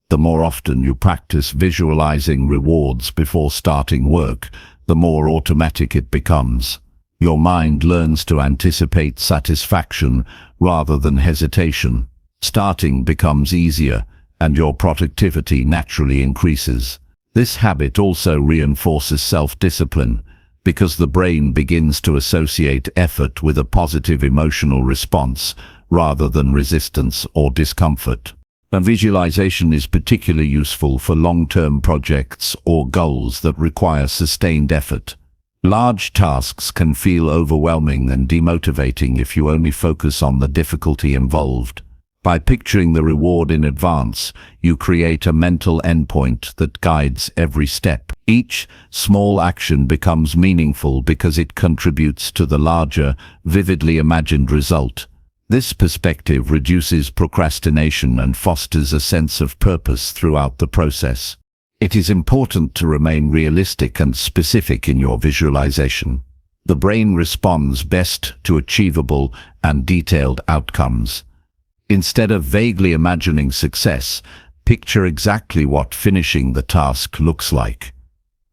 The more often you practice visualizing rewards before starting work, the more automatic it becomes. Your mind learns to anticipate satisfaction rather than hesitation. Starting becomes easier, and your productivity naturally increases. This habit also reinforces self-discipline, because the brain begins to associate effort with a positive emotional response rather than resistance or discomfort. And visualization is particularly useful for long-term projects or goals that require sustained effort. Large tasks can feel overwhelming and demotivating if you only focus on the difficulty involved. By picturing the reward in advance, you create a mental endpoint that guides every step. Each small action becomes meaningful because it contributes to the larger, vividly imagined result. This perspective reduces procrastination and fosters a sense of purpose throughout the process. It is important to remain realistic and specific in your visualization. The brain responds best to achievable and detailed outcomes. Instead of vaguely imagining success, picture exactly what finishing the task looks like.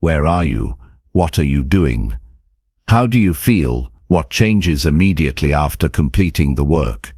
Where are you? What are you doing? How do you feel? What changes immediately after completing the work?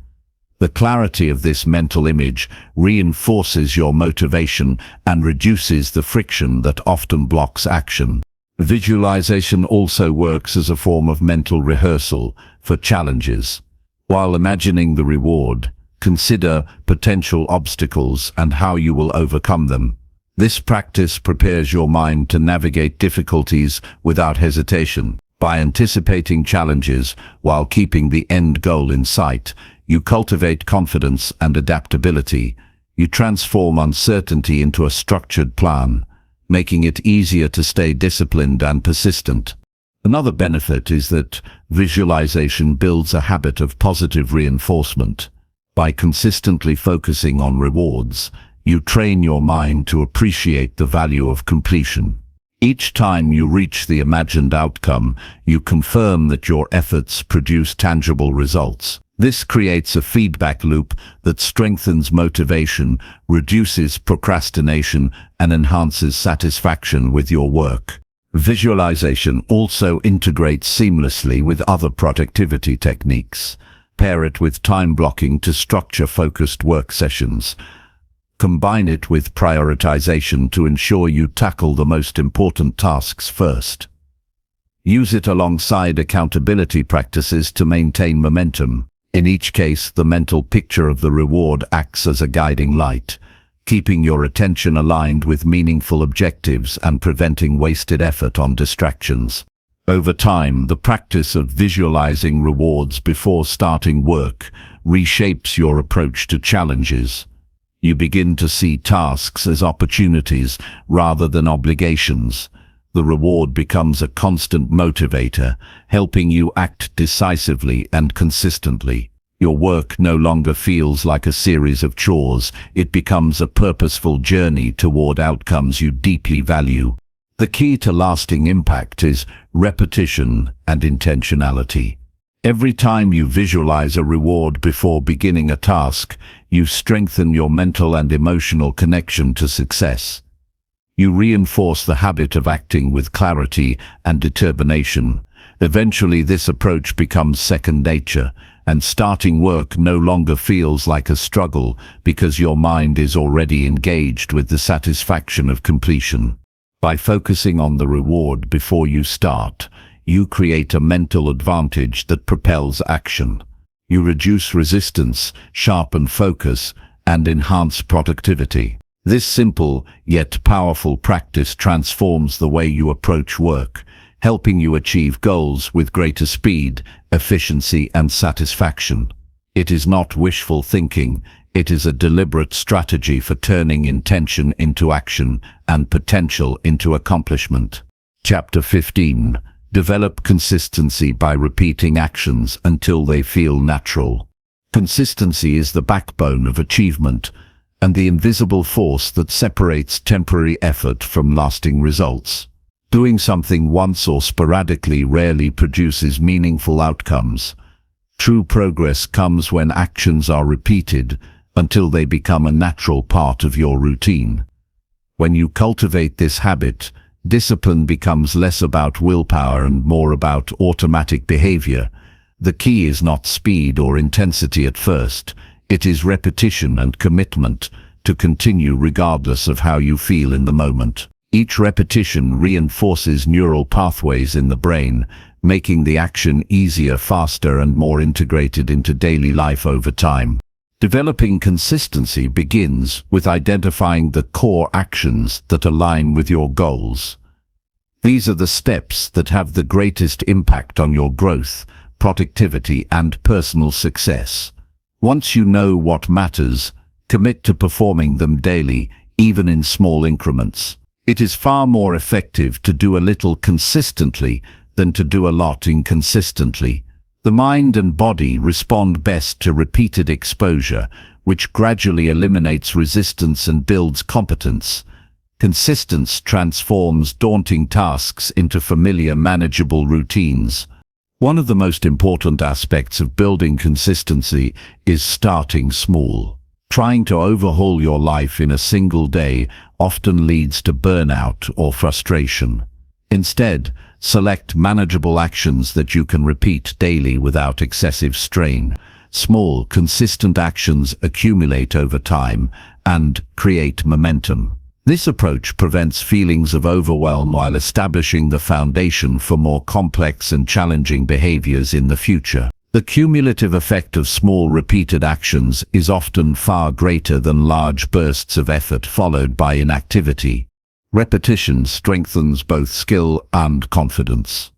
The clarity of this mental image reinforces your motivation and reduces the friction that often blocks action. Visualization also works as a form of mental rehearsal for challenges. While imagining the reward, consider potential obstacles and how you will overcome them. This practice prepares your mind to navigate difficulties without hesitation. By anticipating challenges while keeping the end goal in sight, you cultivate confidence and adaptability. You transform uncertainty into a structured plan, making it easier to stay disciplined and persistent. Another benefit is that visualization builds a habit of positive reinforcement. By consistently focusing on rewards, you train your mind to appreciate the value of completion. Each time you reach the imagined outcome, you confirm that your efforts produce tangible results. This creates a feedback loop that strengthens motivation, reduces procrastination, and enhances satisfaction with your work. Visualization also integrates seamlessly with other productivity techniques. Pair it with time blocking to structure focused work sessions. Combine it with prioritization to ensure you tackle the most important tasks first. Use it alongside accountability practices to maintain momentum. In each case, the mental picture of the reward acts as a guiding light, keeping your attention aligned with meaningful objectives and preventing wasted effort on distractions. Over time, the practice of visualizing rewards before starting work reshapes your approach to challenges. You begin to see tasks as opportunities rather than obligations. The reward becomes a constant motivator, helping you act decisively and consistently. Your work no longer feels like a series of chores. It becomes a purposeful journey toward outcomes you deeply value. The key to lasting impact is repetition and intentionality. Every time you visualize a reward before beginning a task, you strengthen your mental and emotional connection to success. You reinforce the habit of acting with clarity and determination. Eventually, this approach becomes second nature, and starting work no longer feels like a struggle because your mind is already engaged with the satisfaction of completion. By focusing on the reward before you start, you create a mental advantage that propels action. You reduce resistance, sharpen focus, and enhance productivity. This simple yet powerful practice transforms the way you approach work, helping you achieve goals with greater speed, efficiency, and satisfaction. It is not wishful thinking, it is a deliberate strategy for turning intention into action and potential into accomplishment. Chapter 15. Develop consistency by repeating actions until they feel natural. Consistency is the backbone of achievement and the invisible force that separates temporary effort from lasting results. Doing something once or sporadically rarely produces meaningful outcomes. True progress comes when actions are repeated until they become a natural part of your routine. When you cultivate this habit, discipline becomes less about willpower and more about automatic behavior. The key is not speed or intensity at first. It is repetition and commitment to continue regardless of how you feel in the moment. Each repetition reinforces neural pathways in the brain, making the action easier, faster, and more integrated into daily life over time. Developing consistency begins with identifying the core actions that align with your goals. These are the steps that have the greatest impact on your growth, productivity, and personal success. Once you know what matters, commit to performing them daily, even in small increments. It is far more effective to do a little consistently than to do a lot inconsistently. The mind and body respond best to repeated exposure, which gradually eliminates resistance and builds competence. Consistency transforms daunting tasks into familiar, manageable routines. One of the most important aspects of building consistency is starting small. Trying to overhaul your life in a single day often leads to burnout or frustration. Instead, select manageable actions that you can repeat daily without excessive strain. Small, consistent actions accumulate over time and create momentum. This approach prevents feelings of overwhelm while establishing the foundation for more complex and challenging behaviors in the future. The cumulative effect of small repeated actions is often far greater than large bursts of effort followed by inactivity. Repetition strengthens both skill and confidence.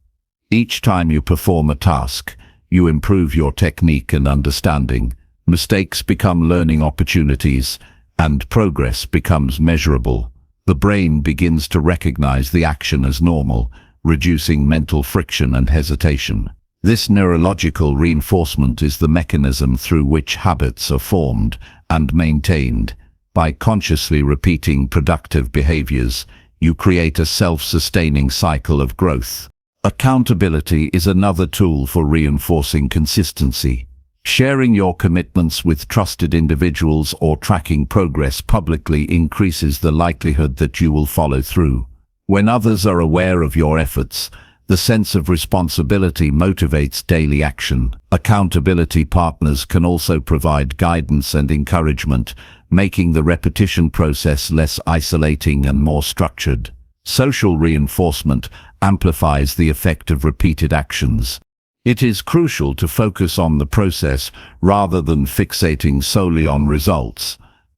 Each time you perform a task, you improve your technique and understanding. Mistakes become learning opportunities, and progress becomes measurable. The brain begins to recognize the action as normal, reducing mental friction and hesitation. This neurological reinforcement is the mechanism through which habits are formed and maintained. By consciously repeating productive behaviors, you create a self-sustaining cycle of growth. Accountability is another tool for reinforcing consistency. Sharing your commitments with trusted individuals or tracking progress publicly increases the likelihood that you will follow through. When others are aware of your efforts, the sense of responsibility motivates daily action. Accountability partners can also provide guidance and encouragement, making the repetition process less isolating and more structured. Social reinforcement amplifies the effect of repeated actions. It is crucial to focus on the process rather than fixating solely on results.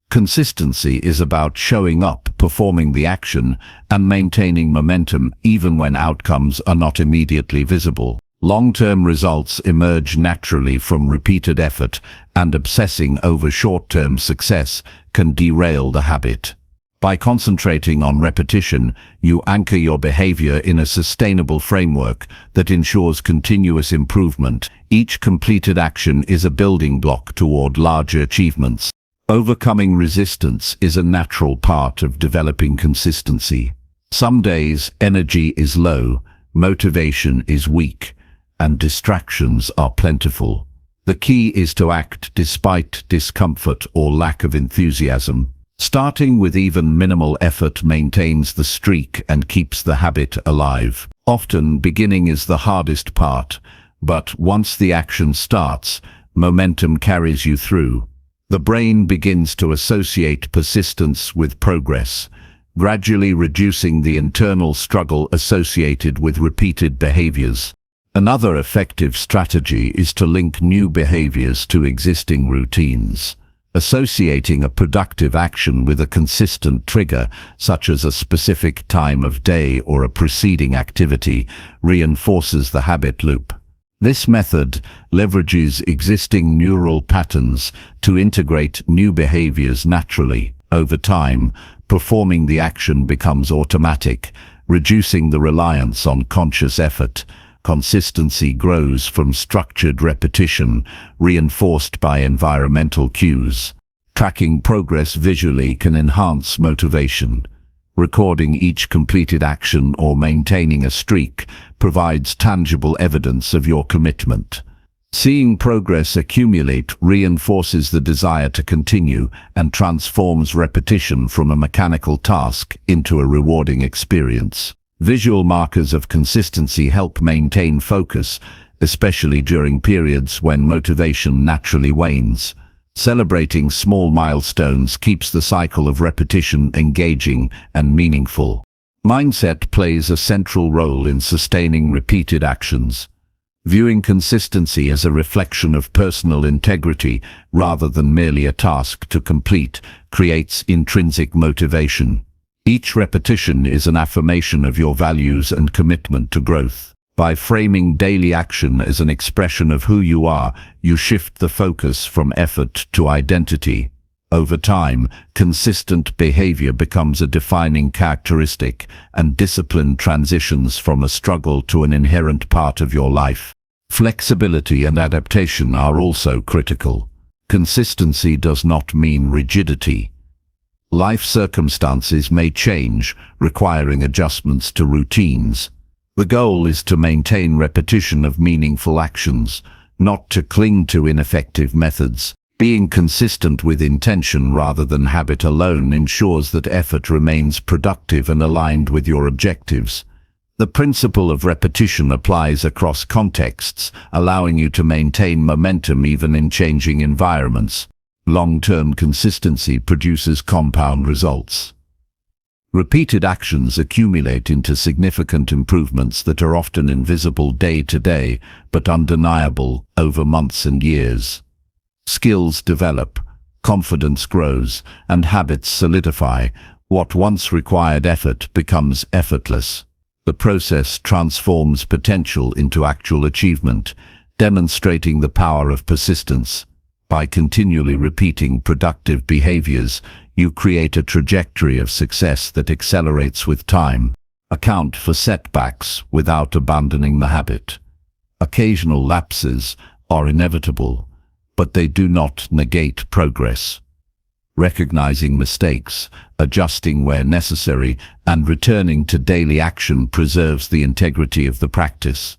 Consistency is about showing up, performing the action, and maintaining momentum even when outcomes are not immediately visible. Long-term results emerge naturally from repeated effort, and obsessing over short-term success can derail the habit. By concentrating on repetition, you anchor your behavior in a sustainable framework that ensures continuous improvement. Each completed action is a building block toward larger achievements. Overcoming resistance is a natural part of developing consistency. Some days, energy is low, motivation is weak, and distractions are plentiful. The key is to act despite discomfort or lack of enthusiasm. Starting with even minimal effort maintains the streak and keeps the habit alive. Often, beginning is the hardest part, but once the action starts, momentum carries you through. The brain begins to associate persistence with progress, gradually reducing the internal struggle associated with repeated behaviors. Another effective strategy is to link new behaviors to existing routines. Associating a productive action with a consistent trigger, such as a specific time of day or a preceding activity, reinforces the habit loop. This method leverages existing neural patterns to integrate new behaviors naturally. Over time, performing the action becomes automatic, reducing the reliance on conscious effort. Consistency grows from structured repetition, reinforced by environmental cues. Tracking progress visually can enhance motivation. Recording each completed action or maintaining a streak provides tangible evidence of your commitment. Seeing progress accumulate reinforces the desire to continue and transforms repetition from a mechanical task into a rewarding experience. Visual markers of consistency help maintain focus, especially during periods when motivation naturally wanes. Celebrating small milestones keeps the cycle of repetition engaging and meaningful. Mindset plays a central role in sustaining repeated actions. Viewing consistency as a reflection of personal integrity rather than merely a task to complete creates intrinsic motivation. Each repetition is an affirmation of your values and commitment to growth. By framing daily action as an expression of who you are, you shift the focus from effort to identity. Over time, consistent behavior becomes a defining characteristic, and discipline transitions from a struggle to an inherent part of your life. Flexibility and adaptation are also critical. Consistency does not mean rigidity. Life circumstances may change, requiring adjustments to routines. The goal is to maintain repetition of meaningful actions, not to cling to ineffective methods. Being consistent with intention rather than habit alone ensures that effort remains productive and aligned with your objectives. The principle of repetition applies across contexts, allowing you to maintain momentum even in changing environments. Long-term consistency produces compound results. Repeated actions accumulate into significant improvements that are often invisible day to day, but undeniable over months and years. Skills develop, confidence grows, and habits solidify. What once required effort becomes effortless. The process transforms potential into actual achievement, demonstrating the power of persistence. By continually repeating productive behaviors, you create a trajectory of success that accelerates with time. Account for setbacks without abandoning the habit. Occasional lapses are inevitable, but they do not negate progress. Recognizing mistakes, adjusting where necessary, and returning to daily action preserves the integrity of the practice.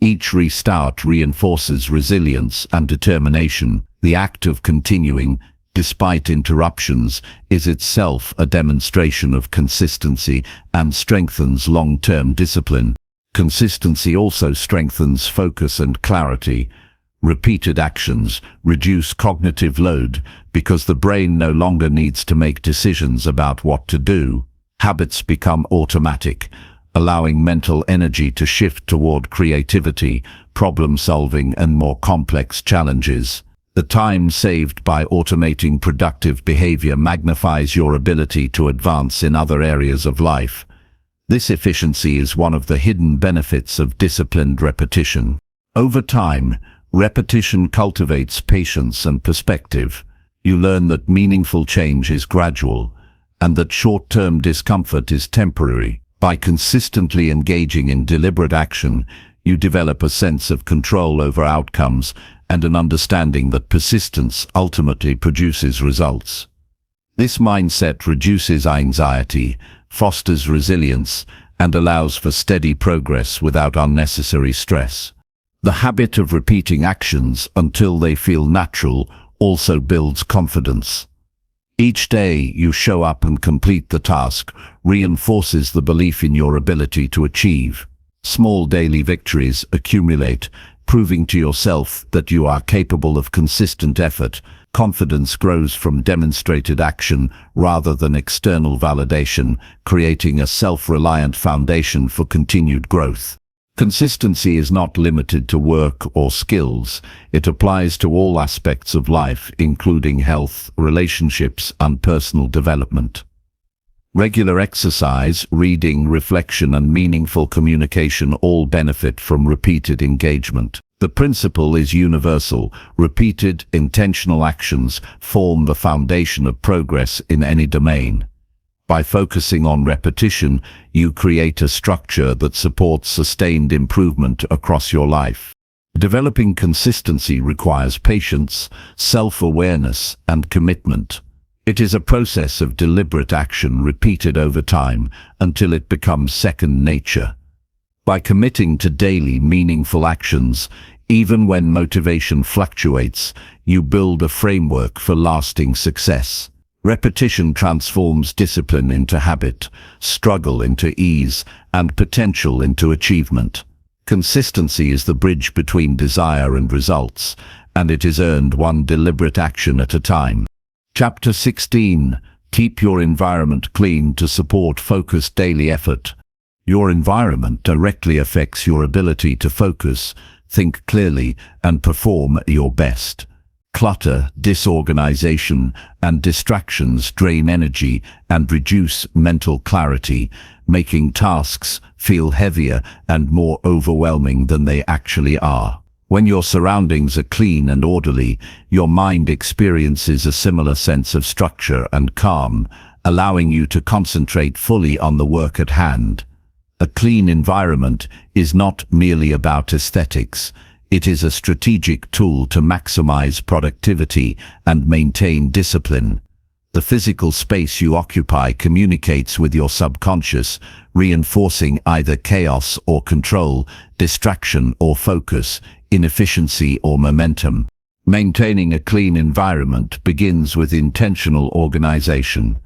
Each restart reinforces resilience and determination. The act of continuing, despite interruptions, is itself a demonstration of consistency and strengthens long-term discipline. Consistency also strengthens focus and clarity. Repeated actions reduce cognitive load because the brain no longer needs to make decisions about what to do. Habits become automatic, allowing mental energy to shift toward creativity, problem-solving, and more complex challenges. The time saved by automating productive behavior magnifies your ability to advance in other areas of life. This efficiency is one of the hidden benefits of disciplined repetition. Over time, repetition cultivates patience and perspective. You learn that meaningful change is gradual, and that short-term discomfort is temporary. By consistently engaging in deliberate action, you develop a sense of control over outcomes and an understanding that persistence ultimately produces results. This mindset reduces anxiety, fosters resilience, and allows for steady progress without unnecessary stress. The habit of repeating actions until they feel natural also builds confidence. Each day you show up and complete the task reinforces the belief in your ability to achieve. Small daily victories accumulate, proving to yourself that you are capable of consistent effort. Confidence grows from demonstrated action rather than external validation, creating a self-reliant foundation for continued growth. Consistency is not limited to work or skills. It applies to all aspects of life, including health, relationships, and personal development. Regular exercise, reading, reflection, and meaningful communication all benefit from repeated engagement. The principle is universal. Repeated, intentional actions form the foundation of progress in any domain. By focusing on repetition, you create a structure that supports sustained improvement across your life. Developing consistency requires patience, self-awareness, and commitment. It is a process of deliberate action repeated over time until it becomes second nature. By committing to daily meaningful actions, even when motivation fluctuates, you build a framework for lasting success. Repetition transforms discipline into habit, struggle into ease, and potential into achievement. Consistency is the bridge between desire and results, and it is earned one deliberate action at a time. Chapter 16. Keep your environment clean to support focused daily effort. Your environment directly affects your ability to focus, think clearly, and perform at your best. Clutter, disorganization, and distractions drain energy and reduce mental clarity, making tasks feel heavier and more overwhelming than they actually are. When your surroundings are clean and orderly, your mind experiences a similar sense of structure and calm, allowing you to concentrate fully on the work at hand. A clean environment is not merely about aesthetics. It is a strategic tool to maximize productivity and maintain discipline. The physical space you occupy communicates with your subconscious, reinforcing either chaos or control, distraction or focus, inefficiency or momentum. Maintaining a clean environment begins with intentional organization.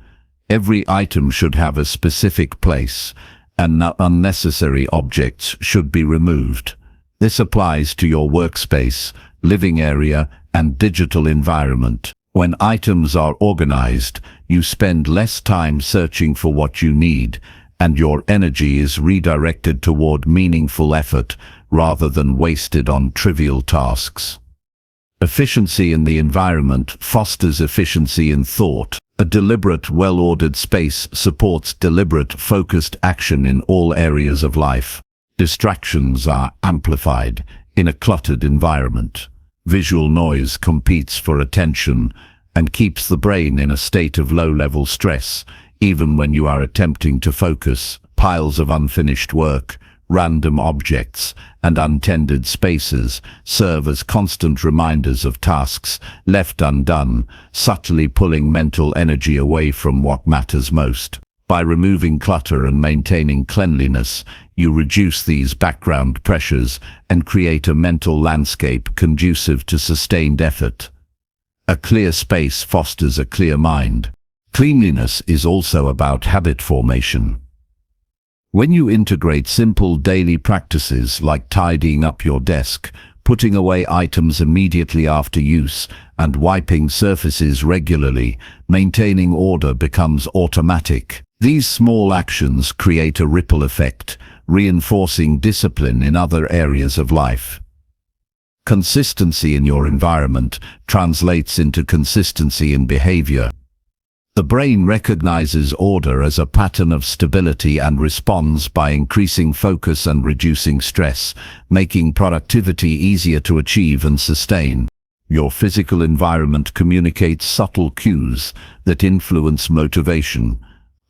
Every item should have a specific place, and unnecessary objects should be removed. This applies to your workspace, living area, and digital environment. When items are organized, you spend less time searching for what you need, and your energy is redirected toward meaningful effort rather than wasted on trivial tasks. Efficiency in the environment fosters efficiency in thought. A deliberate, well-ordered space supports deliberate, focused action in all areas of life. Distractions are amplified in a cluttered environment. Visual noise competes for attention and keeps the brain in a state of low-level stress, even when you are attempting to focus. Piles of unfinished work, Random objects and untended spaces serve as constant reminders of tasks left undone, subtly pulling mental energy away from what matters most. By removing clutter and maintaining cleanliness, you reduce these background pressures and create a mental landscape conducive to sustained effort. A clear space fosters a clear mind. Cleanliness is also about habit formation. When you integrate simple daily practices like tidying up your desk, putting away items immediately after use, and wiping surfaces regularly, maintaining order becomes automatic. These small actions create a ripple effect, reinforcing discipline in other areas of life. Consistency in your environment translates into consistency in behavior. The brain recognizes order as a pattern of stability and responds by increasing focus and reducing stress, making productivity easier to achieve and sustain. Your physical environment communicates subtle cues that influence motivation.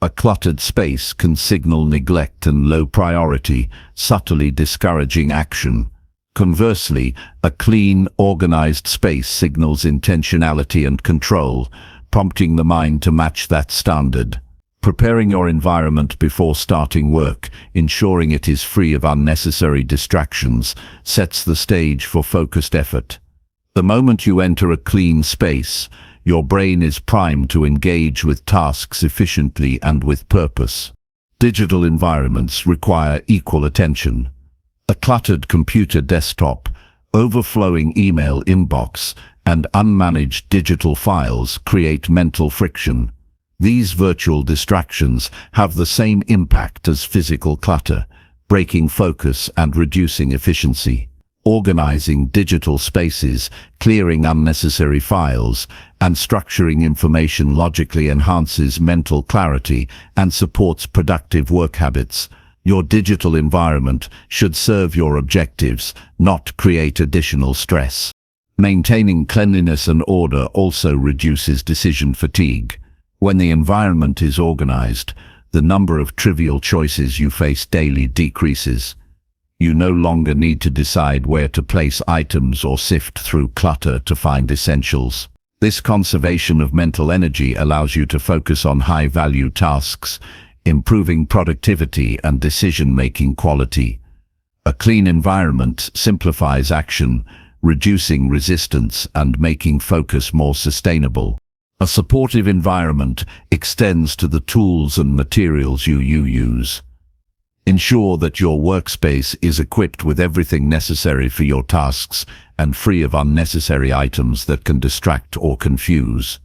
A cluttered space can signal neglect and low priority, subtly discouraging action. Conversely, a clean, organized space signals intentionality and control, prompting the mind to match that standard. Preparing your environment before starting work, ensuring it is free of unnecessary distractions, sets the stage for focused effort. The moment you enter a clean space, your brain is primed to engage with tasks efficiently and with purpose. Digital environments require equal attention. A cluttered computer desktop, overflowing email inbox, and unmanaged digital files create mental friction. These virtual distractions have the same impact as physical clutter, breaking focus and reducing efficiency. Organizing digital spaces, clearing unnecessary files, and structuring information logically enhances mental clarity and supports productive work habits. Your digital environment should serve your objectives, not create additional stress. Maintaining cleanliness and order also reduces decision fatigue. When the environment is organized, the number of trivial choices you face daily decreases. You no longer need to decide where to place items or sift through clutter to find essentials. This conservation of mental energy allows you to focus on high-value tasks, improving productivity and decision-making quality. A clean environment simplifies action, reducing resistance and making focus more sustainable. A supportive environment extends to the tools and materials you use. Ensure that your workspace is equipped with everything necessary for your tasks and free of unnecessary items that can distract or confuse.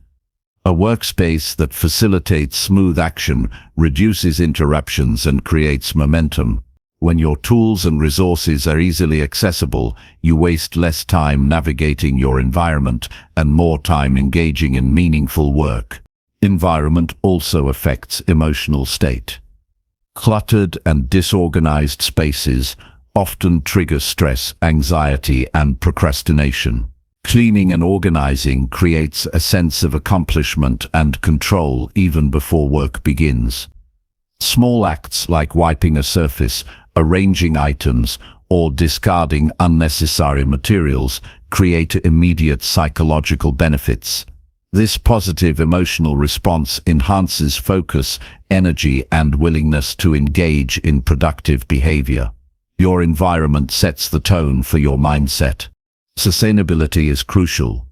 A workspace that facilitates smooth action, reduces interruptions, and creates momentum. When your tools and resources are easily accessible, you waste less time navigating your environment and more time engaging in meaningful work. Environment also affects emotional state. Cluttered and disorganized spaces often trigger stress, anxiety, and procrastination. Cleaning and organizing creates a sense of accomplishment and control even before work begins. Small acts like wiping a surface, arranging items, or discarding unnecessary materials create immediate psychological benefits. This positive emotional response enhances focus, energy, and willingness to engage in productive behavior. Your environment sets the tone for your mindset. Sustainability is crucial.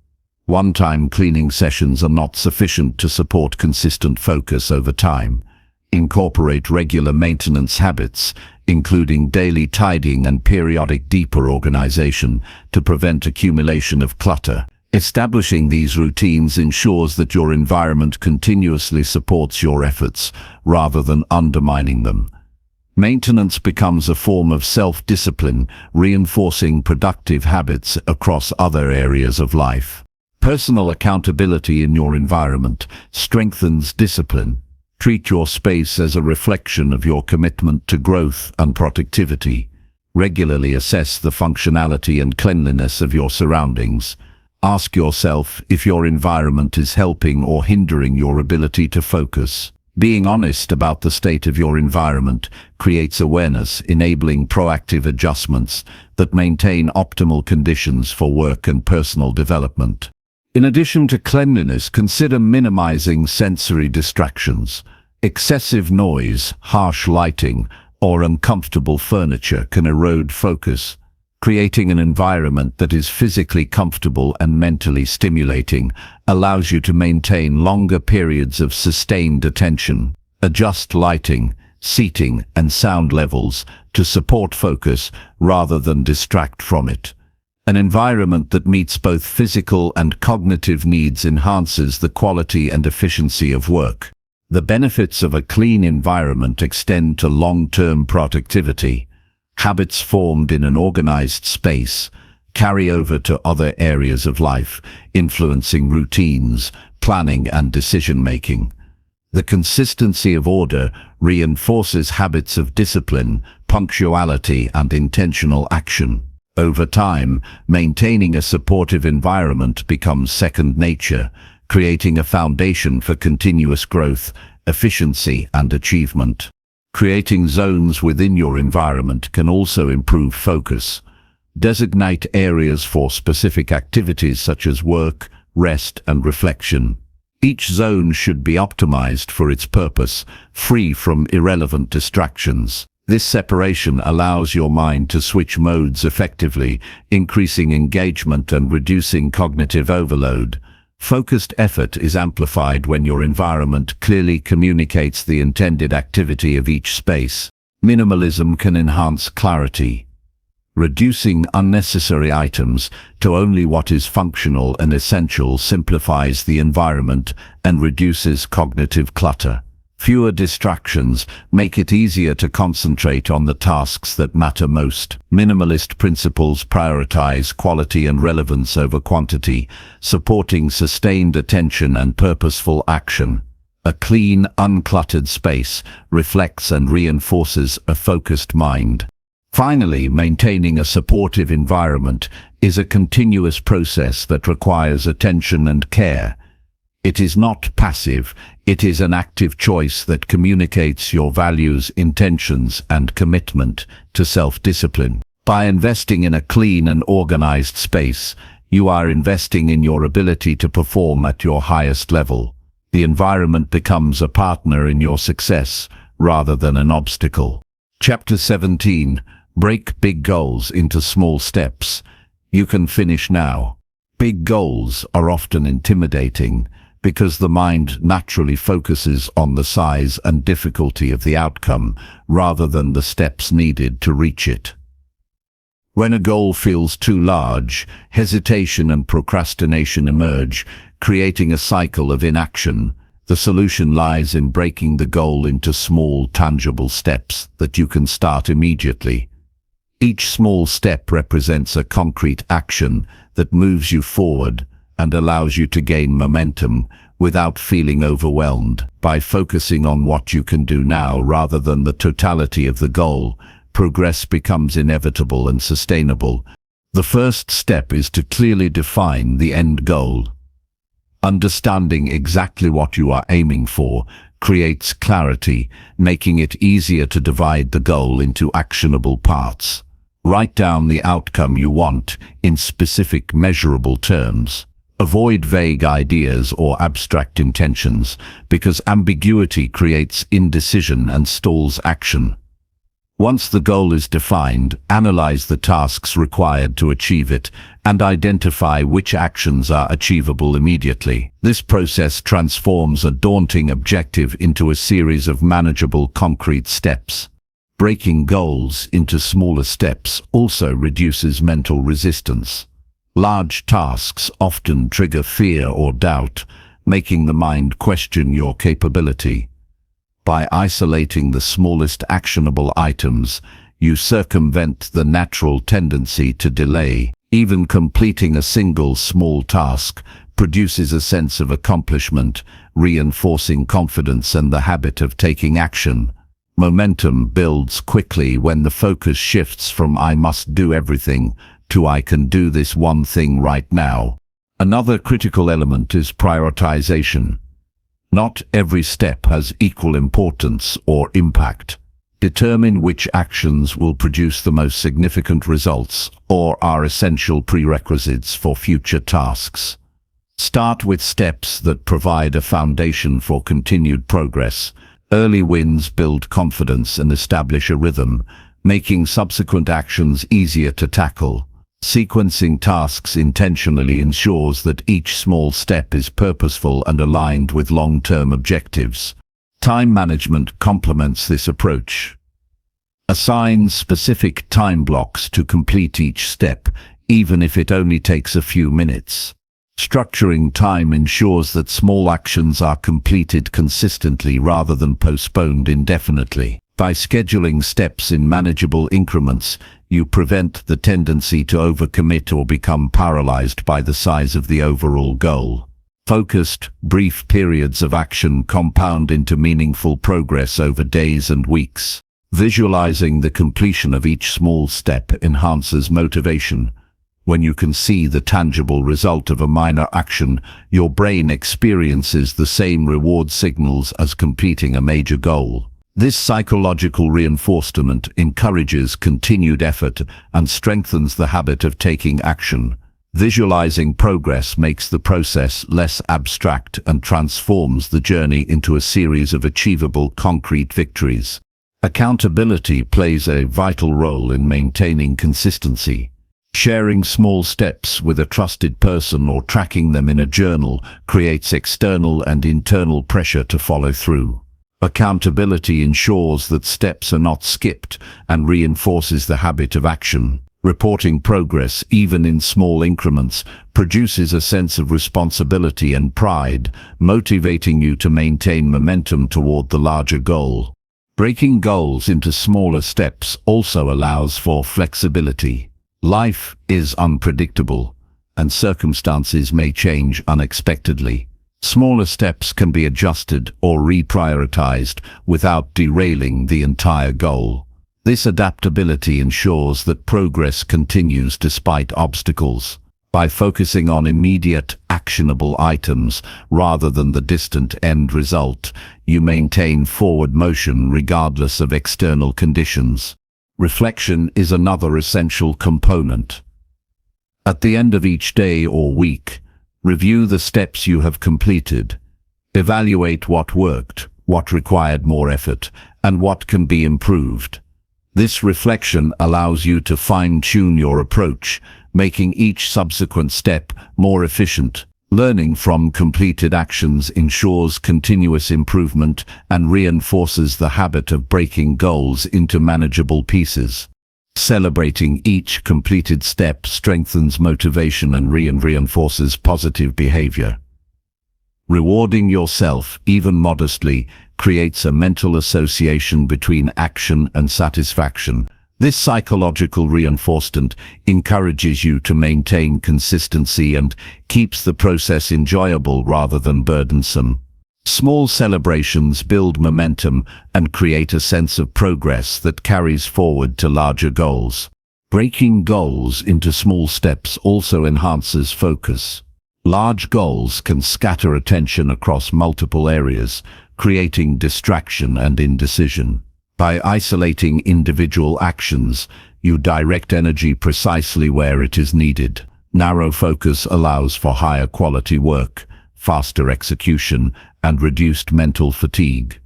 One-time cleaning sessions are not sufficient to support consistent focus over time. Incorporate regular maintenance habits, including daily tidying and periodic deeper organization, to prevent accumulation of clutter. Establishing these routines ensures that your environment continuously supports your efforts, rather than undermining them. Maintenance becomes a form of self-discipline, reinforcing productive habits across other areas of life. Personal accountability in your environment strengthens discipline. Treat your space as a reflection of your commitment to growth and productivity. Regularly assess the functionality and cleanliness of your surroundings. Ask yourself if your environment is helping or hindering your ability to focus. Being honest about the state of your environment creates awareness, enabling proactive adjustments that maintain optimal conditions for work and personal development. In addition to cleanliness, consider minimizing sensory distractions. Excessive noise, harsh lighting, or uncomfortable furniture can erode focus. Creating an environment that is physically comfortable and mentally stimulating allows you to maintain longer periods of sustained attention. Adjust lighting, seating, and sound levels to support focus rather than distract from it. An environment that meets both physical and cognitive needs enhances the quality and efficiency of work. The benefits of a clean environment extend to long-term productivity. Habits formed in an organized space carry over to other areas of life, influencing routines, planning, and decision-making. The consistency of order reinforces habits of discipline, punctuality, and intentional action. Over time, maintaining a supportive environment becomes second nature, creating a foundation for continuous growth, efficiency, and achievement. Creating zones within your environment can also improve focus. Designate areas for specific activities such as work, rest, and reflection. Each zone should be optimized for its purpose, free from irrelevant distractions. This separation allows your mind to switch modes effectively, increasing engagement and reducing cognitive overload. Focused effort is amplified when your environment clearly communicates the intended activity of each space. Minimalism can enhance clarity. Reducing unnecessary items to only what is functional and essential simplifies the environment and reduces cognitive clutter. Fewer distractions make it easier to concentrate on the tasks that matter most. Minimalist principles prioritize quality and relevance over quantity, supporting sustained attention and purposeful action. A clean, uncluttered space reflects and reinforces a focused mind. Finally, maintaining a supportive environment is a continuous process that requires attention and care. It is not passive, it is an active choice that communicates your values, intentions, and commitment to self-discipline. By investing in a clean and organized space, you are investing in your ability to perform at your highest level. The environment becomes a partner in your success rather than an obstacle. Chapter 17. Break big goals into small steps. You can finish now. Big goals are often intimidating because the mind naturally focuses on the size and difficulty of the outcome rather than the steps needed to reach it. When a goal feels too large, hesitation and procrastination emerge, creating a cycle of inaction. The solution lies in breaking the goal into small, tangible steps that you can start immediately. Each small step represents a concrete action that moves you forward and allows you to gain momentum without feeling overwhelmed. By focusing on what you can do now rather than the totality of the goal, progress becomes inevitable and sustainable. The first step is to clearly define the end goal. Understanding exactly what you are aiming for creates clarity, making it easier to divide the goal into actionable parts. Write down the outcome you want in specific, measurable terms. Avoid vague ideas or abstract intentions, because ambiguity creates indecision and stalls action. Once the goal is defined, analyze the tasks required to achieve it and identify which actions are achievable immediately. This process transforms a daunting objective into a series of manageable, concrete steps. Breaking goals into smaller steps also reduces mental resistance. Large tasks often trigger fear or doubt, making the mind question your capability. By isolating the smallest actionable items, you circumvent the natural tendency to delay. Even completing a single small task produces a sense of accomplishment, reinforcing confidence and the habit of taking action. Momentum builds quickly when the focus shifts from "I must do everything" to "I can do this one thing right now." Another critical element is prioritization. Not every step has equal importance or impact. Determine which actions will produce the most significant results or are essential prerequisites for future tasks. Start with steps that provide a foundation for continued progress. Early wins build confidence and establish a rhythm, making subsequent actions easier to tackle. Sequencing tasks intentionally ensures that each small step is purposeful and aligned with long-term objectives. Time management complements this approach. Assign specific time blocks to complete each step, even if it only takes a few minutes. Structuring time ensures that small actions are completed consistently rather than postponed indefinitely. By scheduling steps in manageable increments, you prevent the tendency to overcommit or become paralyzed by the size of the overall goal. Focused, brief periods of action compound into meaningful progress over days and weeks. Visualizing the completion of each small step enhances motivation. When you can see the tangible result of a minor action, your brain experiences the same reward signals as completing a major goal. This psychological reinforcement encourages continued effort and strengthens the habit of taking action. Visualizing progress makes the process less abstract and transforms the journey into a series of achievable, concrete victories. Accountability plays a vital role in maintaining consistency. Sharing small steps with a trusted person or tracking them in a journal creates external and internal pressure to follow through. Accountability ensures that steps are not skipped and reinforces the habit of action. Reporting progress, even in small increments, produces a sense of responsibility and pride, motivating you to maintain momentum toward the larger goal. Breaking goals into smaller steps also allows for flexibility. Life is unpredictable, and circumstances may change unexpectedly. Smaller steps can be adjusted or reprioritized without derailing the entire goal. This adaptability ensures that progress continues despite obstacles. By focusing on immediate, actionable items rather than the distant end result, you maintain forward motion regardless of external conditions. Reflection is another essential component. At the end of each day or week, review the steps you have completed. Evaluate what worked, what required more effort, and what can be improved. This reflection allows you to fine-tune your approach, making each subsequent step more efficient. Learning from completed actions ensures continuous improvement and reinforces the habit of breaking goals into manageable pieces. Celebrating each completed step strengthens motivation and reinforces positive behavior. Rewarding yourself, even modestly, creates a mental association between action and satisfaction. This psychological reinforcement encourages you to maintain consistency and keeps the process enjoyable rather than burdensome. Small celebrations build momentum and create a sense of progress that carries forward to larger goals. Breaking goals into small steps also enhances focus. Large goals can scatter attention across multiple areas, creating distraction and indecision. By isolating individual actions, you direct energy precisely where it is needed. Narrow focus allows for higher quality work, faster execution, and reduced mental fatigue.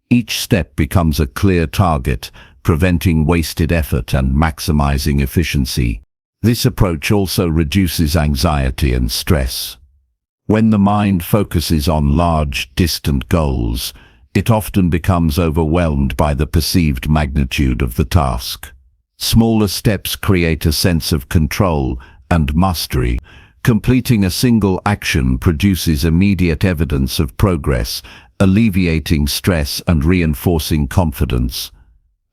Each step becomes a clear target, preventing wasted effort and maximizing efficiency. This approach also reduces anxiety and stress. When the mind focuses on large, distant goals, it often becomes overwhelmed by the perceived magnitude of the task. Smaller steps create a sense of control and mastery. Completing a single action produces immediate evidence of progress, alleviating stress and reinforcing confidence.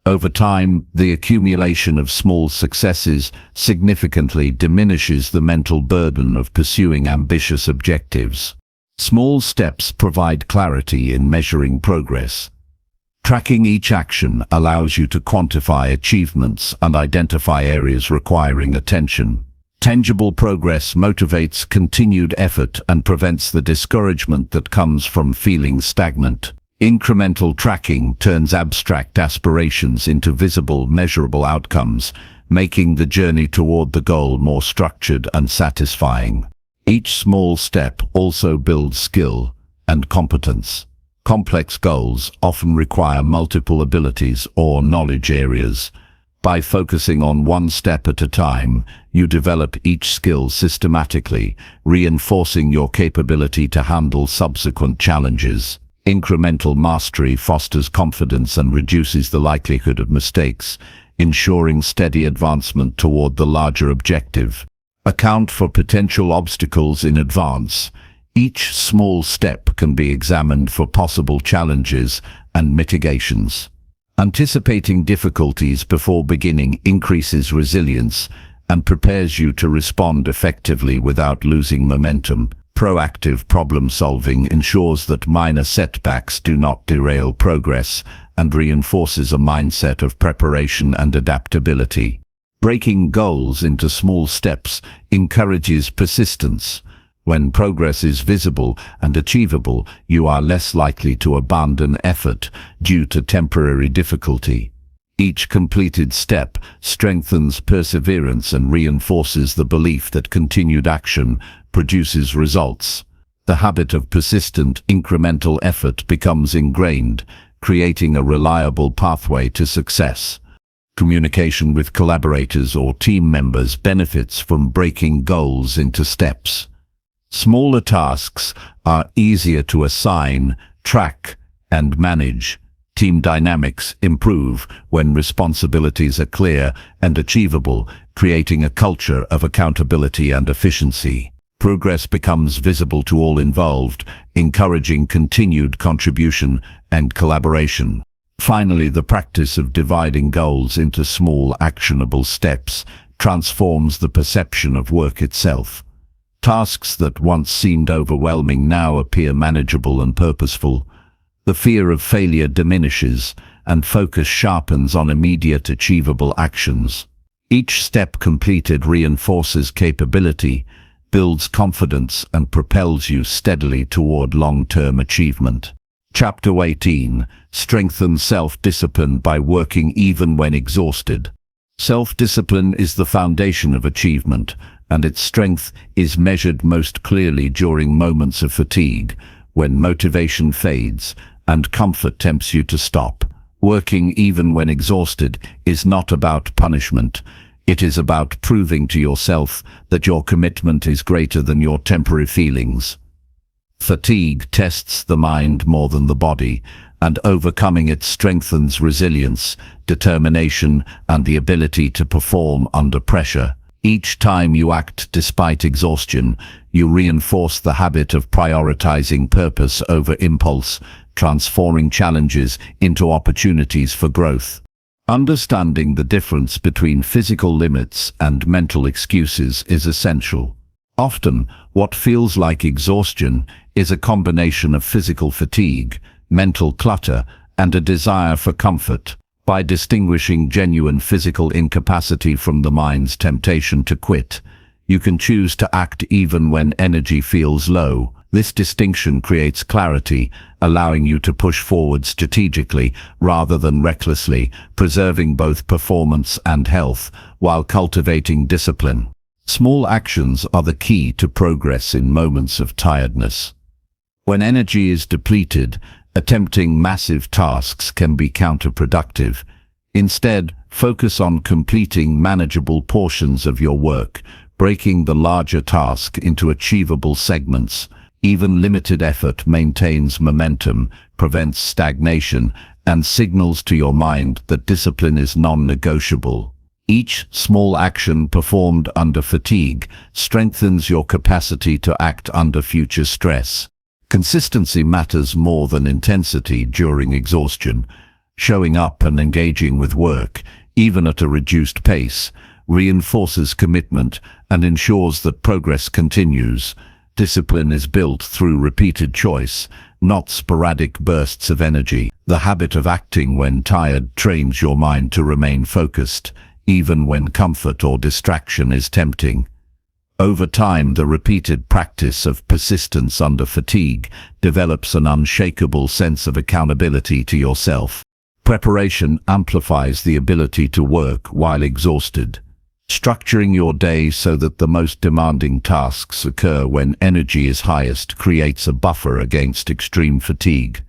Over time, the accumulation of small successes significantly diminishes the mental burden of pursuing ambitious objectives. Small steps provide clarity in measuring progress. Tracking each action allows you to quantify achievements and identify areas requiring attention. Tangible progress motivates continued effort and prevents the discouragement that comes from feeling stagnant. Incremental tracking turns abstract aspirations into visible, measurable outcomes, making the journey toward the goal more structured and satisfying. Each small step also builds skill and competence. Complex goals often require multiple abilities or knowledge areas. By focusing on one step at a time, you develop each skill systematically, reinforcing your capability to handle subsequent challenges. Incremental mastery fosters confidence and reduces the likelihood of mistakes, ensuring steady advancement toward the larger objective. Account for potential obstacles in advance. Each small step can be examined for possible challenges and mitigations. Anticipating difficulties before beginning increases resilience and prepares you to respond effectively without losing momentum. Proactive problem solving ensures that minor setbacks do not derail progress and reinforces a mindset of preparation and adaptability. Breaking goals into small steps encourages persistence. When progress is visible and achievable, you are less likely to abandon effort due to temporary difficulty. Each completed step strengthens perseverance and reinforces the belief that continued action produces results. The habit of persistent, incremental effort becomes ingrained, creating a reliable pathway to success. Communication with collaborators or team members benefits from breaking goals into steps. Smaller tasks are easier to assign, track, and manage. Team dynamics improve when responsibilities are clear and achievable, creating a culture of accountability and efficiency. Progress becomes visible to all involved, encouraging continued contribution and collaboration. Finally, the practice of dividing goals into small, actionable steps transforms the perception of work itself. Tasks that once seemed overwhelming now appear manageable and purposeful. The fear of failure diminishes, and focus sharpens on immediate achievable actions. Each step completed reinforces capability, builds confidence, and propels you steadily toward long-term achievement. Chapter 18. Strengthen self-discipline by working even when exhausted. Self-discipline is the foundation of achievement, and its strength is measured most clearly during moments of fatigue, when motivation fades and comfort tempts you to stop. Working even when exhausted is not about punishment. It is about proving to yourself that your commitment is greater than your temporary feelings. Fatigue tests the mind more than the body, and overcoming it strengthens resilience, determination, and the ability to perform under pressure. Each time you act despite exhaustion, you reinforce the habit of prioritizing purpose over impulse, transforming challenges into opportunities for growth. Understanding the difference between physical limits and mental excuses is essential. Often, what feels like exhaustion is a combination of physical fatigue, mental clutter, and a desire for comfort. By distinguishing genuine physical incapacity from the mind's temptation to quit, you can choose to act even when energy feels low. This distinction creates clarity, allowing you to push forward strategically rather than recklessly, preserving both performance and health while cultivating discipline. Small actions are the key to progress in moments of tiredness. When energy is depleted, attempting massive tasks can be counterproductive. Instead, focus on completing manageable portions of your work, breaking the larger task into achievable segments. Even limited effort maintains momentum, prevents stagnation, and signals to your mind that discipline is non-negotiable. Each small action performed under fatigue strengthens your capacity to act under future stress. Consistency matters more than intensity during exhaustion. Showing up and engaging with work, even at a reduced pace, reinforces commitment and ensures that progress continues. Discipline is built through repeated choice, not sporadic bursts of energy. The habit of acting when tired trains your mind to remain focused, even when comfort or distraction is tempting. Over time, the repeated practice of persistence under fatigue develops an unshakable sense of accountability to yourself. Preparation amplifies the ability to work while exhausted. Structuring your day so that the most demanding tasks occur when energy is highest creates a buffer against extreme fatigue.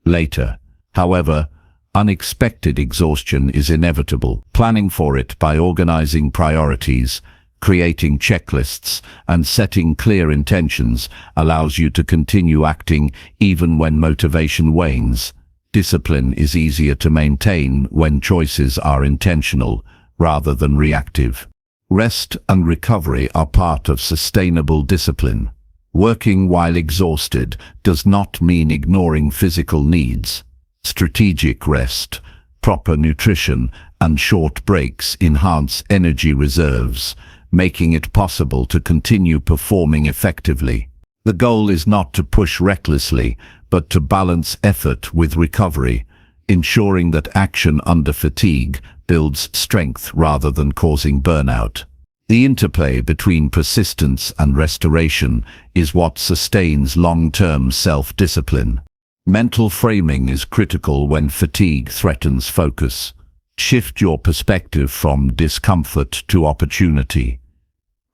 Later, however, unexpected exhaustion is inevitable. Planning for it by organizing priorities, creating checklists, and setting clear intentions allows you to continue acting even when motivation wanes. Discipline is easier to maintain when choices are intentional rather than reactive. Rest and recovery are part of sustainable discipline. Working while exhausted does not mean ignoring physical needs. Strategic rest, proper nutrition, and short breaks enhance energy reserves, making it possible to continue performing effectively. The goal is not to push recklessly, but to balance effort with recovery, ensuring that action under fatigue builds strength rather than causing burnout. The interplay between persistence and restoration is what sustains long-term self-discipline. Mental framing is critical when fatigue threatens focus. Shift your perspective from discomfort to opportunity.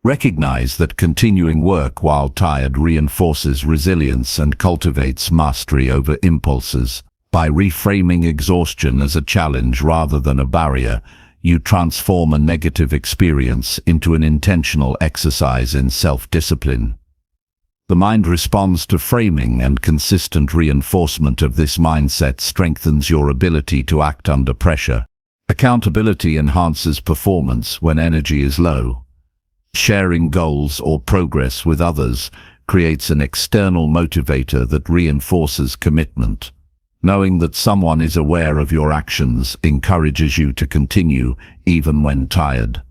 Recognize that continuing work while tired reinforces resilience and cultivates mastery over impulses. By reframing exhaustion as a challenge rather than a barrier, you transform a negative experience into an intentional exercise in self-discipline. The mind responds to framing, and consistent reinforcement of this mindset strengthens your ability to act under pressure. Accountability enhances performance when energy is low. Sharing goals or progress with others creates an external motivator that reinforces commitment. Knowing that someone is aware of your actions encourages you to continue even when tired.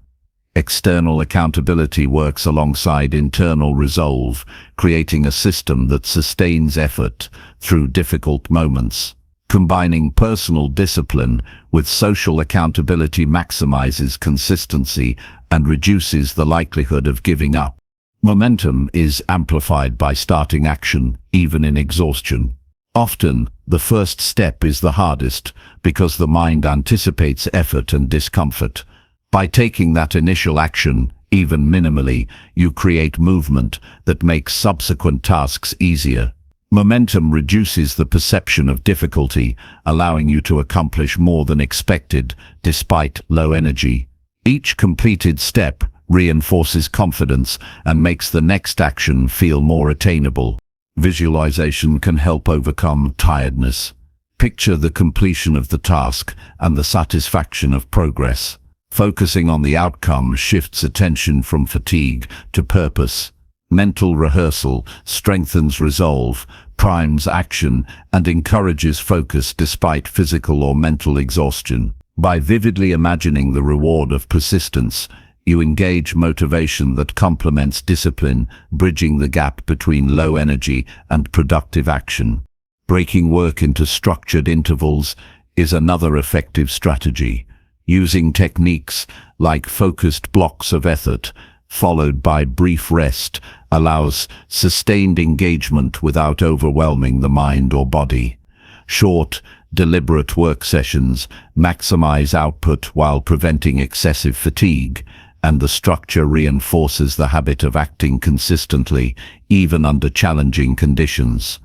External accountability works alongside internal resolve, creating a system that sustains effort through difficult moments. Combining personal discipline with social accountability maximizes consistency and reduces the likelihood of giving up. Momentum is amplified by starting action, even in exhaustion. Often, the first step is the hardest because the mind anticipates effort and discomfort. By taking that initial action, even minimally, you create movement that makes subsequent tasks easier. Momentum reduces the perception of difficulty, allowing you to accomplish more than expected, despite low energy. Each completed step reinforces confidence and makes the next action feel more attainable. Visualization can help overcome tiredness. Picture the completion of the task and the satisfaction of progress. Focusing on the outcome shifts attention from fatigue to purpose. Mental rehearsal strengthens resolve, primes action, and encourages focus despite physical or mental exhaustion. By vividly imagining the reward of persistence, you engage motivation that complements discipline, bridging the gap between low energy and productive action. Breaking work into structured intervals is another effective strategy. Using techniques like focused blocks of effort, followed by brief rest, allows sustained engagement without overwhelming the mind or body. Short, deliberate work sessions maximize output while preventing excessive fatigue, and the structure reinforces the habit of acting consistently, even under challenging conditions.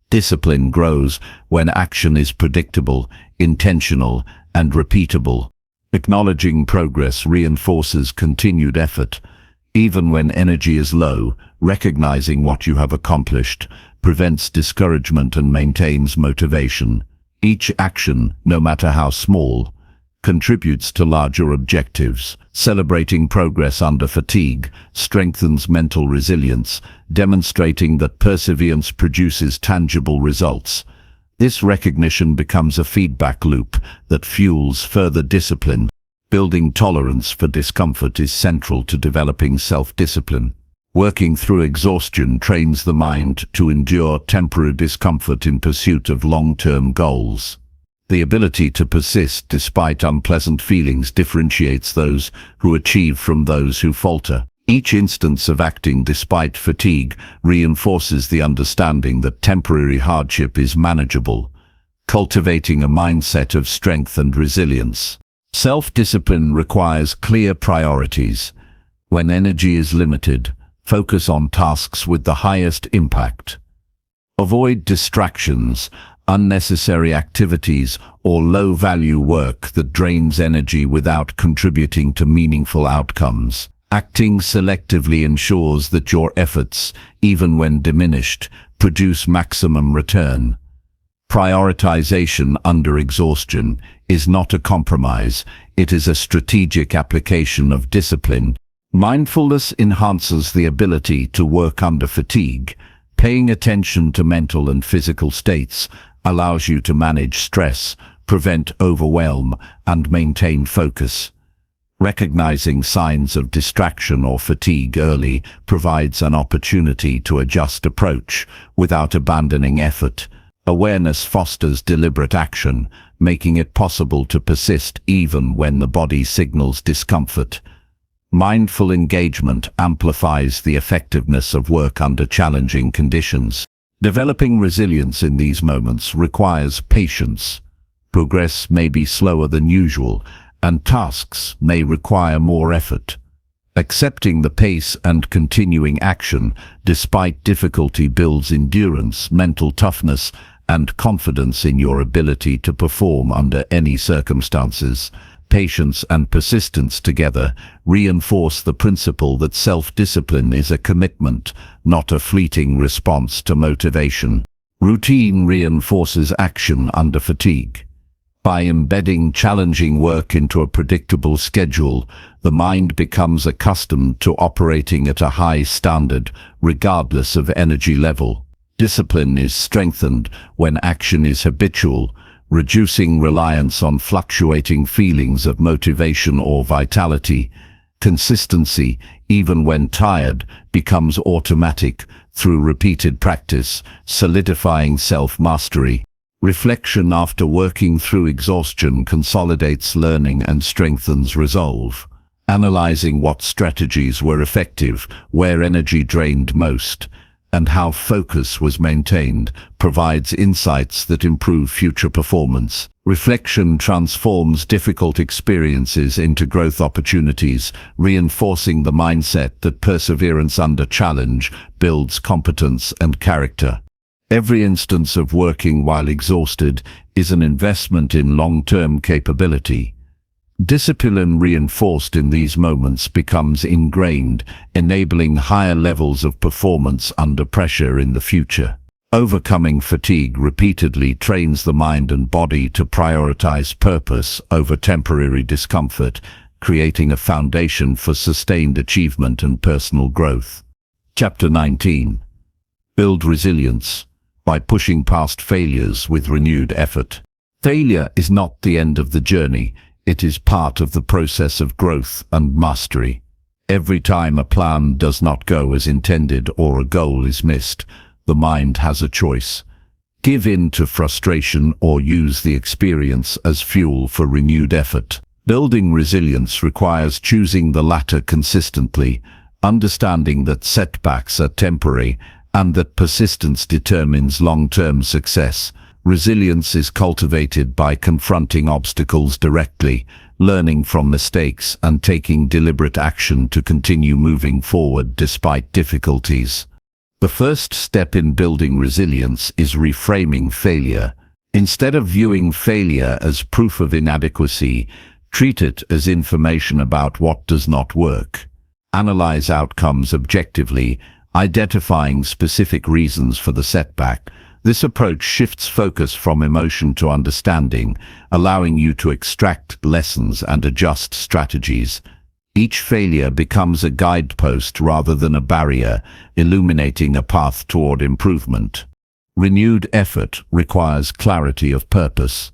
Discipline grows when action is predictable, intentional, and repeatable. Acknowledging progress reinforces continued effort. Even when energy is low, recognizing what you have accomplished prevents discouragement and maintains motivation. Each action, no matter how small, contributes to larger objectives. Celebrating progress under fatigue strengthens mental resilience, demonstrating that perseverance produces tangible results. This recognition becomes a feedback loop that fuels further discipline. Building tolerance for discomfort is central to developing self-discipline. Working through exhaustion trains the mind to endure temporary discomfort in pursuit of long-term goals. The ability to persist despite unpleasant feelings differentiates those who achieve from those who falter. Each instance of acting despite fatigue reinforces the understanding that temporary hardship is manageable, cultivating a mindset of strength and resilience. Self-discipline requires clear priorities. When energy is limited, focus on tasks with the highest impact. Avoid distractions, unnecessary activities, or low-value work that drains energy without contributing to meaningful outcomes. Acting selectively ensures that your efforts, even when diminished, produce maximum return. Prioritization under exhaustion is not a compromise, it is a strategic application of discipline. Mindfulness enhances the ability to work under fatigue. Paying attention to mental and physical states allows you to manage stress, prevent overwhelm, and maintain focus. Recognizing signs of distraction or fatigue early provides an opportunity to adjust approach without abandoning effort. Awareness fosters deliberate action, making it possible to persist even when the body signals discomfort. Mindful engagement amplifies the effectiveness of work under challenging conditions. Developing resilience in these moments requires patience. Progress may be slower than usual, and tasks may require more effort. Accepting the pace and continuing action despite difficulty builds endurance, mental toughness, and confidence in your ability to perform under any circumstances. Patience and persistence together reinforce the principle that self-discipline is a commitment, not a fleeting response to motivation. Routine reinforces action under fatigue. By embedding challenging work into a predictable schedule, the mind becomes accustomed to operating at a high standard, regardless of energy level. Discipline is strengthened when action is habitual, reducing reliance on fluctuating feelings of motivation or vitality. Consistency, even when tired, becomes automatic through repeated practice, solidifying self-mastery. Reflection after working through exhaustion consolidates learning and strengthens resolve. Analyzing what strategies were effective, where energy drained most, and how focus was maintained provides insights that improve future performance. Reflection transforms difficult experiences into growth opportunities, reinforcing the mindset that perseverance under challenge builds competence and character. Every instance of working while exhausted is an investment in long-term capability. Discipline reinforced in these moments becomes ingrained, enabling higher levels of performance under pressure in the future. Overcoming fatigue repeatedly trains the mind and body to prioritize purpose over temporary discomfort, creating a foundation for sustained achievement and personal growth. Chapter 19. Build resilience by pushing past failures with renewed effort. Failure is not the end of the journey. It is part of the process of growth and mastery. Every time a plan does not go as intended or a goal is missed, the mind has a choice. Give in to frustration or use the experience as fuel for renewed effort. Building resilience requires choosing the latter consistently, understanding that setbacks are temporary and that persistence determines long-term success. Resilience is cultivated by confronting obstacles directly, learning from mistakes, and taking deliberate action to continue moving forward despite difficulties. The first step in building resilience is reframing failure. Instead of viewing failure as proof of inadequacy, treat it as information about what does not work. Analyze outcomes objectively, identifying specific reasons for the setback. This approach shifts focus from emotion to understanding, allowing you to extract lessons and adjust strategies. Each failure becomes a guidepost rather than a barrier, illuminating a path toward improvement. Renewed effort requires clarity of purpose.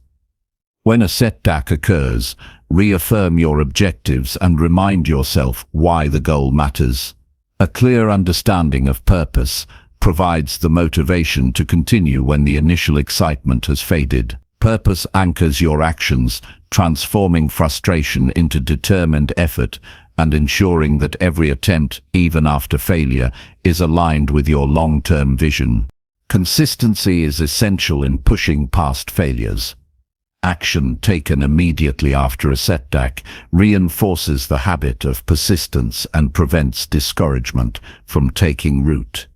When a setback occurs, reaffirm your objectives and remind yourself why the goal matters. A clear understanding of purpose provides the motivation to continue when the initial excitement has faded. Purpose anchors your actions, transforming frustration into determined effort and ensuring that every attempt, even after failure, is aligned with your long-term vision. Consistency is essential in pushing past failures. Action taken immediately after a setback reinforces the habit of persistence and prevents discouragement from taking root.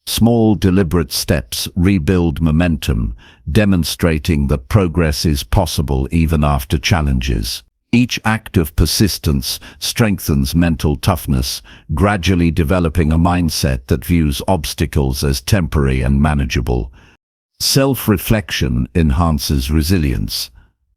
Small, deliberate steps rebuild momentum, demonstrating that progress is possible even after challenges. Each act of persistence strengthens mental toughness, gradually developing a mindset that views obstacles as temporary and manageable. Self-reflection enhances resilience.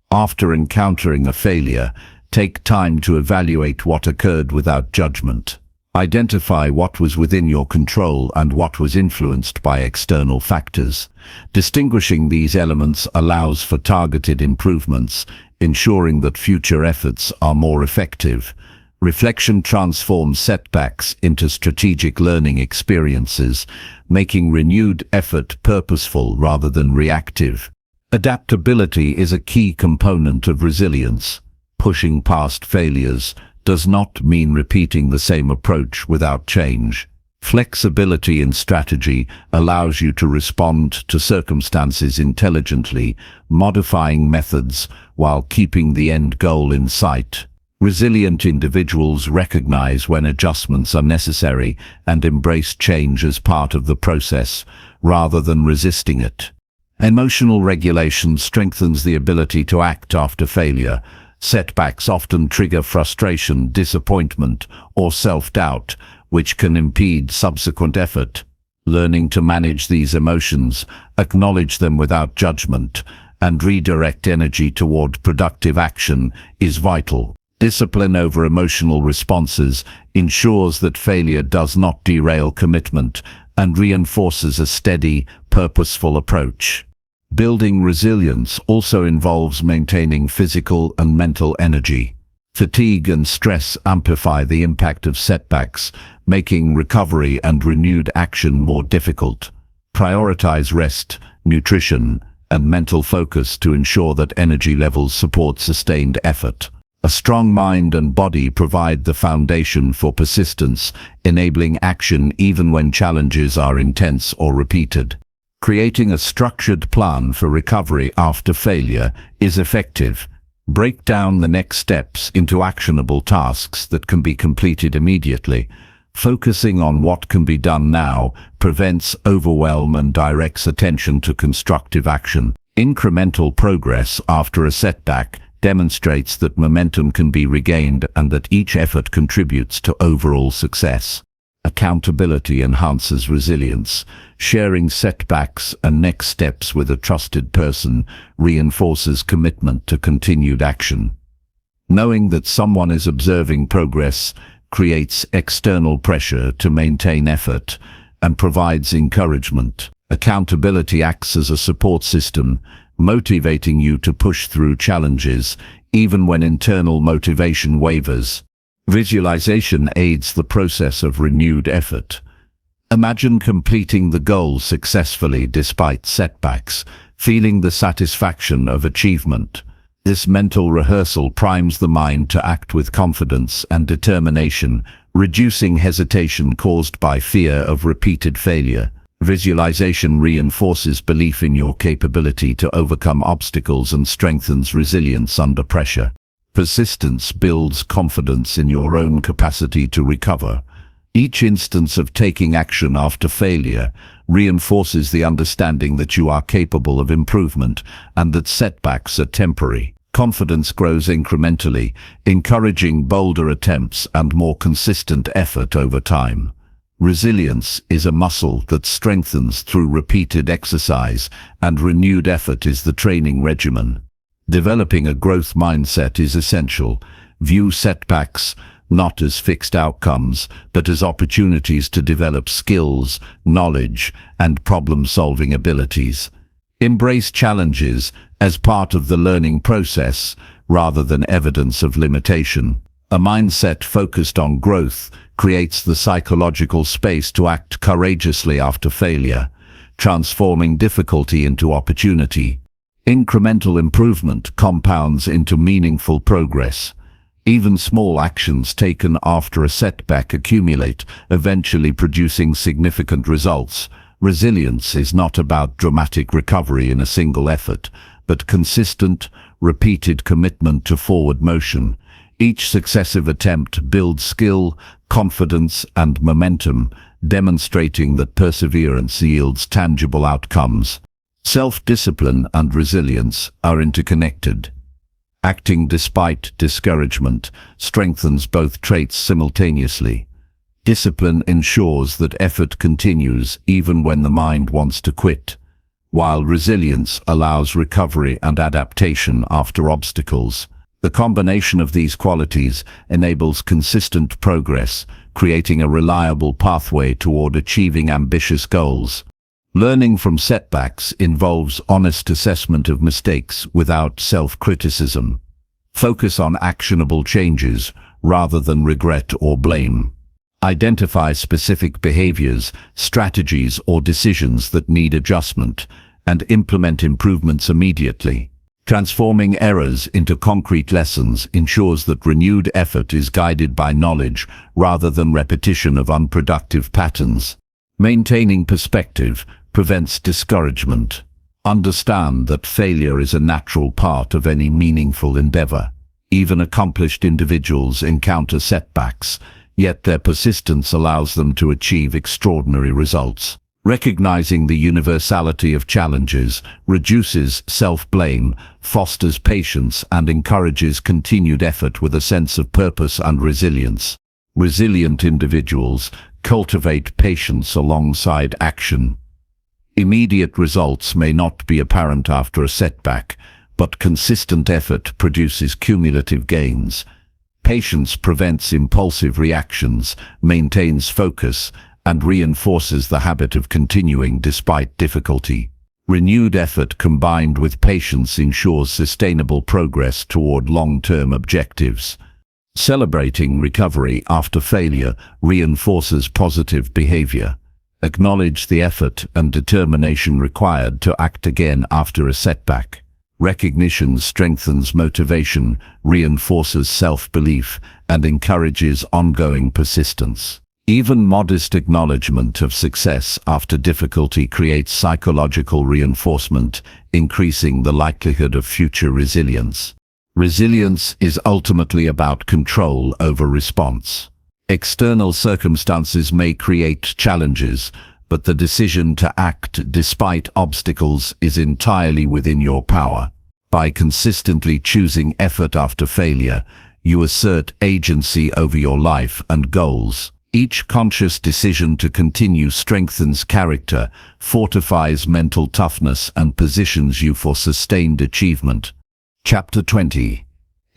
After encountering a failure, take time to evaluate what occurred without judgment. Identify what was within your control and what was influenced by external factors. Distinguishing these elements allows for targeted improvements, ensuring that future efforts are more effective. Reflection transforms setbacks into strategic learning experiences, making renewed effort purposeful rather than reactive. Adaptability is a key component of resilience. Pushing past failures does not mean repeating the same approach without change. Flexibility in strategy allows you to respond to circumstances intelligently, modifying methods while keeping the end goal in sight. Resilient individuals recognize when adjustments are necessary and embrace change as part of the process, rather than resisting it. Emotional regulation strengthens the ability to act after failure. Setbacks often trigger frustration, disappointment, or self-doubt, which can impede subsequent effort. Learning to manage these emotions, acknowledge them without judgment, and redirect energy toward productive action is vital. Discipline over emotional responses ensures that failure does not derail commitment and reinforces a steady, purposeful approach. Building resilience also involves maintaining physical and mental energy. Fatigue and stress amplify the impact of setbacks, making recovery and renewed action more difficult. Prioritize rest, nutrition, and mental focus to ensure that energy levels support sustained effort. A strong mind and body provide the foundation for persistence, enabling action even when challenges are intense or repeated. Creating a structured plan for recovery after failure is effective. Break down the next steps into actionable tasks that can be completed immediately. Focusing on what can be done now prevents overwhelm and directs attention to constructive action. Incremental progress after a setback demonstrates that momentum can be regained and that each effort contributes to overall success. Accountability enhances resilience. Sharing setbacks and next steps with a trusted person reinforces commitment to continued action. Knowing that someone is observing progress creates external pressure to maintain effort and provides encouragement. Accountability acts as a support system, motivating you to push through challenges, even when internal motivation wavers. Visualization aids the process of renewed effort. Imagine completing the goal successfully despite setbacks, feeling the satisfaction of achievement. This mental rehearsal primes the mind to act with confidence and determination, reducing hesitation caused by fear of repeated failure. Visualization reinforces belief in your capability to overcome obstacles and strengthens resilience under pressure. Persistence builds confidence in your own capacity to recover. Each instance of taking action after failure reinforces the understanding that you are capable of improvement and that setbacks are temporary. Confidence grows incrementally, encouraging bolder attempts and more consistent effort over time. Resilience is a muscle that strengthens through repeated exercise, and renewed effort is the training regimen. Developing a growth mindset is essential. View setbacks not as fixed outcomes, but as opportunities to develop skills, knowledge, and problem-solving abilities. Embrace challenges as part of the learning process, rather than evidence of limitation. A mindset focused on growth creates the psychological space to act courageously after failure, transforming difficulty into opportunity. Incremental improvement compounds into meaningful progress. Even small actions taken after a setback accumulate, eventually producing significant results. Resilience is not about dramatic recovery in a single effort, but consistent, repeated commitment to forward motion. Each successive attempt builds skill, confidence, and momentum, demonstrating that perseverance yields tangible outcomes. Self-discipline and resilience are interconnected. Acting despite discouragement strengthens both traits simultaneously. Discipline ensures that effort continues even when the mind wants to quit, while resilience allows recovery and adaptation after obstacles. The combination of these qualities enables consistent progress, creating a reliable pathway toward achieving ambitious goals. Learning from setbacks involves honest assessment of mistakes without self-criticism. Focus on actionable changes rather than regret or blame. Identify specific behaviors, strategies, or decisions that need adjustment, and implement improvements immediately. Transforming errors into concrete lessons ensures that renewed effort is guided by knowledge rather than repetition of unproductive patterns. Maintaining perspective prevents discouragement. Understand that failure is a natural part of any meaningful endeavor. Even accomplished individuals encounter setbacks, yet their persistence allows them to achieve extraordinary results. Recognizing the universality of challenges reduces self-blame, fosters patience, and encourages continued effort with a sense of purpose and resilience. Resilient individuals cultivate patience alongside action. Immediate results may not be apparent after a setback, but consistent effort produces cumulative gains. Patience prevents impulsive reactions, maintains focus, and reinforces the habit of continuing despite difficulty. Renewed effort combined with patience ensures sustainable progress toward long-term objectives. Celebrating recovery after failure reinforces positive behavior. Acknowledge the effort and determination required to act again after a setback. Recognition strengthens motivation, reinforces self-belief, and encourages ongoing persistence. Even modest acknowledgement of success after difficulty creates psychological reinforcement, increasing the likelihood of future resilience. Resilience is ultimately about control over response. External circumstances may create challenges, but the decision to act despite obstacles is entirely within your power. By consistently choosing effort after failure, you assert agency over your life and goals. Each conscious decision to continue strengthens character, fortifies mental toughness, and positions you for sustained achievement. Chapter 20.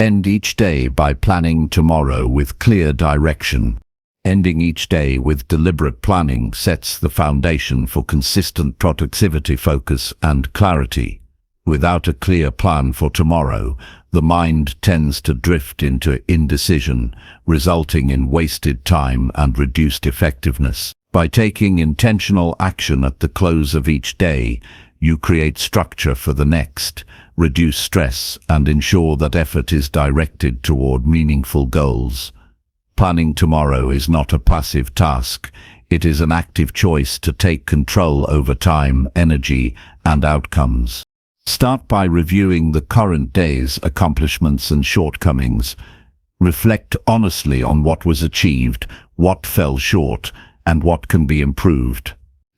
End each day by planning tomorrow with clear direction. Ending each day with deliberate planning sets the foundation for consistent productivity, focus, and clarity. Without a clear plan for tomorrow, the mind tends to drift into indecision, resulting in wasted time and reduced effectiveness. By taking intentional action at the close of each day, you create structure for the next, reduce stress, and ensure that effort is directed toward meaningful goals. Planning tomorrow is not a passive task. It is an active choice to take control over time, energy, and outcomes. Start by reviewing the current day's accomplishments and shortcomings. Reflect honestly on what was achieved, what fell short, and what can be improved.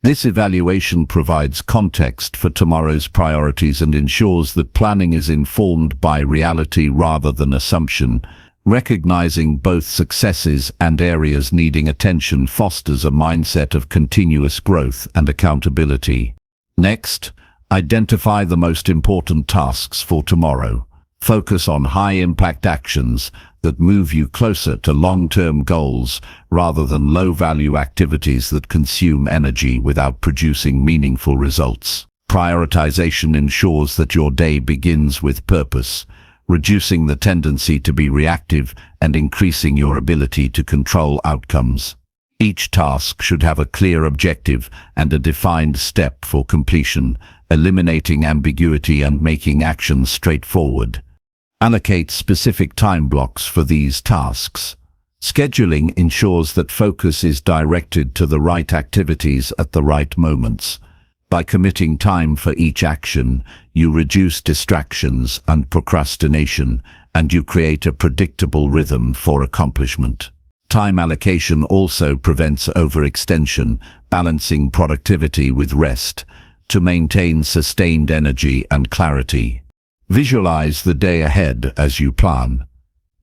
This evaluation provides context for tomorrow's priorities and ensures that planning is informed by reality rather than assumption. Recognizing both successes and areas needing attention fosters a mindset of continuous growth and accountability. Next, identify the most important tasks for tomorrow. Focus on high-impact actions that move you closer to long-term goals rather than low-value activities that consume energy without producing meaningful results. Prioritization ensures that your day begins with purpose, reducing the tendency to be reactive and increasing your ability to control outcomes. Each task should have a clear objective and a defined step for completion, eliminating ambiguity and making actions straightforward. Allocate specific time blocks for these tasks. Scheduling ensures that focus is directed to the right activities at the right moments. By committing time for each action, you reduce distractions and procrastination, and you create a predictable rhythm for accomplishment. Time allocation also prevents overextension, balancing productivity with rest, to maintain sustained energy and clarity. Visualize the day ahead as you plan.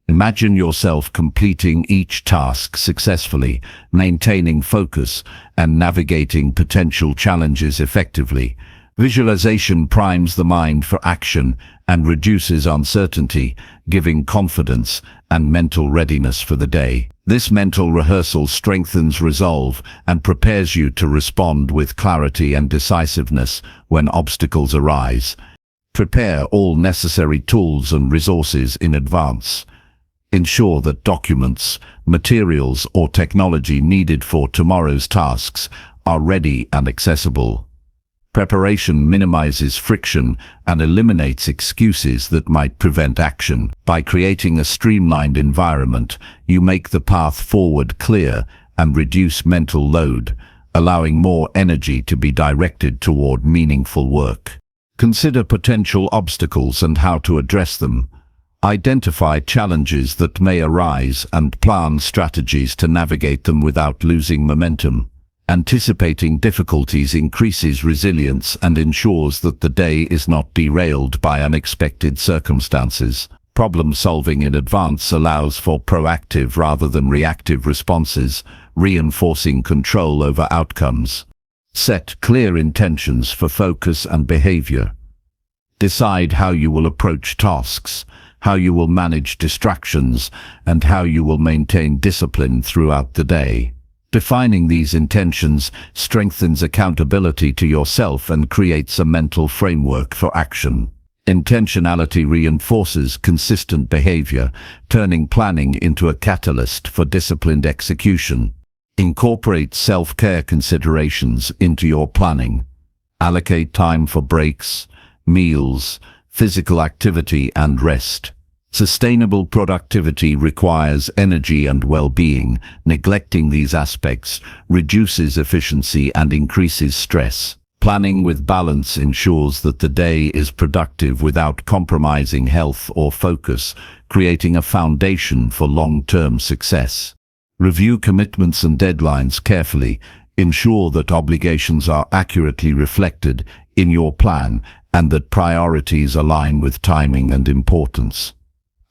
Imagine yourself completing each task successfully, maintaining focus, and navigating potential challenges effectively. Visualization primes the mind for action and reduces uncertainty, giving confidence and mental readiness for the day. This mental rehearsal strengthens resolve and prepares you to respond with clarity and decisiveness when obstacles arise. Prepare all necessary tools and resources in advance. Ensure that documents, materials, or technology needed for tomorrow's tasks are ready and accessible. Preparation minimizes friction and eliminates excuses that might prevent action. By creating a streamlined environment, you make the path forward clear and reduce mental load, allowing more energy to be directed toward meaningful work. Consider potential obstacles and how to address them. Identify challenges that may arise and plan strategies to navigate them without losing momentum. Anticipating difficulties increases resilience and ensures that the day is not derailed by unexpected circumstances. Problem solving in advance allows for proactive rather than reactive responses, reinforcing control over outcomes. Set clear intentions for focus and behavior. Decide how you will approach tasks, how you will manage distractions, and how you will maintain discipline throughout the day. Defining these intentions strengthens accountability to yourself and creates a mental framework for action. Intentionality reinforces consistent behavior, turning planning into a catalyst for disciplined execution. Incorporate self-care considerations into your planning. Allocate time for breaks, meals, physical activity, and rest. Sustainable productivity requires energy and well-being. Neglecting these aspects reduces efficiency and increases stress. Planning with balance ensures that the day is productive without compromising health or focus, creating a foundation for long-term success. Review commitments and deadlines carefully. Ensure that obligations are accurately reflected in your plan and that priorities align with timing and importance.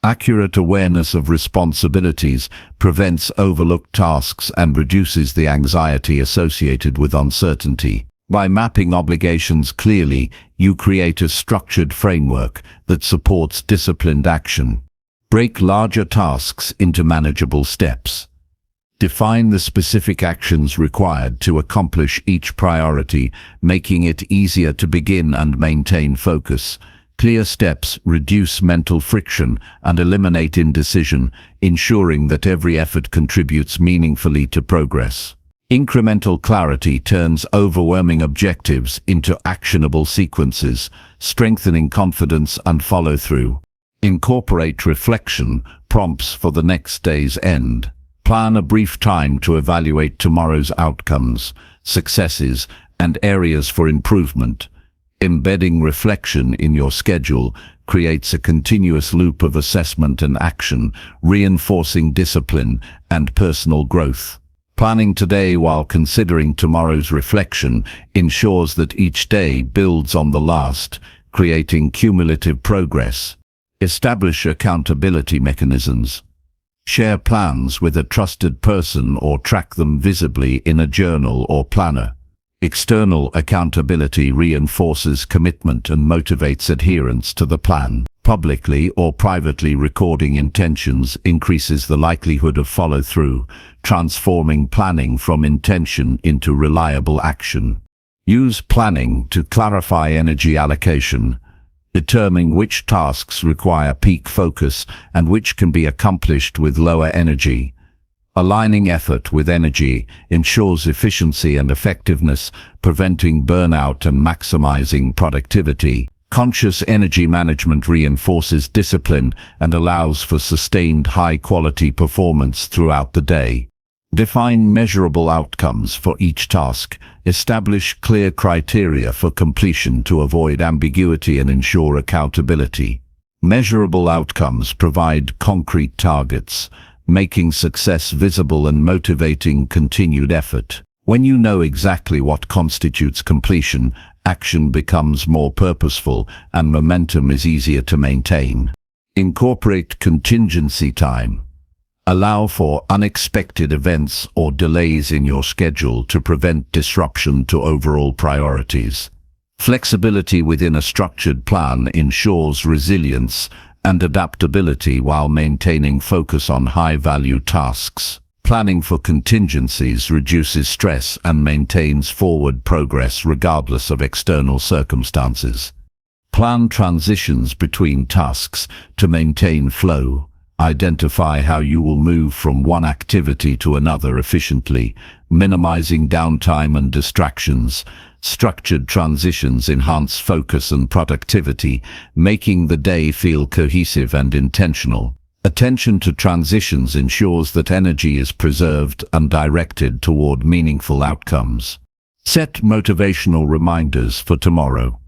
Accurate awareness of responsibilities prevents overlooked tasks and reduces the anxiety associated with uncertainty. By mapping obligations clearly, you create a structured framework that supports disciplined action. Break larger tasks into manageable steps. Define the specific actions required to accomplish each priority, making it easier to begin and maintain focus. Clear steps reduce mental friction and eliminate indecision, ensuring that every effort contributes meaningfully to progress. Incremental clarity turns overwhelming objectives into actionable sequences, strengthening confidence and follow-through. Incorporate reflection prompts for the next day's end. Plan a brief time to evaluate tomorrow's outcomes, successes, and areas for improvement. Embedding reflection in your schedule creates a continuous loop of assessment and action, reinforcing discipline and personal growth. Planning today while considering tomorrow's reflection ensures that each day builds on the last, creating cumulative progress. Establish accountability mechanisms. Share plans with a trusted person or track them visibly in a journal or planner. External accountability reinforces commitment and motivates adherence to the plan. Publicly or privately recording intentions increases the likelihood of follow-through, transforming planning from intention into reliable action. Use planning to clarify energy allocation, determining which tasks require peak focus and which can be accomplished with lower energy. Aligning effort with energy ensures efficiency and effectiveness, preventing burnout and maximizing productivity. Conscious energy management reinforces discipline and allows for sustained high-quality performance throughout the day. Define measurable outcomes for each task. Establish clear criteria for completion to avoid ambiguity and ensure accountability. Measurable outcomes provide concrete targets, making success visible and motivating continued effort. When you know exactly what constitutes completion, action becomes more purposeful and momentum is easier to maintain. Incorporate contingency time. Allow for unexpected events or delays in your schedule to prevent disruption to overall priorities. Flexibility within a structured plan ensures resilience and adaptability while maintaining focus on high-value tasks. Planning for contingencies reduces stress and maintains forward progress regardless of external circumstances. Plan transitions between tasks to maintain flow. Identify how you will move from one activity to another efficiently, minimizing downtime and distractions. Structured transitions enhance focus and productivity, making the day feel cohesive and intentional. Attention to transitions ensures that energy is preserved and directed toward meaningful outcomes. Set motivational reminders for tomorrow.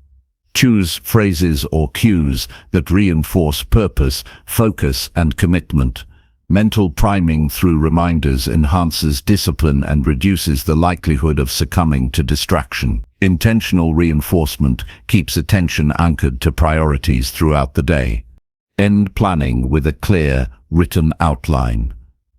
Choose phrases or cues that reinforce purpose, focus, and commitment. Mental priming through reminders enhances discipline and reduces the likelihood of succumbing to distraction. Intentional reinforcement keeps attention anchored to priorities throughout the day. End planning with a clear, written outline.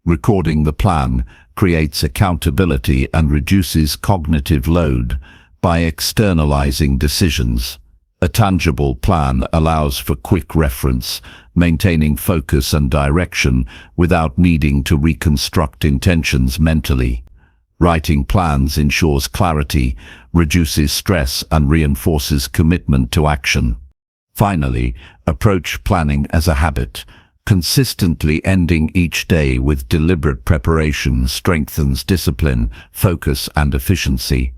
Recording the plan creates accountability and reduces cognitive load by externalizing decisions. A tangible plan allows for quick reference, maintaining focus and direction without needing to reconstruct intentions mentally. Writing plans ensures clarity, reduces stress, and reinforces commitment to action. Finally, approach planning as a habit. Consistently ending each day with deliberate preparation strengthens discipline, focus, and efficiency.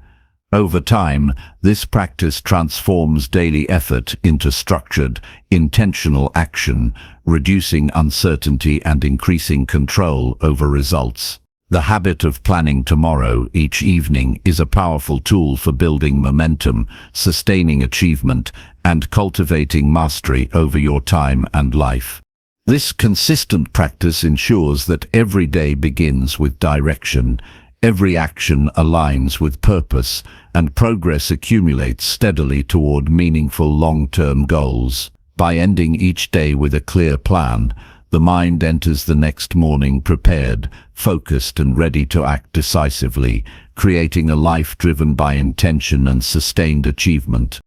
Over time, this practice transforms daily effort into structured, intentional action, reducing uncertainty and increasing control over results. The habit of planning tomorrow each evening is a powerful tool for building momentum, sustaining achievement, and cultivating mastery over your time and life. This consistent practice ensures that every day begins with direction, every action aligns with purpose, and progress accumulates steadily toward meaningful long-term goals. By ending each day with a clear plan, the mind enters the next morning prepared, focused, and ready to act decisively, creating a life driven by intention and sustained achievement.